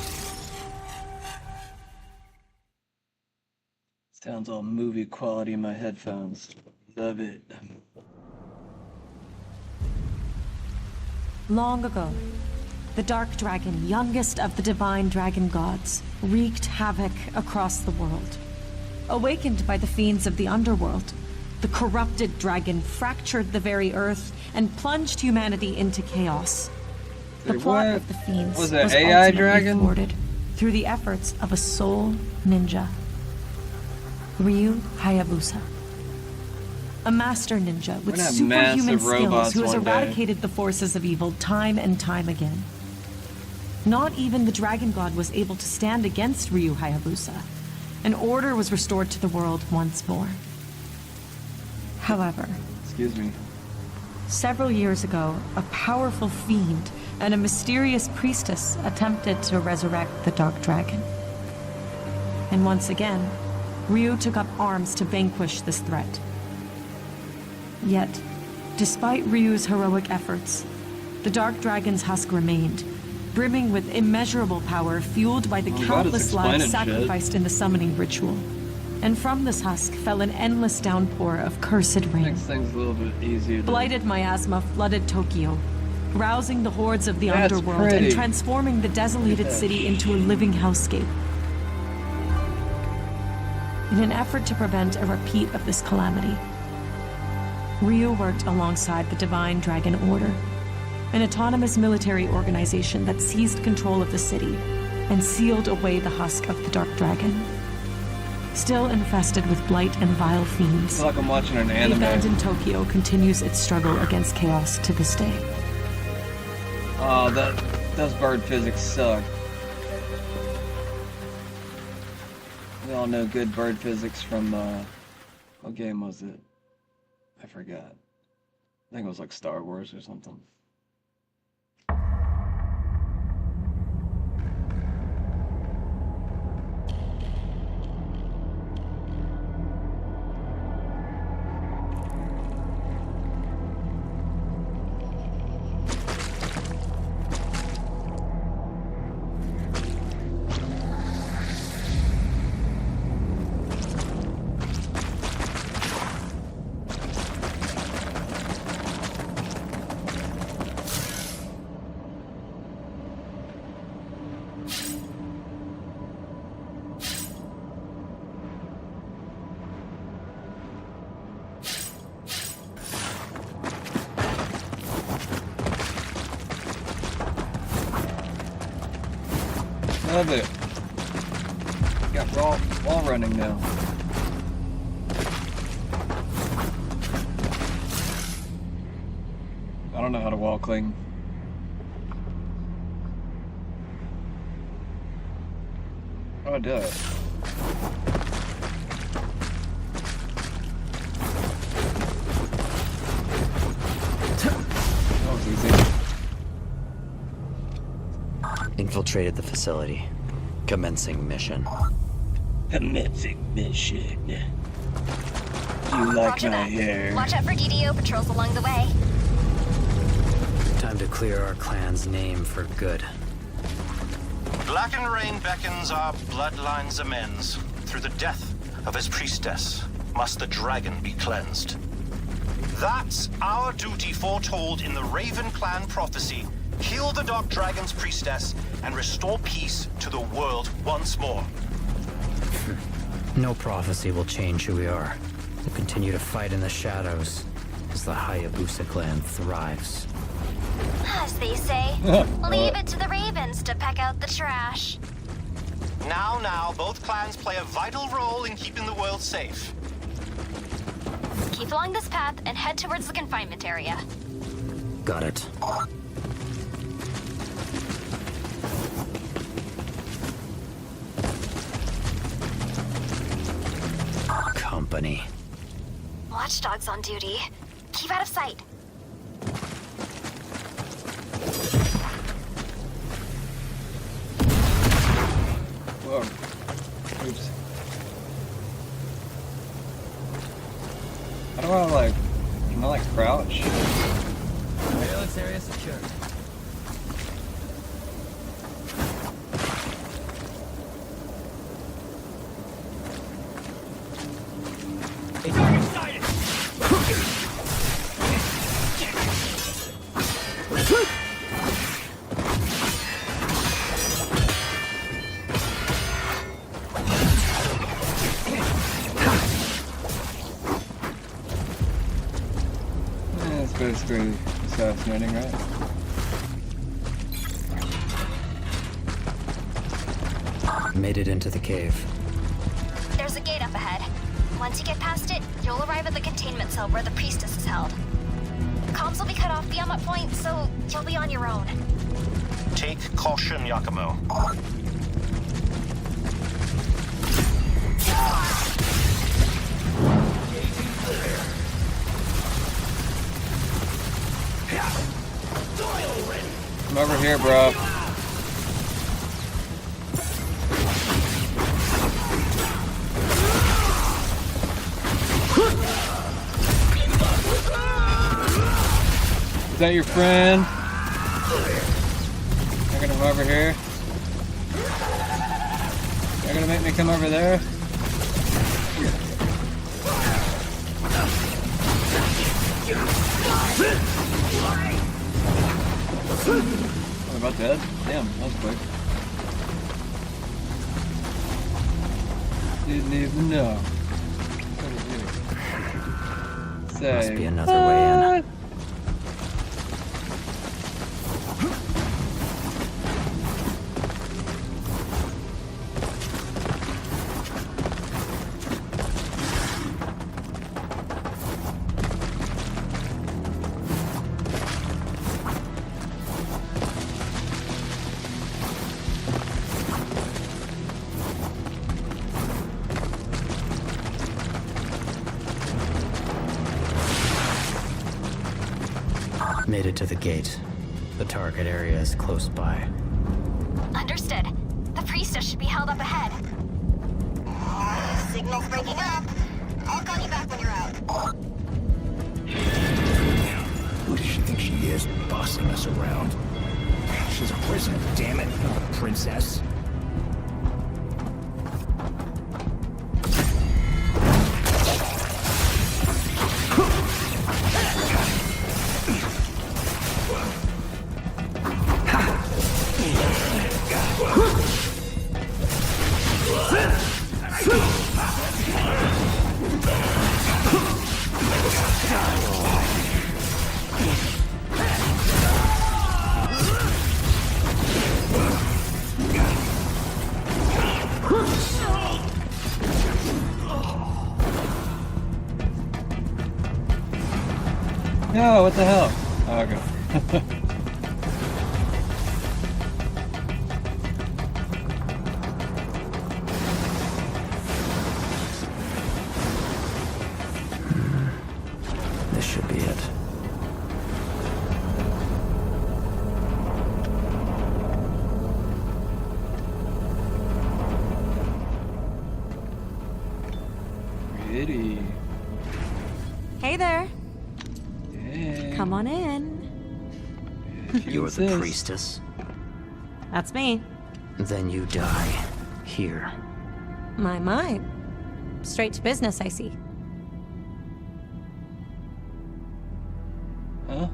Sounds all movie quality in my headphones. Love it. Long ago, the Dark Dragon, youngest of the divine dragon gods, wreaked havoc across the world. Awakened by the fiends of the underworld, the corrupted dragon fractured the very earth and plunged humanity into chaos. The Wait, plot what? of the fiends Was it was AI ultimately dragon? thwarted through the efforts of a sole ninja, Ryu Hayabusa. A master ninja with We're gonna have superhuman massive skills robots who has one day. eradicated the forces of evil time and time again. Not even the dragon god was able to stand against Ryu Hayabusa, and order was restored to the world once more. However, Excuse me. several years ago, a powerful fiend and a mysterious priestess attempted to resurrect the Dark Dragon. And once again, Ryu took up arms to vanquish this threat. Yet, despite Ryu's heroic efforts, the Dark Dragon's husk remained, brimming with immeasurable power fueled by the countless lives sacrificed in the summoning ritual. And from this husk fell an endless downpour of cursed rain. Makes things a little bit easier. Blighted miasma flooded Tokyo, rousing the hordes of the That's underworld pretty. and transforming the desolated city into a living hellscape. In an effort to prevent a repeat of this calamity, Ryu worked alongside the Divine Dragon Order, an autonomous military organization that seized control of the city and sealed away the husk of the Dark Dragon. Still infested with blight and vile fiends, It's like I'm watching an the anime. abandoned Tokyo continues its struggle against chaos to this day. Oh, those bird physics suck. We all know good bird physics from, what game was it? I forgot. I think it was like Star Wars or something. Love it. Got wall running now. I don't know how to wall cling. How do I do it? That was easy. Infiltrated the facility. Commencing mission. Commencing mission. You like Roger my that. hair. Watch out for DDO patrols along the way. Time to clear our clan's name for good. Black and Rain beckons our bloodline's amends. Through the death of his priestess, must the dragon be cleansed. That's our duty foretold in the Raven clan prophecy. Kill the Dark Dragon's priestess and restore peace to the world once more. No prophecy will change who we are. We'll continue to fight in the shadows as the Hayabusa clan thrives. As they say, leave it to the Ravens to peck out the trash. Now, both clans play a vital role in keeping the world safe. Keep along this path and head towards the confinement area. Got it. Company. Watchdogs on duty. Keep out of sight. Whoa. Oops. How do I like... Can I like crouch? Surveillance area secure. It's basically assassinating, right? Made it into the cave. There's a gate up ahead. Once you get past it, you'll arrive at the containment cell where the priestess is held. Comms will be cut off beyond that point, so you'll be on your own. Take caution, Yakumo. Come over here, bro. Is that your friend? You're gonna come over here? You're gonna make me come over there? What about dead? Damn, that was quick. Didn't even know. Say, Must be another way in. Made it to the gate. The target area is close by. Understood. The priestess should be held up ahead. Signal's breaking up. I'll call you back when you're out. Who does she think she is, bossing us around? She's a prisoner, damn it, not a princess. No, what the hell? Oh, okay. This should be it. Pretty. Hey there. Hey. Come on in. You're the priestess? That's me. Then you die. Here. My. Straight to business, I see. Huh?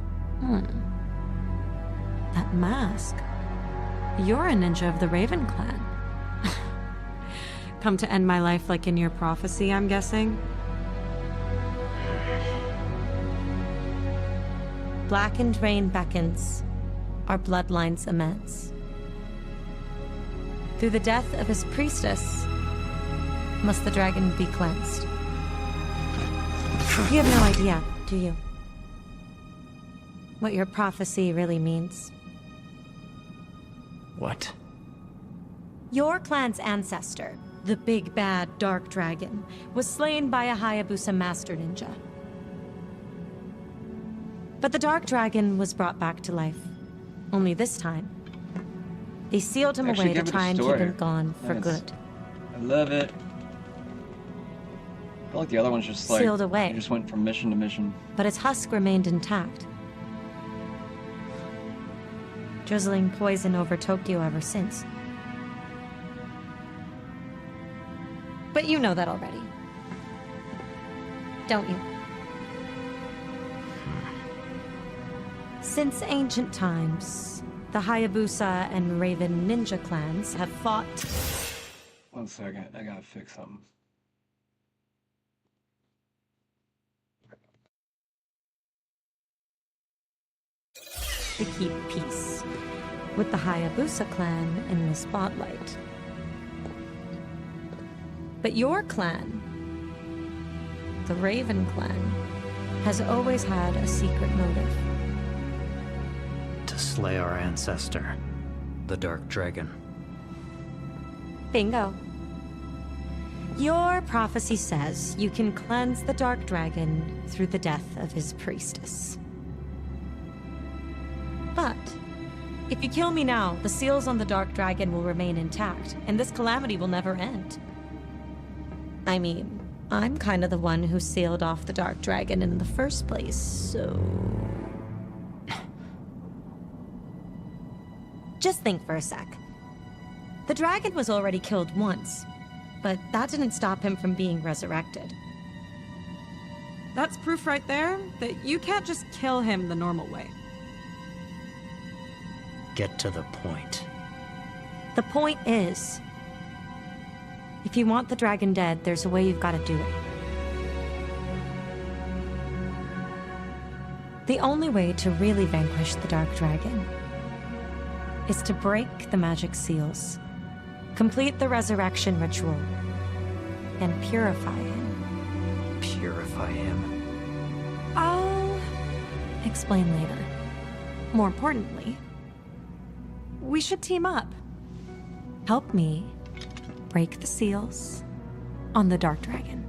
That mask. You're a ninja of the Raven clan. Come to end my life like in your prophecy, I'm guessing? Blackened rain beckons, our bloodlines immense. Through the death of his priestess, must the dragon be cleansed. You have no idea, do you? What your prophecy really means. What? Your clan's ancestor, the big bad dark dragon, was slain by a Hayabusa master ninja. But the dark dragon was brought back to life. Only this time, they sealed him away to try and keep him gone for good. I love it. I feel like the other one's just like Sealed away. You just went from mission to mission. But his husk remained intact, drizzling poison over Tokyo ever since. But you know that already, don't you? Since ancient times, the Hayabusa and Raven ninja clans have fought. 1 second, I gotta fix something. To keep peace, with the Hayabusa clan in the spotlight. But your clan, the Raven clan, has always had a secret motive. To slay our ancestor, the Dark Dragon. Bingo. Your prophecy says you can cleanse the Dark Dragon through the death of his priestess. But if you kill me now, the seals on the Dark Dragon will remain intact, and this calamity will never end. I mean, I'm kind of the one who sealed off the Dark Dragon in the first place, so... Just think for a sec. The dragon was already killed once, but that didn't stop him from being resurrected. That's proof right there that you can't just kill him the normal way. Get to the point. The point is, if you want the dragon dead, there's a way you've got to do it. The only way to really vanquish the Dark Dragon is to break the magic seals, complete the resurrection ritual, and purify him. Purify him? I'll explain later. More importantly, we should team up. Help me break the seals on the Dark Dragon.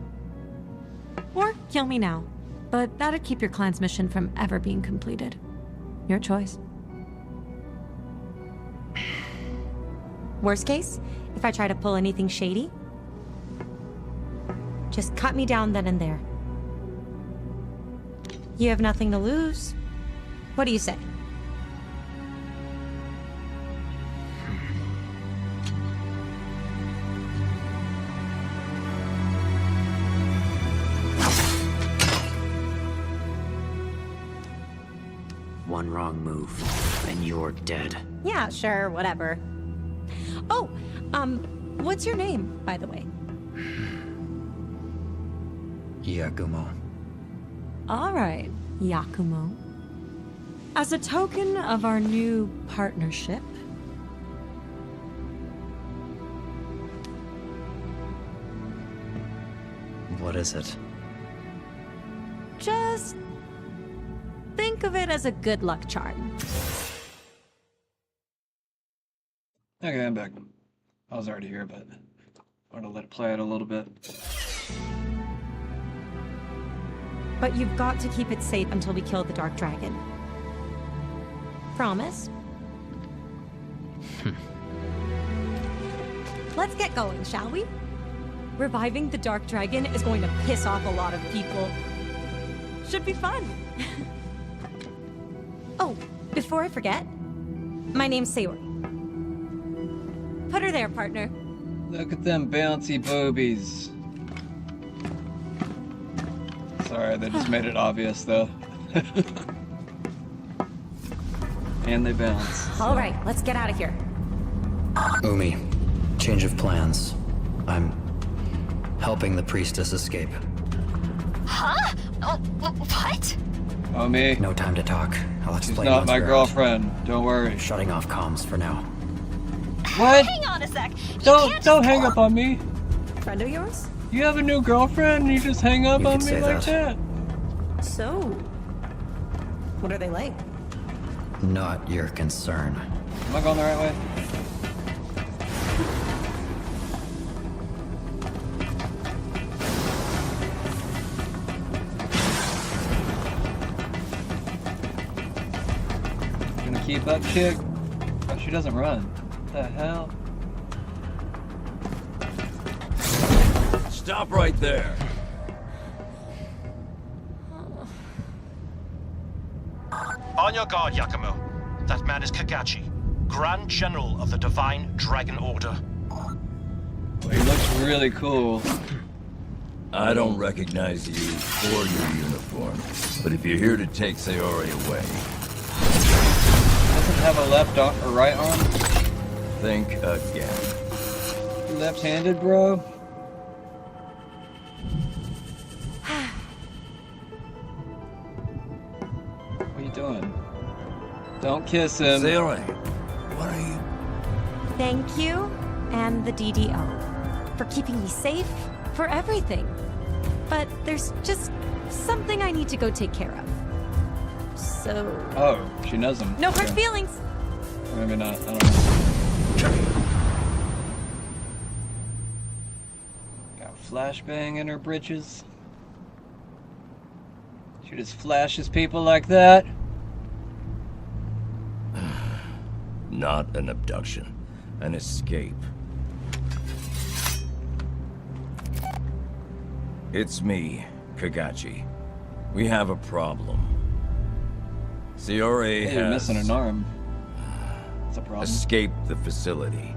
Or kill me now, but that'd keep your clan's mission from ever being completed. Your choice. Worst case, if I try to pull anything shady, just cut me down then and there. You have nothing to lose. What do you say? One wrong move, and you're dead. Yeah, sure, whatever. Oh, what's your name, by the way? Yakumo. All right, Yakumo. As a token of our new partnership, What is it? just think of it as a good luck charm. Okay, I'm back. I was already here, but I want to let it play out a little bit. But you've got to keep it safe until we kill the Dark Dragon. Promise? Let's get going, shall we? Reviving the Dark Dragon is going to piss off a lot of people. Should be fun. Oh, before I forget, my name's Sayori. Put her there, partner. Look at them bouncy boobies. Sorry, they just made it obvious, though. And they bounce. All right, let's get out of here. Umi, change of plans. I'm helping the priestess escape. Huh? What? Umi. No time to talk. I'll explain. She's not once my we're girlfriend. Don't worry. out. Shutting off comms for now. What? Hang on a sec. Don't hang up on me. Friend of yours? You have a new girlfriend and you just hang up You on could me say like that. that? So, what are they like? Not your concern. Am I going the right way? Gonna keep up, chick? Oh, she doesn't run. What the hell? Stop right there. On your guard, Yakumo. That man is Kagachi, Grand General of the Divine Dragon Order. He looks really cool. I don't recognize you or your uniform, but if you're here to take Sayori away... Doesn't have a left or right arm? Think again. Left-handed, bro? What are you doing? Don't kiss him. Sayori, what are you... Thank you, and the DDO, for keeping me safe, for everything. But there's just something I need to go take care of. So... Oh, she knows him. No hard Okay. feelings. Or maybe not. I don't know. Got flashbang in her britches. She just flashes people like that. Not an abduction. An escape. It's me, Kagachi. We have a problem. Sayori Hey, you're has missing an arm. That's a problem. escaped the facility.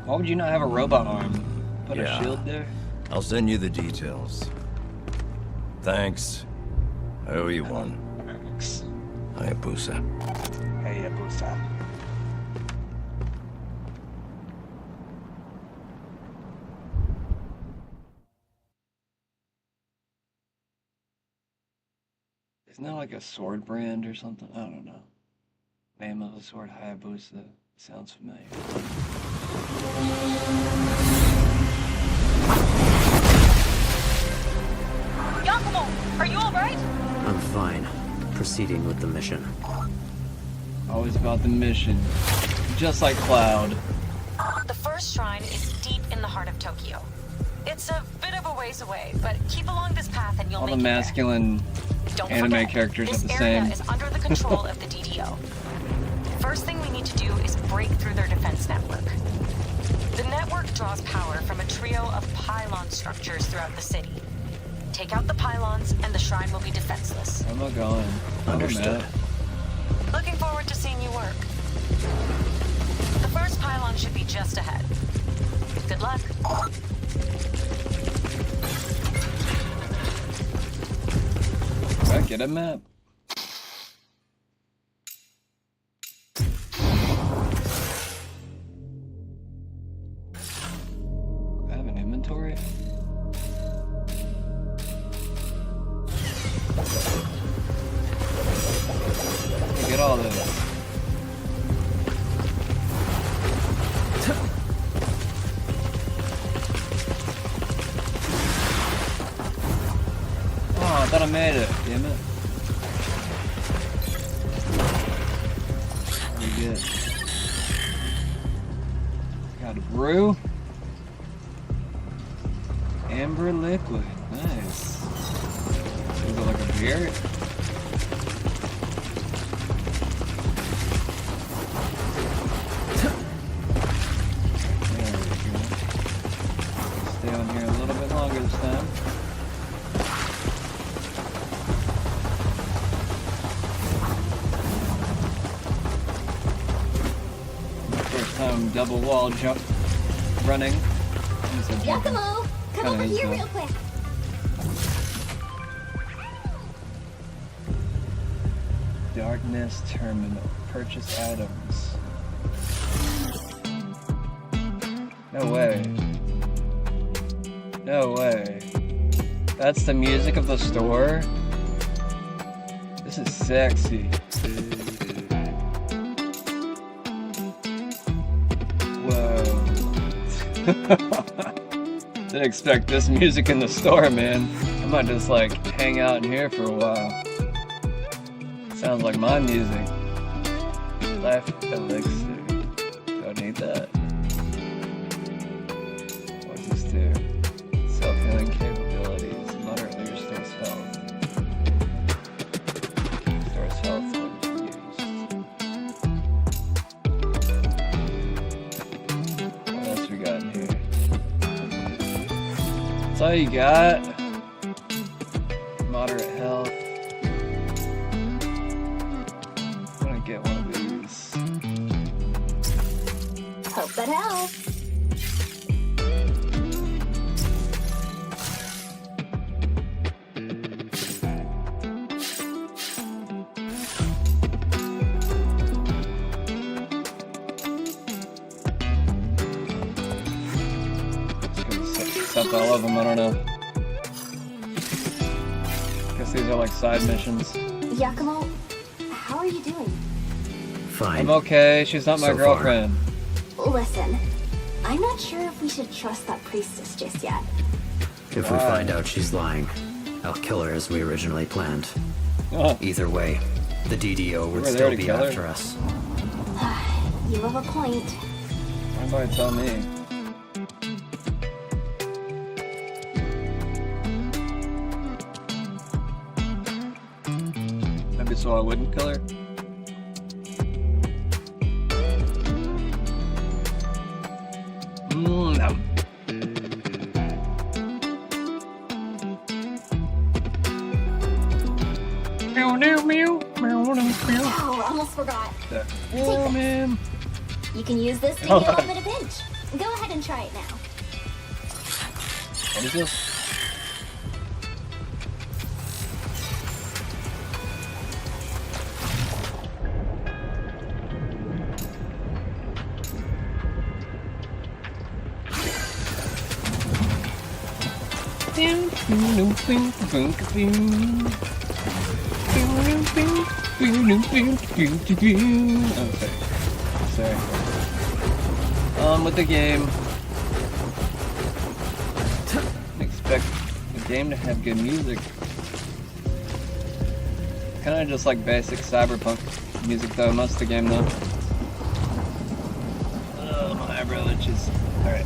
Why would you not have a robot arm? Put Yeah. a shield there? I'll send you the details. Thanks. I owe you one. Thanks. Hayabusa. Hayabusa. Isn't that like a sword brand or something? I don't know. Name of a sword, Hayabusa. Sounds familiar. Yakumo, are you alright? I'm fine. Proceeding with the mission. Always about the mission. Just like Cloud. The first shrine is deep in the heart of Tokyo. It's a bit of a ways away, but keep along this path and you'll All make the it there. masculine anime characters are the this same. area is under the control of the DDO. First thing we need to do is break through their defense network. The network draws power from a trio of pylon structures throughout the city. Take out the pylons and the shrine will be defenseless. I'm not going. Understood. Looking forward to seeing you work. The first pylon should be just ahead. Good luck. I get a map. I have an inventory. Get all this. Oh, I thought I made it. Damn it. Pretty good. Got a brew. Amber liquid. Nice. Is it like a beer? Stay on here a little bit longer this time. First time double wall jump running. Yakumo, come over here real quick. Darkness terminal. Purchase items. No way. No way. That's the music of the store? This is sexy. Whoa. Didn't expect this music in the store, man. I might just like hang out in here for a while. Sounds like my music. Life elixir. Don't need that. What does this do? Self-healing capabilities. Moderately restores health. Restores health when used. What else we got in here? That's all you got? Moderate health. I'm gonna get one of these. Hope that helps. Accept all of them, I don't know. Guess these are like side missions. Yakumo, how are you doing? Fine. I'm okay, she's not my So girlfriend. Listen, I'm not sure if we should trust that priestess just yet. If we find out she's lying, I'll kill her as we originally planned. Either way, the DDO would still be after us. You have a point. Why tell me? Maybe so I wouldn't kill her? No. Oh, almost forgot. Take this. You can use this to Oh. heal at a pinch. Go ahead and try it now. What is this? Okay. Sorry. On with the game. Expect the game to have good music. Kind of just like basic cyberpunk music though, most of the game though. Oh, my eyebrow itches. Alright.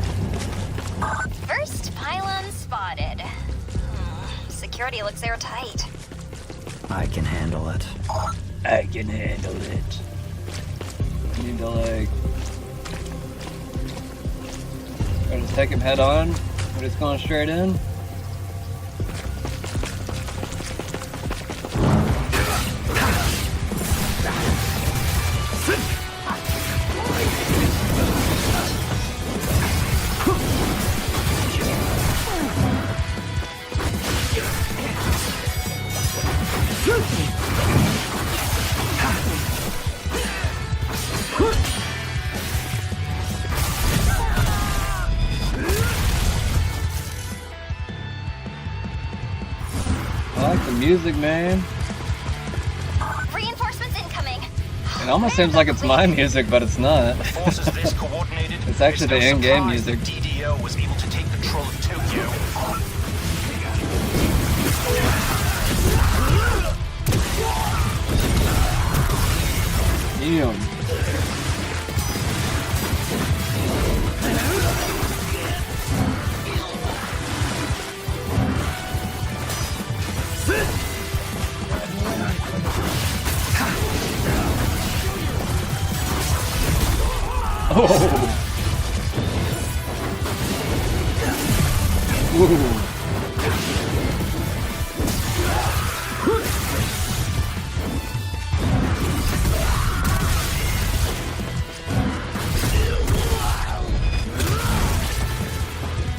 First pylon spotted. Security looks airtight. I can handle it. I can handle it. I need to like... Or just take him head on? We're just going straight in? I like the music, man. Reinforcements incoming. It almost seems like it's my music, but it's not. It's actually the in-game music. The DDO was able to take control of Tokyo. Damn. Oh. Ooh.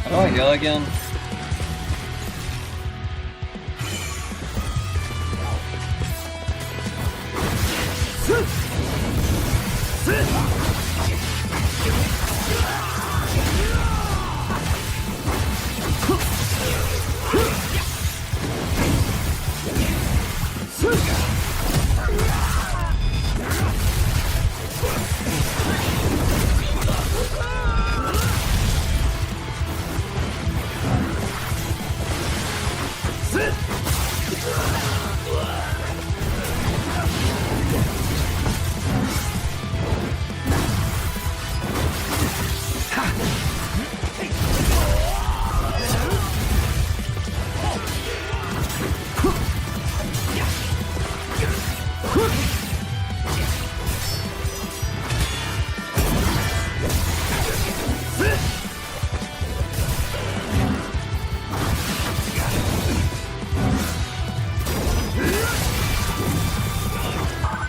How do I yell again?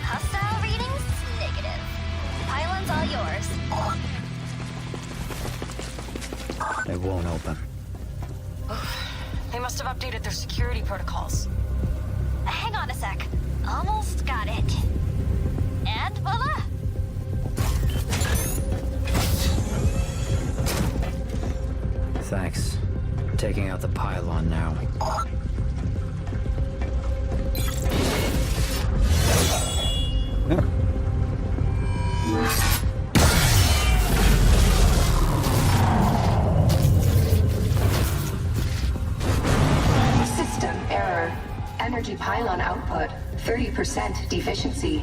Hostile readings? Negative. Pylon's all yours. It won't open. They must have updated their security protocols. Hang on a sec. Almost got it. And voila! Thanks. Taking out the pylon now. System error. Energy pylon output 30% deficiency.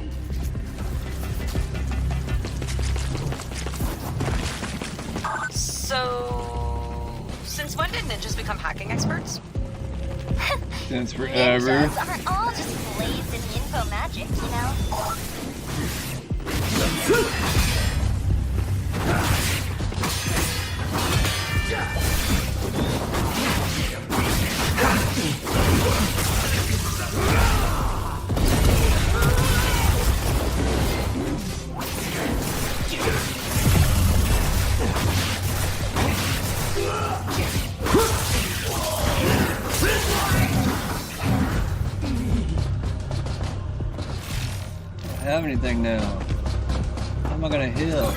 So, since when did ninjas become hacking experts? Since forever. Ninjas aren't all just blades and info magic, you know? Have anything now? How am I gonna heal?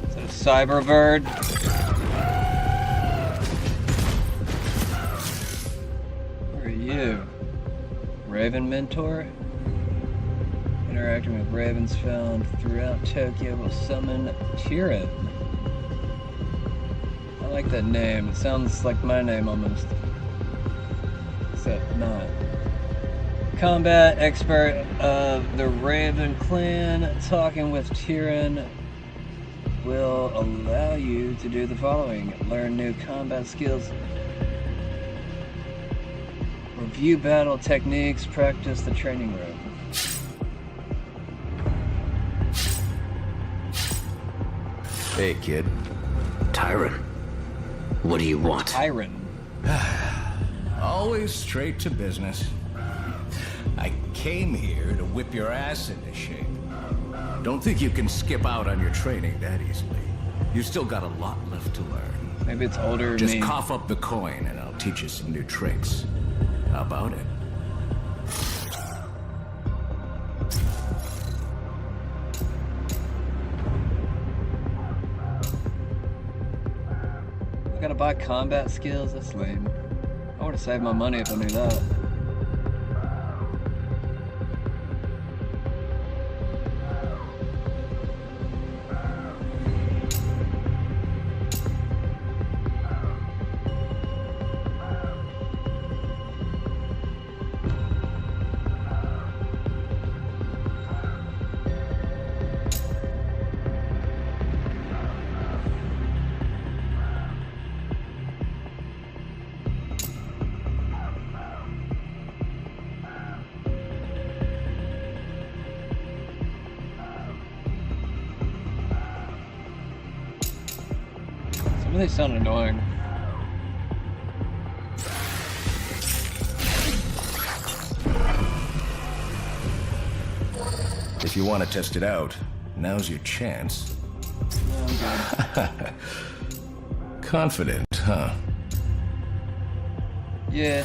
Is that a cyber bird? Where are you? Raven mentor? Interacting with ravens found throughout Tokyo will summon Tyrion. I like that name. It sounds like my name almost. Except not. Combat expert of the Raven clan talking with Tyrion will allow you to do the following. Learn new combat skills. Review battle techniques. Practice the training room. Hey, kid. Tyron. What do you want? Tyron. Always straight to business. I came here to whip your ass into shape. Don't think you can skip out on your training that easily. You still got a lot left to learn. Maybe it's older than Just me. cough up the coin and I'll teach you some new tricks. How about it? I gotta buy combat skills? That's lame. I would've saved my money if I knew that. Some of these sound annoying. If you want to test it out, now's your chance. Confident, huh? Yeah.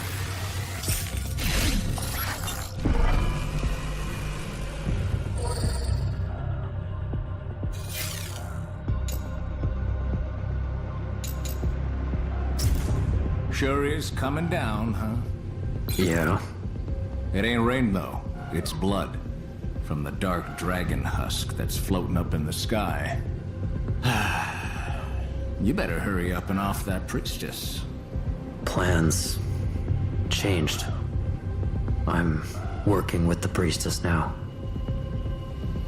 Sure is coming down, huh? Yeah. It ain't rain, though. It's blood. From the dark dragon husk that's floating up in the sky. You better hurry up and off that priestess. Plans changed. I'm working with the priestess now.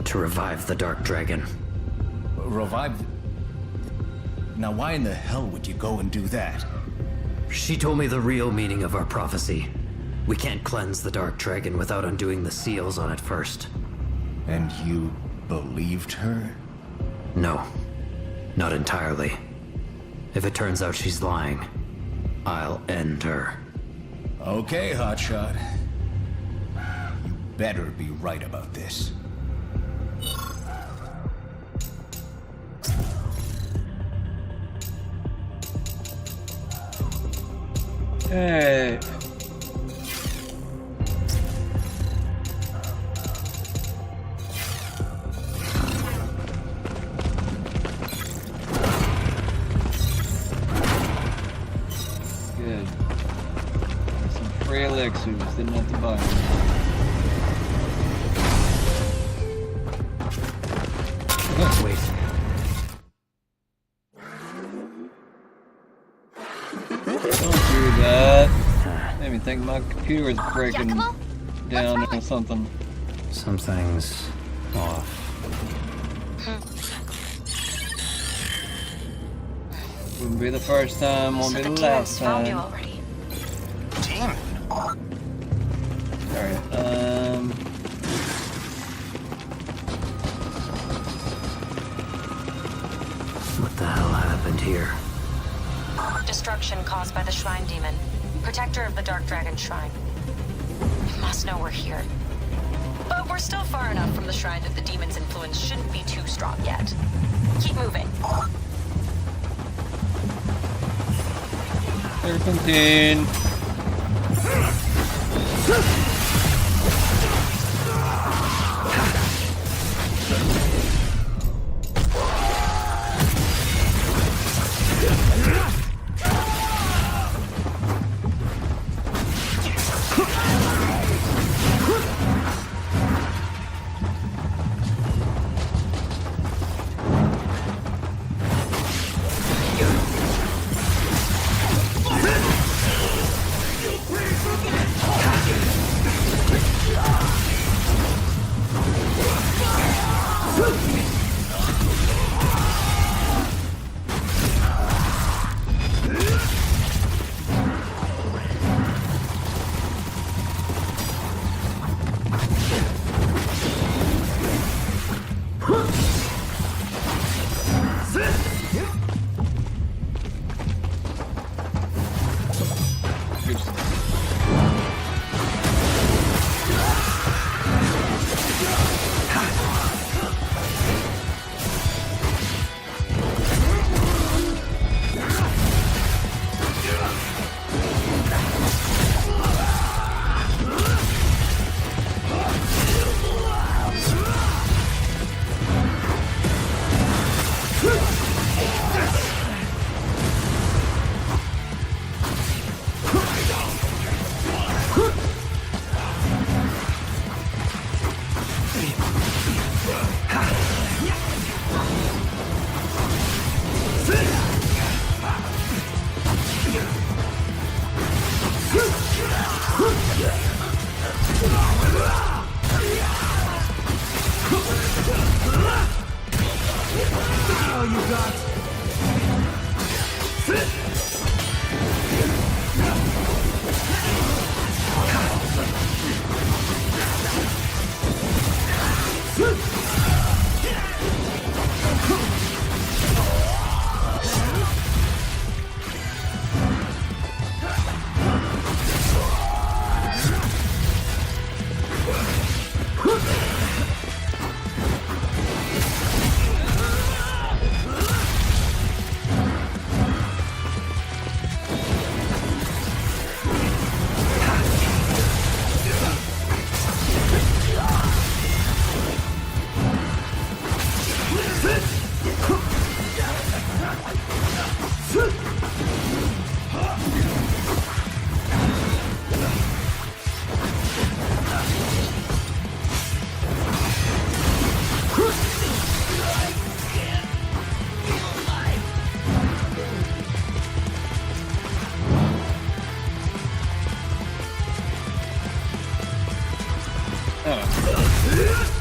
To revive the dark dragon. Revive? Now why in the hell would you go and do that? She told me the real meaning of our prophecy. We can't cleanse the dark dragon without undoing the seals on it first. And you believed her? No, not entirely. If it turns out she's lying, I'll end her. Okay, hotshot. You better be right about this. Hey. Good. Some free elixirs, didn't have to buy them. Wait. Don't do that. Made me think my computer was breaking down or something. Something's off. Wouldn't be the first time, won't be the last time. Already. Team. Alright, What the hell happened here? Destruction caused by the Shrine Demon, protector of the Dark Dragon Shrine. It must know we're here. But we're still far enough from the shrine that the demon's influence shouldn't be too strong yet. Keep moving. Serpentine. Oh, you got.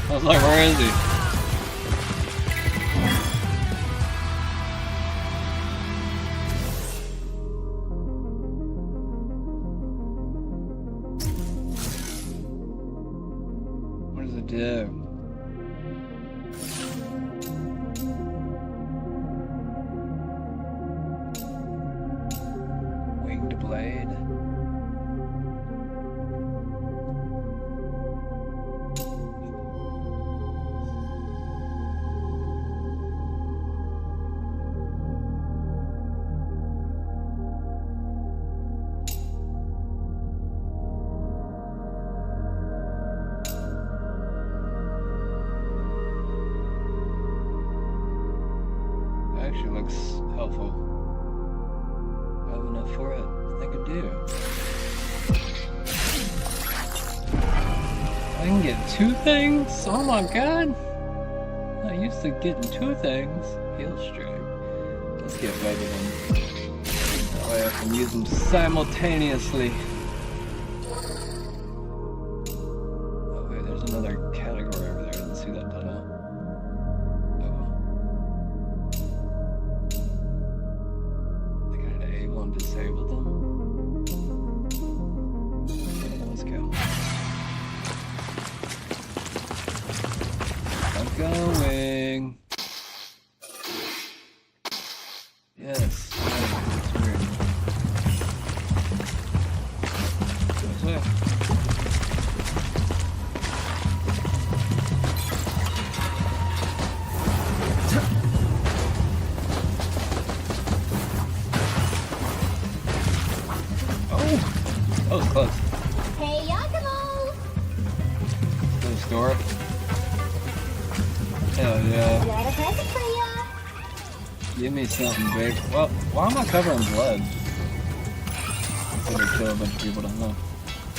I was like, where is he? What does it do? Winged blade. Actually looks helpful. I have enough for it. I think I do. I can get 2 things? Oh my god! I used to getting 2 things. Heal stream. Let's get both of them. That way I can use them simultaneously. Oh wait, there's another category over there. I didn't see that done out. Disable them. Let's go. I'm going. Yes. That's weird. This way. That was close. Hey, Yakumo! To the store? Hell yeah. Got a present for ya! Give me something big. Well, why am I covered in blood? Instead of kill a bunch of people, don't know.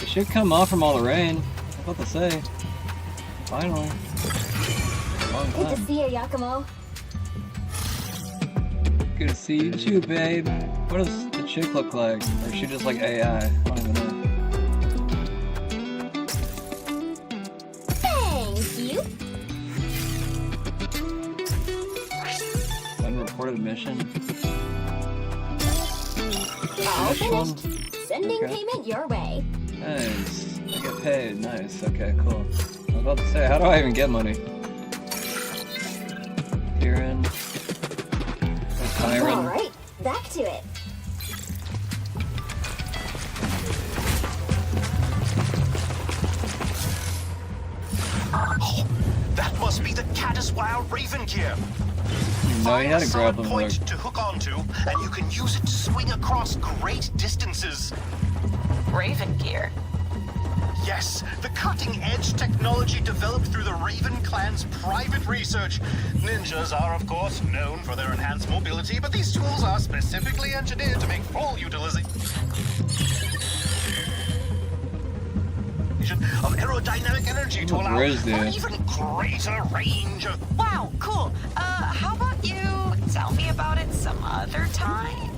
It should come off from all the rain. I was about to say. Finally. Long Good to time. see ya, Yakumo. Good to see you too, babe. What does the chick look like? Or is she just like AI? I don't even know. Thank you! Unreported mission. All This finished. Sending Okay. payment your way. Nice. I get paid. Nice. Okay, cool. I was about to say, how do I even get money? Kieran. Tyron. Alright, back to it. That must be the Caddiswile Raven gear. No, he had a Solid grappling point hook. to hook onto, and you can use it to swing across great distances. Raven gear. Yes, the cutting-edge technology developed through the Raven clan's private research. Ninjas are, of course, known for their enhanced mobility, but these tools are specifically engineered to make full utilization. infusion of aerodynamic energy to allow for even greater range of... Wow, cool. How about you tell me about it some other time?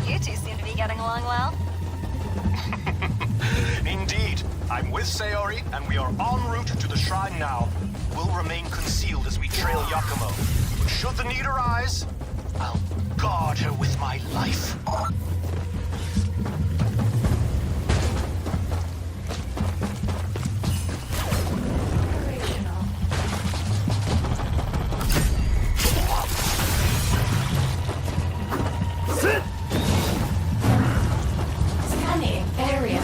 You two seem to be getting along well. Indeed. I'm with Sayori, and we are en route to the shrine now. We'll remain concealed as we trail Yakumo. But should the need arise, I'll guard her with my life. Scanning area.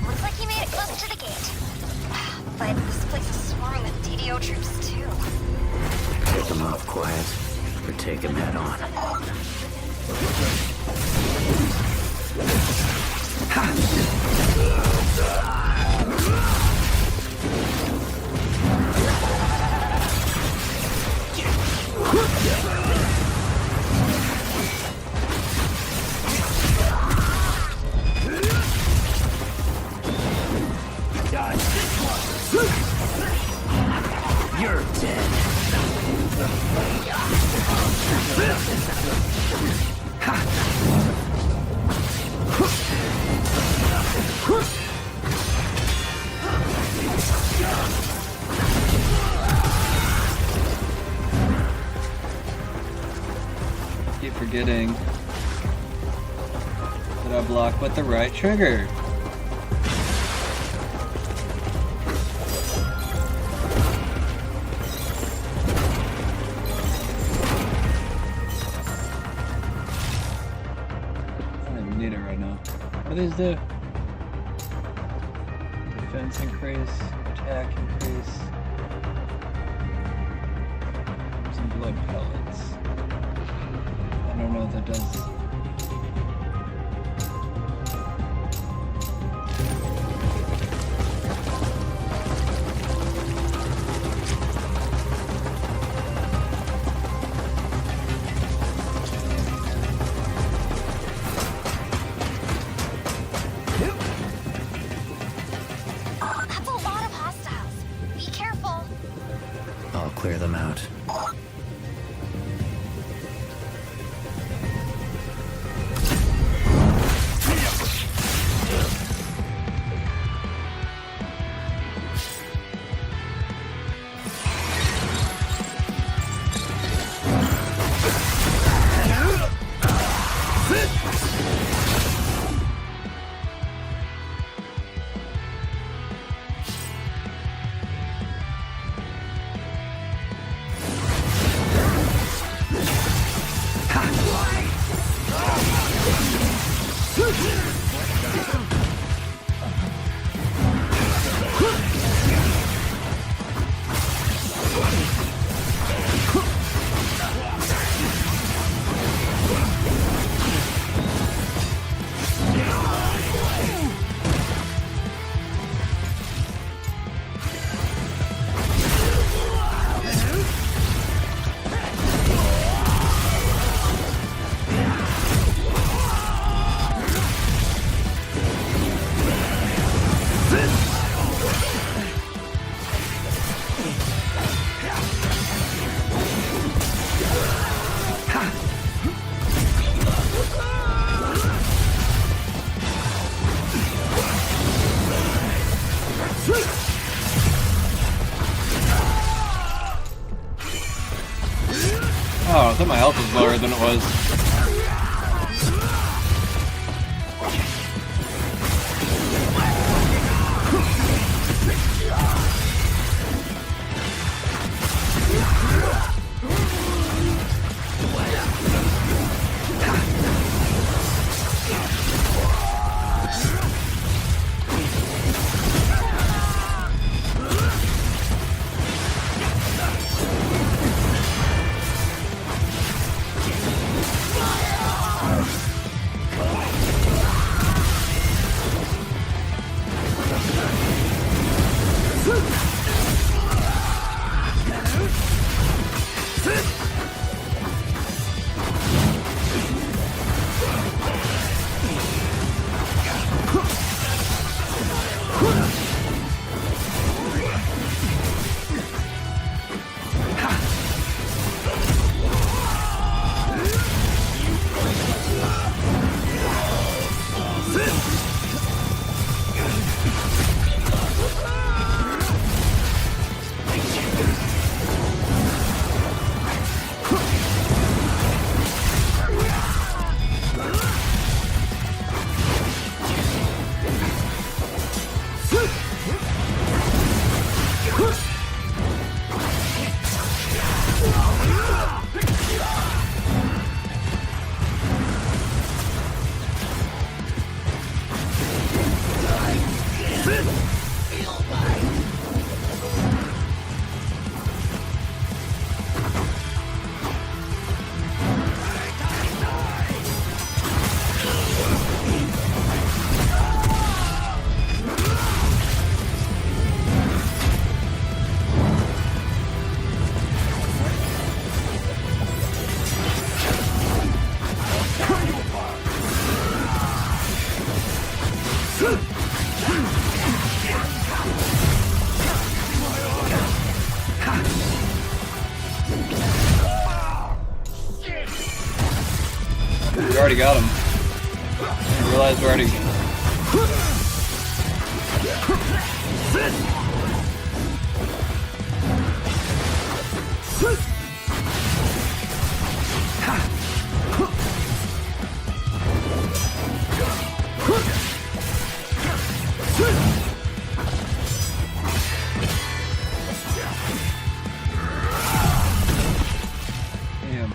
Looks like he made it close to the gate. But this place is swarming with DDO troops too. Take him off quiet, or take him head on. You're dead. Keep forgetting that I block with the right trigger. I don't even need it right now. What do these do? Defense increase, attack increase. Some blood pellets. I don't know what that does. That's a lot of hostiles. Be careful. I'll clear them out. Oh, I thought my health was lower than it was. already got him. I realized we already... Damn.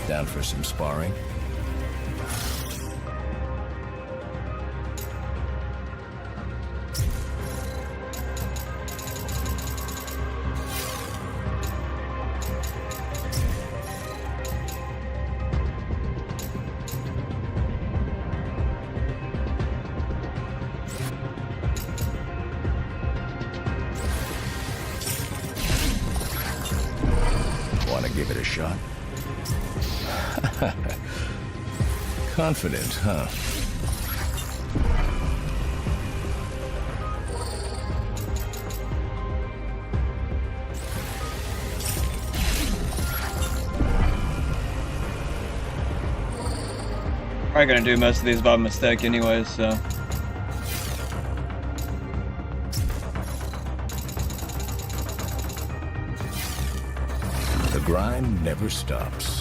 Down for some sparring? Want to give it a shot? Confident, huh? Probably gonna do most of these by mistake anyways, so... The grind never stops.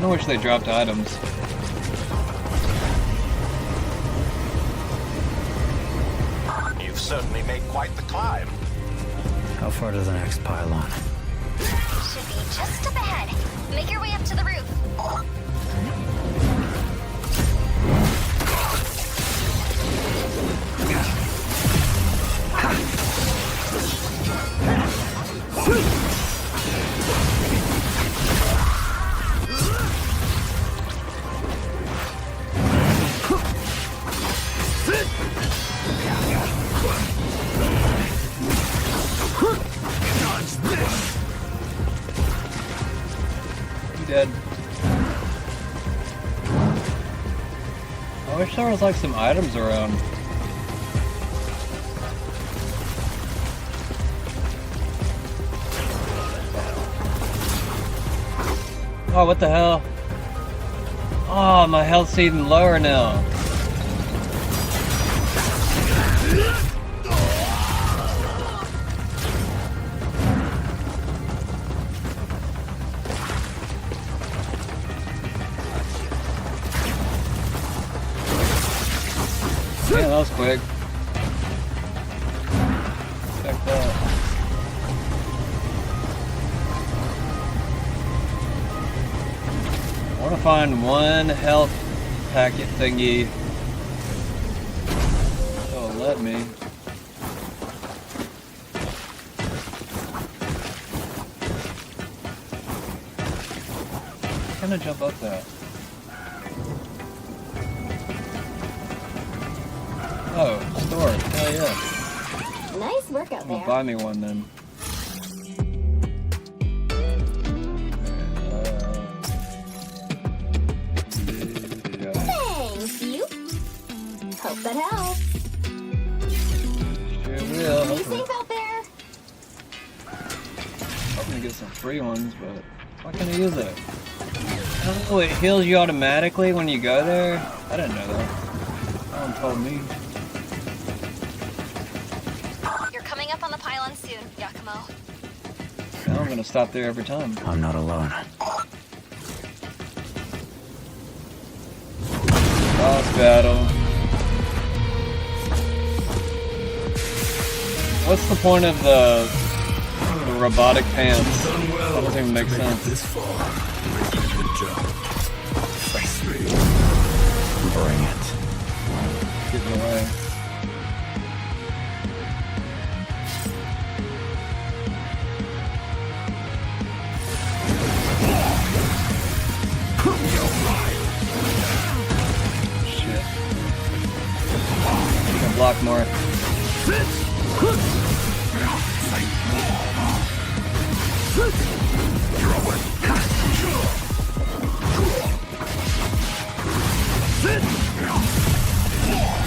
I wish they dropped items. You've certainly made quite the climb. How far to the next pylon? Should be just up ahead. Make your way up to the roof. Dead. I wish there was like some items around. Oh, what the hell? Oh, my health's even lower now. Yeah, that was quick. Check that. I want to find one health packet thingy. Oh, let me. I'm gonna jump up that. Oh, store. Hell yeah. Nice work out there. Buy me one then. Thank you. Hope that helps. Sure will. Be safe out there. I'm gonna get some free ones, but why can't I use it? Oh, it heals you automatically when you go there? I didn't know that. No one told me. You're coming up on the pylon soon, Yakumo. Now I'm gonna stop there every time. I'm not alone. Boss battle. What's the point of the robotic pants? That doesn't even make sense. Bring it. Getting away. Shit. I can block more.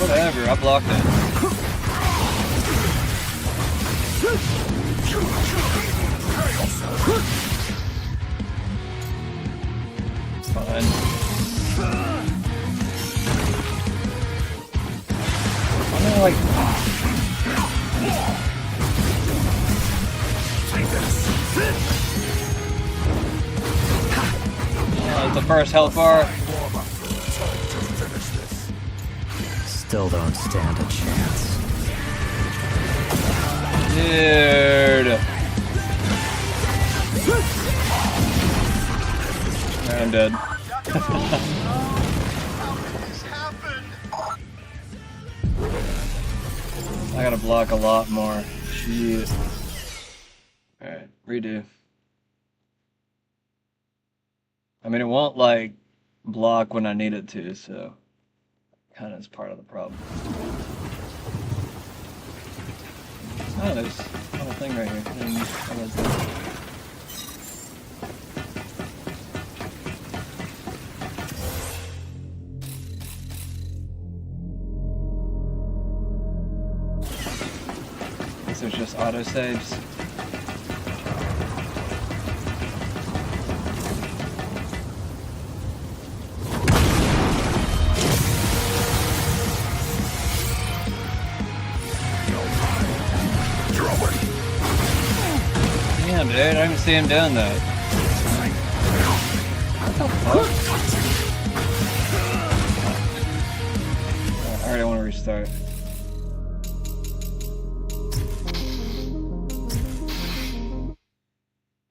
Whatever, I blocked it. Fine. I'm gonna like... The first health bar. Still don't stand a chance. Dude. I'm dead. I gotta block a lot more. Shit. Alright, redo. I mean, it won't, like, block when I need it to, so... Kinda is part of the problem. Oh, there's a little thing right here. This is just autosaves. Damn, dude, I didn't see him doing that. What the fuck? I already want to restart.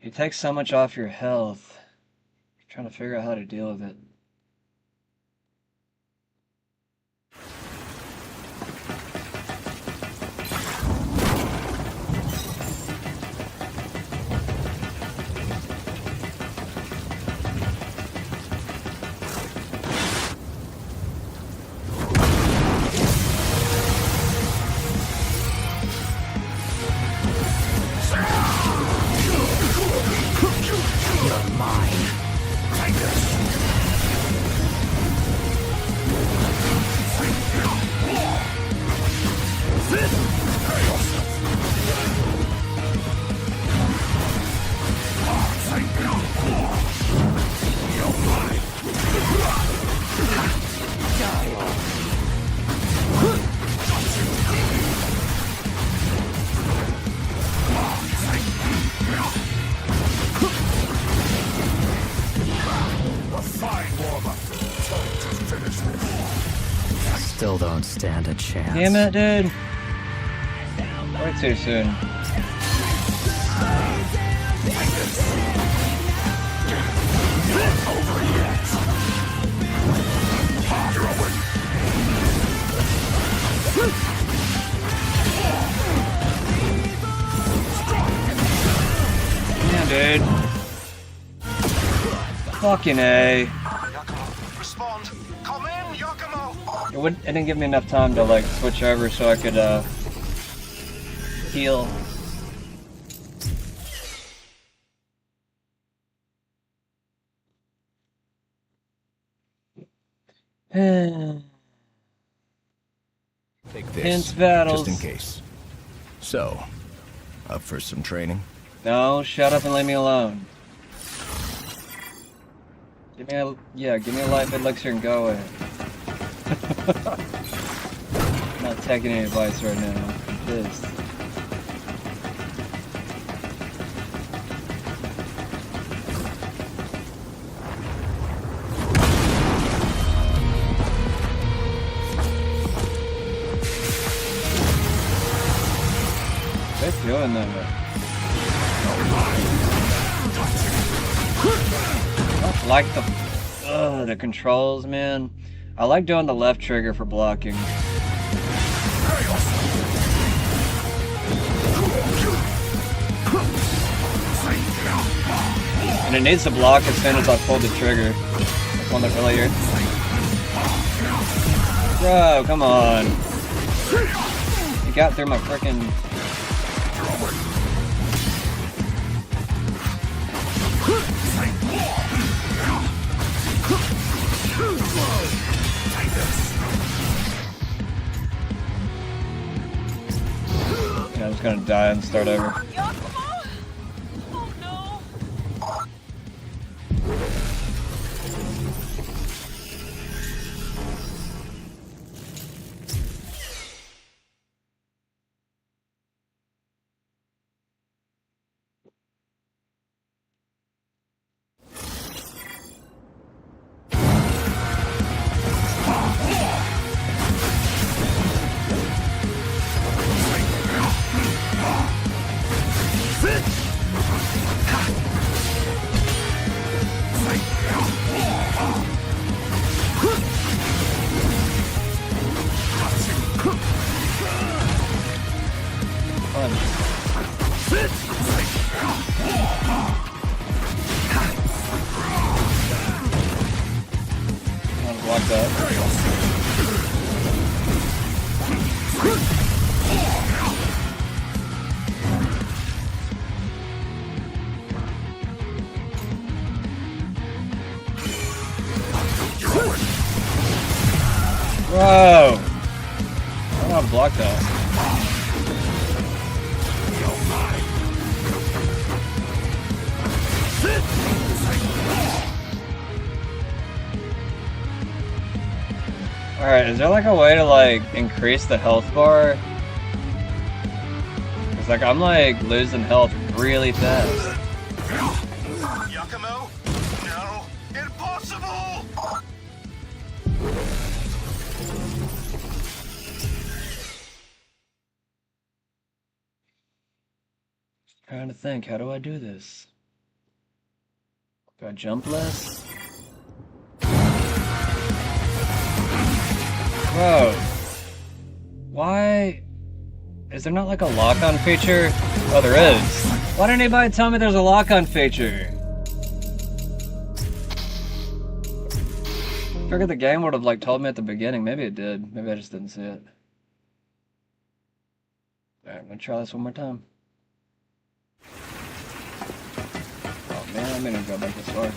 It takes so much off your health. I'm trying to figure out how to deal with it. Still don't stand a chance. Damn it, dude. Way too soon. Damn, dude. Fucking A. Respond. Come in, Yakumo. It didn't give me enough time to like switch over so I could heal. Take this, Hence battles. just in case. So, up for some training? No, shut up and leave me alone. Give me a life elixir and go away. I'm not taking any advice right now. I'm pissed. What's doing that? I don't like the controls, man. I like doing the left trigger for blocking. And it needs to block as soon as I pull the trigger. That's one that earlier. Bro, come on. You got through my frickin'. Yeah, I'm just gonna die and start over. Block that. Bro! I don't know how to block that. Alright, is there like a way to like increase the health bar? Cause like I'm like losing health really fast. Yakumo? No! Impossible! Trying to think, how do I do this? Do I jump less? Bro, why is there not like a lock-on feature? Oh, there is. Why didn't anybody tell me there's a lock-on feature? I figured the game would have like told me at the beginning. Maybe it did. Maybe I just didn't see it. Alright, I'm gonna try this one more time. Oh man, I'm gonna go back this far.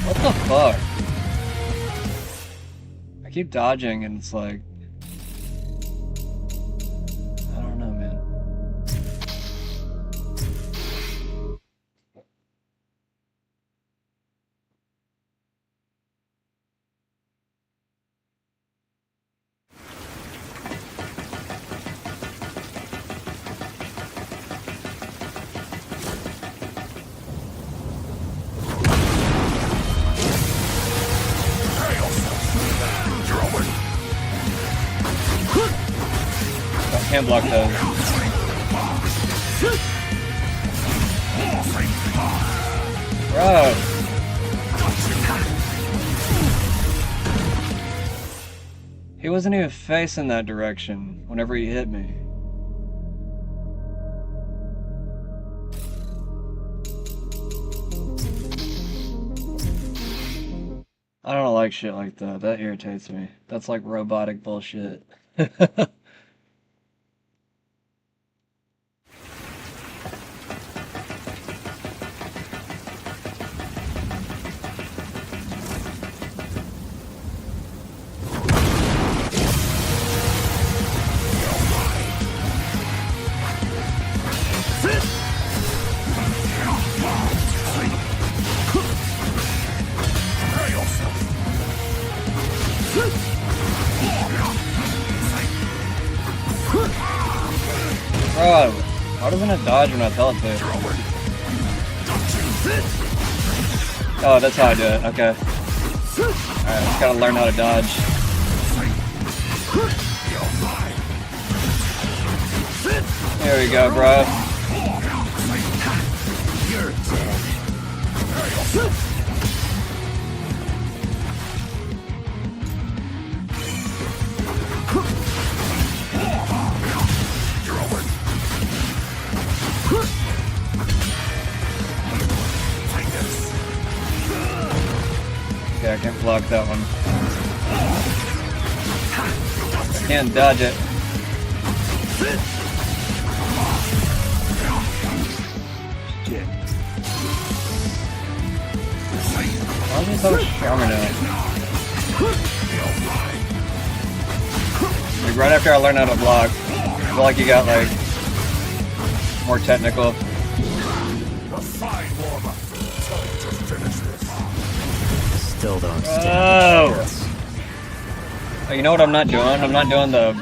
What the fuck? I keep dodging and it's like... I don't know, man. I can't block those. Bro. He wasn't even facing that direction whenever he hit me. I don't like shit like that. That irritates me. That's like robotic bullshit. Bro, why doesn't it dodge when I tell it to? Oh, that's how I do it. Okay. Alright, just gotta learn how to dodge. There we go, bro. You're dead. Okay, I can't block that one. I can't dodge it. Why is he so strong now? Like right after I learned how to block, I feel like you got like more technical. Still don't stand a chance. Oh, you know what I'm not doing? I'm not doing the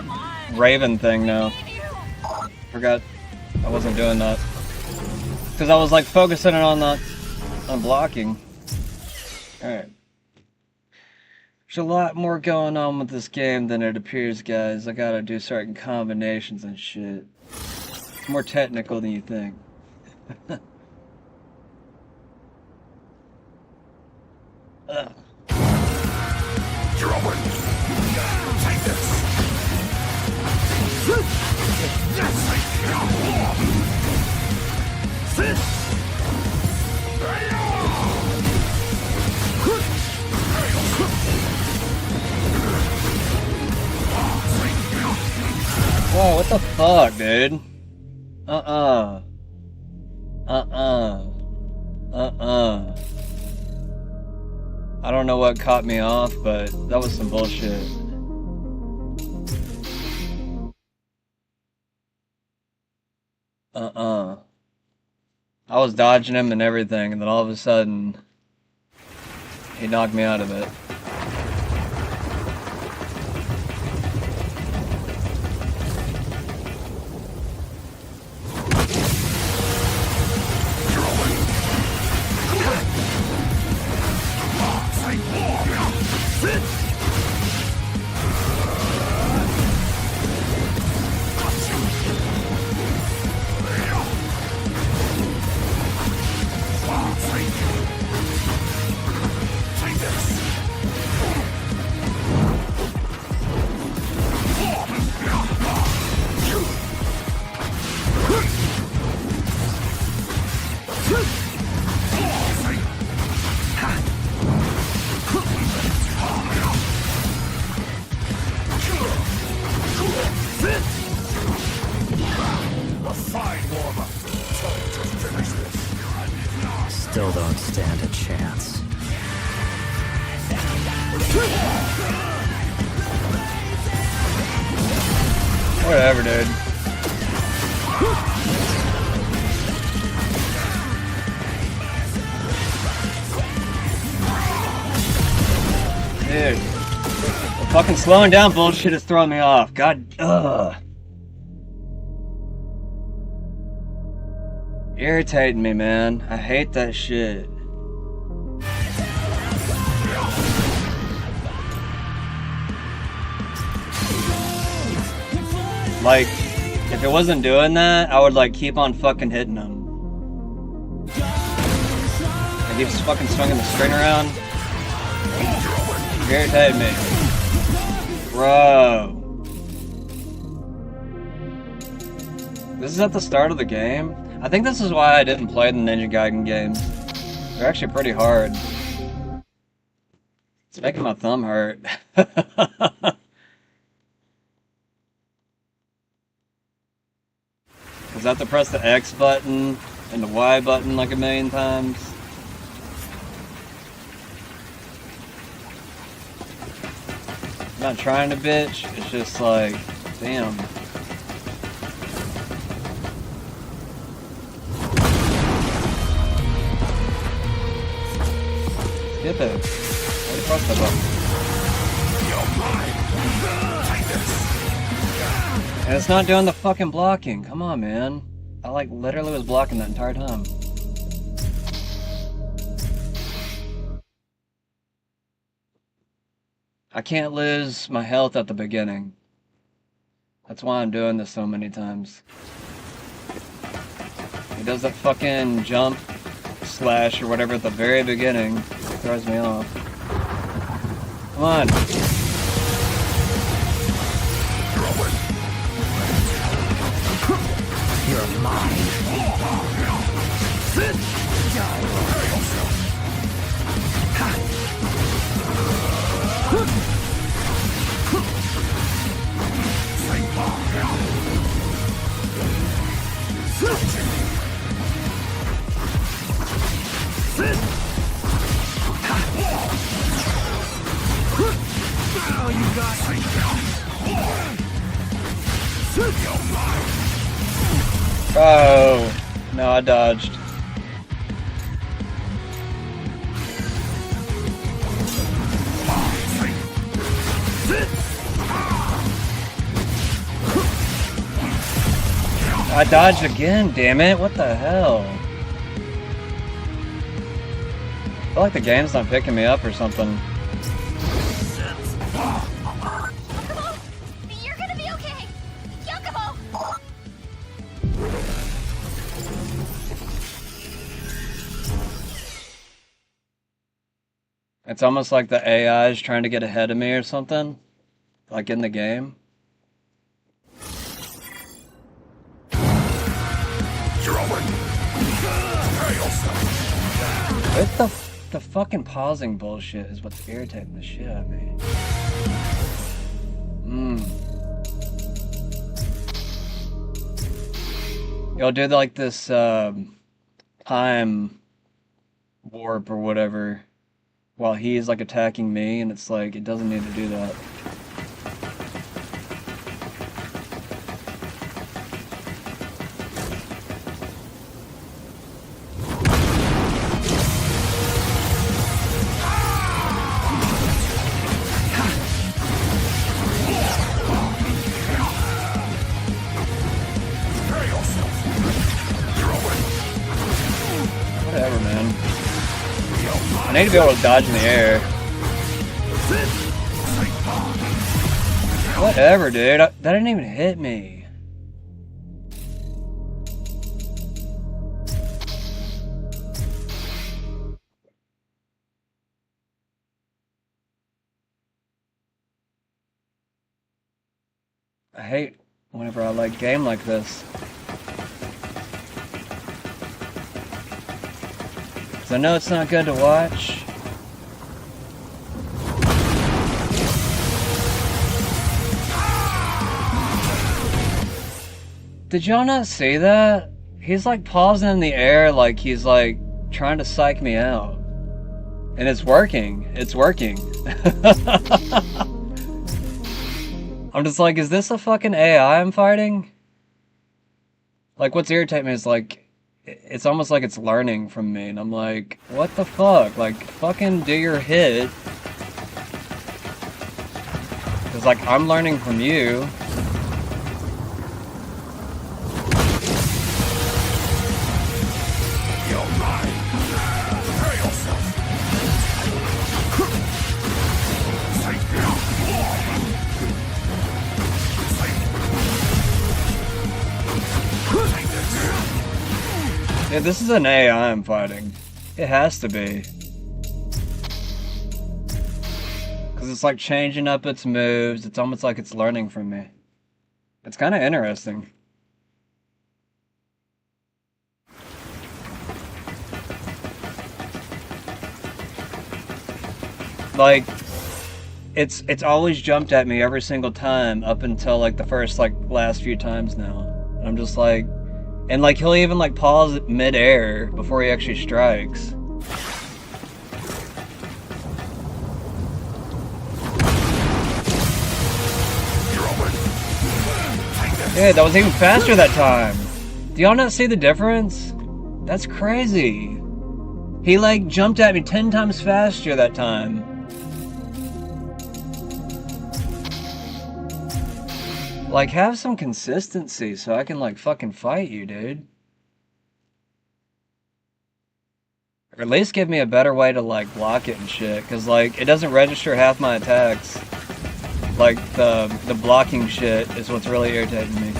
Raven thing now. Forgot I wasn't doing that. Because I was like focusing on blocking. Alright. There's a lot more going on with this game than it appears, guys. I gotta do certain combinations and shit. It's more technical than you think. Ugh. Take this. Whoa, what the fuck, dude? I don't know what caught me off, but that was some bullshit. I was dodging him and everything, and then all of a sudden, he knocked me out of it. Still don't stand a chance. Whatever, dude. Dude. The fucking slowing down bullshit is throwing me off. God, ugh. Irritating me, man. I hate that shit. Like, if it wasn't doing that, I would like keep on fucking hitting him. He keeps fucking swinging the string around. You're irritating me. Bro. This is at the start of the game. I think this is why I didn't play the Ninja Gaiden games. They're actually pretty hard. It's making my thumb hurt. Because I have to press the X button and the Y button like a million times. I'm not trying to bitch, it's just like, damn. Skip it. Why press the button? And it's not doing the fucking blocking. Come on, man. I like literally was blocking that entire time. I can't lose my health at the beginning. That's why I'm doing this so many times. He does that fucking jump slash or whatever at the very beginning. It throws me off. Come on. You're mine. Oh, you got Oh, no, I dodged. I dodged again, damn it. What the hell? I feel like the game's not picking me up or something. You're gonna be okay. Yakumo! It's almost like the AI is trying to get ahead of me or something. Like in the game. What the fucking pausing bullshit is what's irritating the shit out of me. You'll do like this time warp or whatever while he's like attacking me, and it's like it doesn't need to do that. Whatever, man. I need to be able to dodge in the air. Whatever, dude. That didn't even hit me. I hate whenever I like game like this. I know it's not good to watch. Did y'all not see that? He's like pausing in the air like he's like trying to psych me out. And it's working. It's working. I'm just like, is this a fucking AI I'm fighting? Like, what's irritating me is like, it's almost like it's learning from me, and I'm like, what the fuck? Like, fucking do your hit. Because, like, I'm learning from you. Yeah, this is an AI I'm fighting. It has to be. Because it's like changing up its moves. It's almost like it's learning from me. It's kind of interesting. Like, it's always jumped at me every single time up until like the first last few times now. And I'm just like, and like he'll even like pause mid-air before he actually strikes. Yeah, that was even faster that time. Do y'all not see the difference? That's crazy. He like jumped at me 10 times faster that time. Like, have some consistency so I can like fucking fight you, dude. Or at least give me a better way to like block it and shit, cause like it doesn't register half my attacks. Like the blocking shit is what's really irritating me.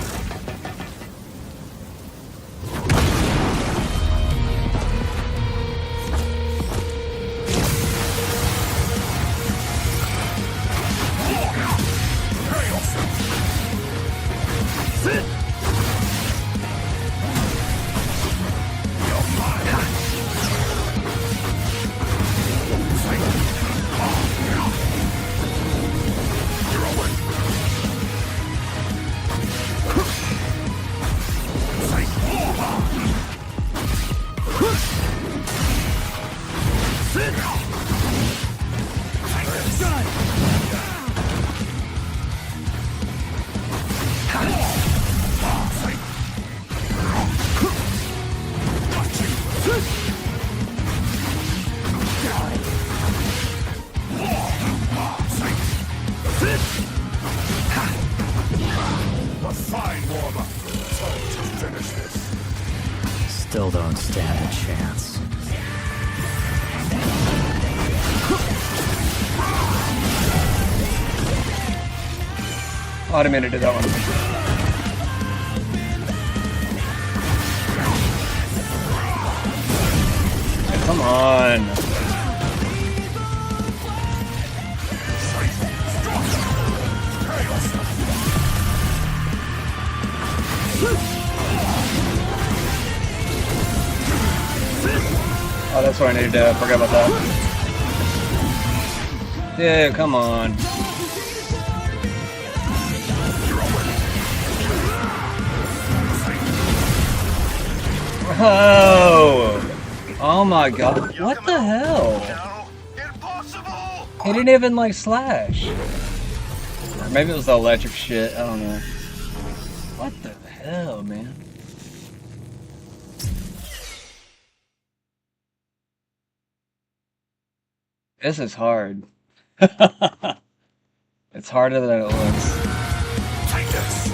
Still don't stand a chance. Oh, I didn't mean to do that one. Come on. Oh, that's what I needed to do. I forgot about that. Yeah, come on. Oh! Oh my god. What the hell? He didn't even like slash. Or maybe it was the electric shit. I don't know. What the hell, man? This is hard. It's harder than it looks. Take this.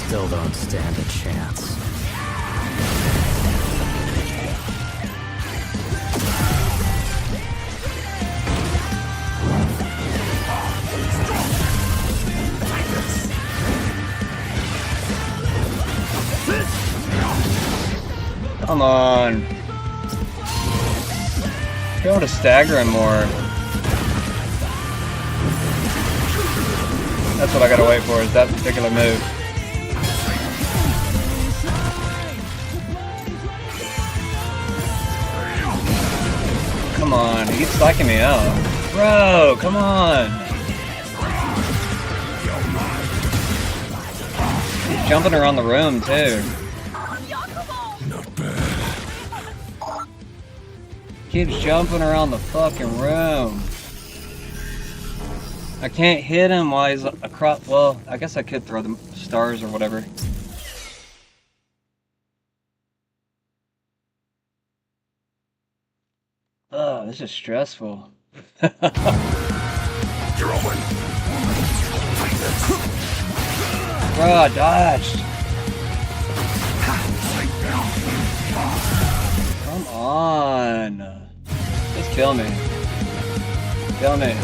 Still don't stand a chance. Come on. Be able to stagger him more. That's what I gotta wait for, is that particular move. come on. He keeps psyching me out. Bro, come on. He's jumping around the room, too. Keeps jumping around the fucking room. I can't hit him while he's across. Well, I guess I could throw the stars or whatever. Oh, this is stressful. Bro, I dodged. Come on. Just kill me. Kill me.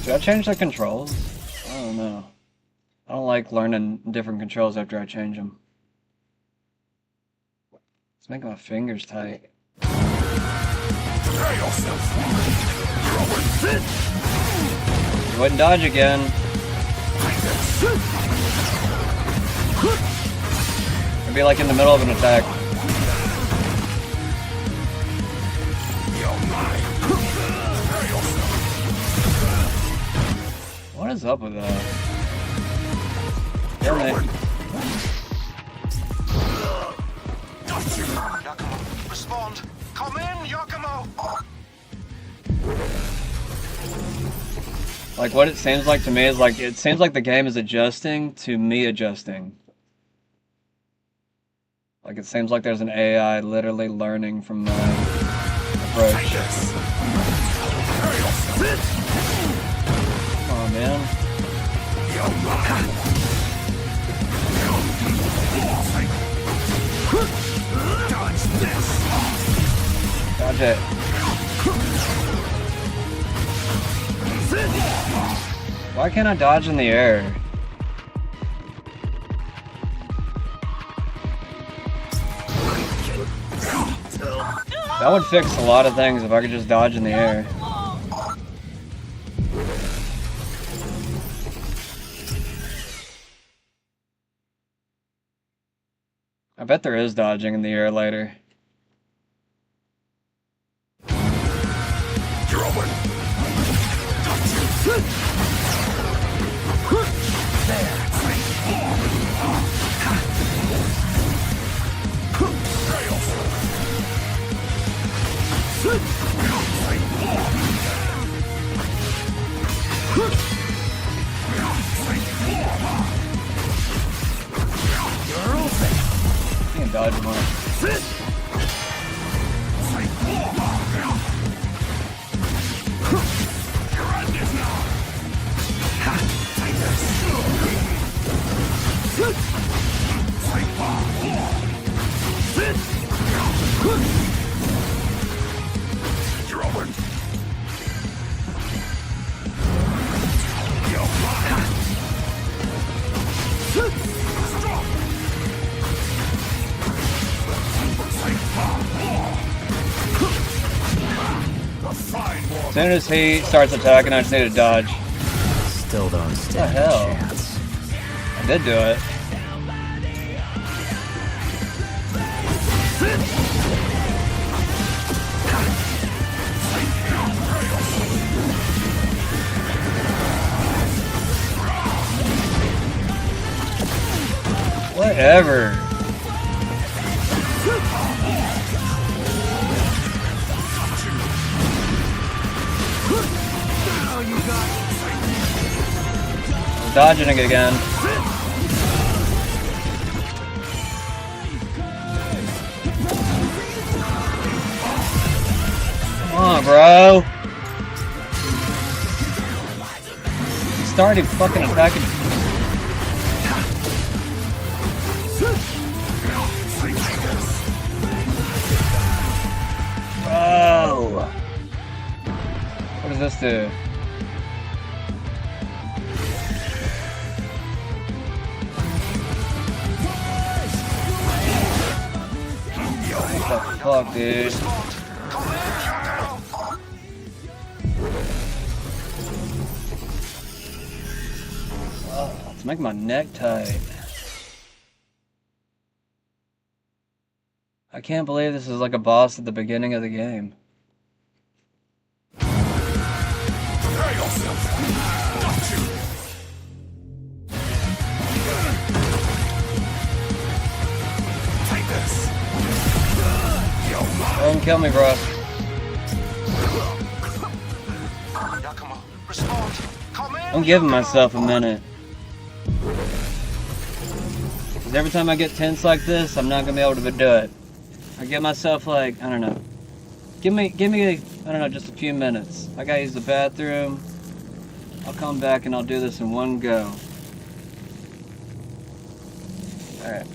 Should I change the controls? I don't know. I don't like learning different controls after I change them. It's making my fingers tight. You wouldn't dodge again. It'd be like in the middle of an attack. What is up with that? Damn it. Yakumo, respond. Come in, Yakumo. Like what it seems like to me is like it seems like the game is adjusting to me adjusting. Like it seems like there's an AI literally learning from my approach. Oh man. Dodge it. Why can't I dodge in the air? That would fix a lot of things if I could just dodge in the air. I bet there is dodging in the air later. You're open. You can dodge him on. You're open. As soon as he starts attacking, I just need to dodge. Still don't stand a chance. I did do it. Whatever. Dodging it again. Come on, bro. He started fucking attacking. Bro. What does this do? What the fuck, dude? Let's make my neck tight. I can't believe this is like a boss at the beginning of the game. Prepare yourself. Got you. Take this. Don't kill me, bro. I'm giving myself a minute. 'Cause every time I get tense like this, I'm not gonna be able to do it. I give myself like, I don't know. Give me, I don't know, just a few minutes. I gotta use the bathroom. I'll come back and I'll do this in one go. Alright.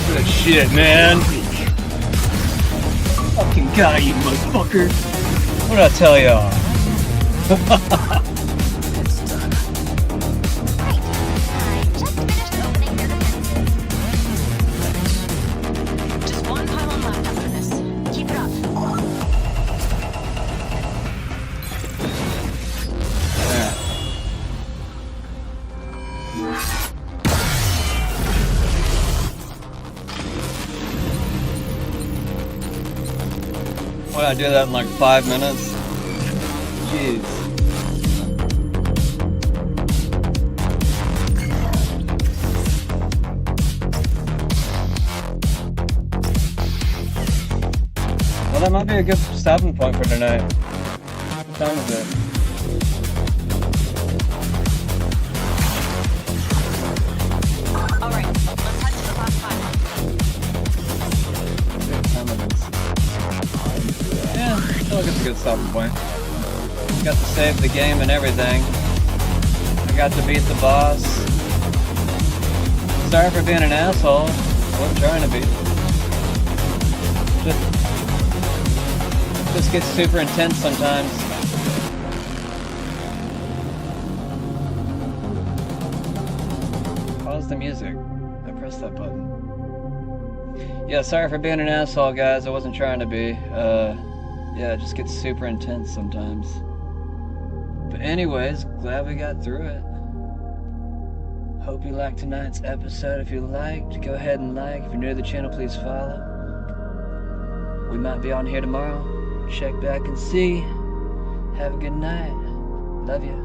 Good shit, man. Fucking got you, motherfucker. What did I tell y'all? Just one pylon left after this. Keep it up. Why did I do that in like 5 minutes? Jeez. Well, that might be a good stopping point for tonight. What time is it? All right, let's head to the last pylon. Yeah, I feel like it's a good stopping point. Got to save the game and everything. I got to beat the boss. Sorry for being an asshole. I wasn't trying to be. Just gets super intense sometimes. Pause the music. I pressed that button. Yeah, sorry for being an asshole, guys. I wasn't trying to be. Yeah, it just gets super intense sometimes. But anyways, glad we got through it. Hope you liked tonight's episode. If you liked, go ahead and like. If you're new to the channel, please follow. We might be on here tomorrow. Check back and see. Have a good night. Love you.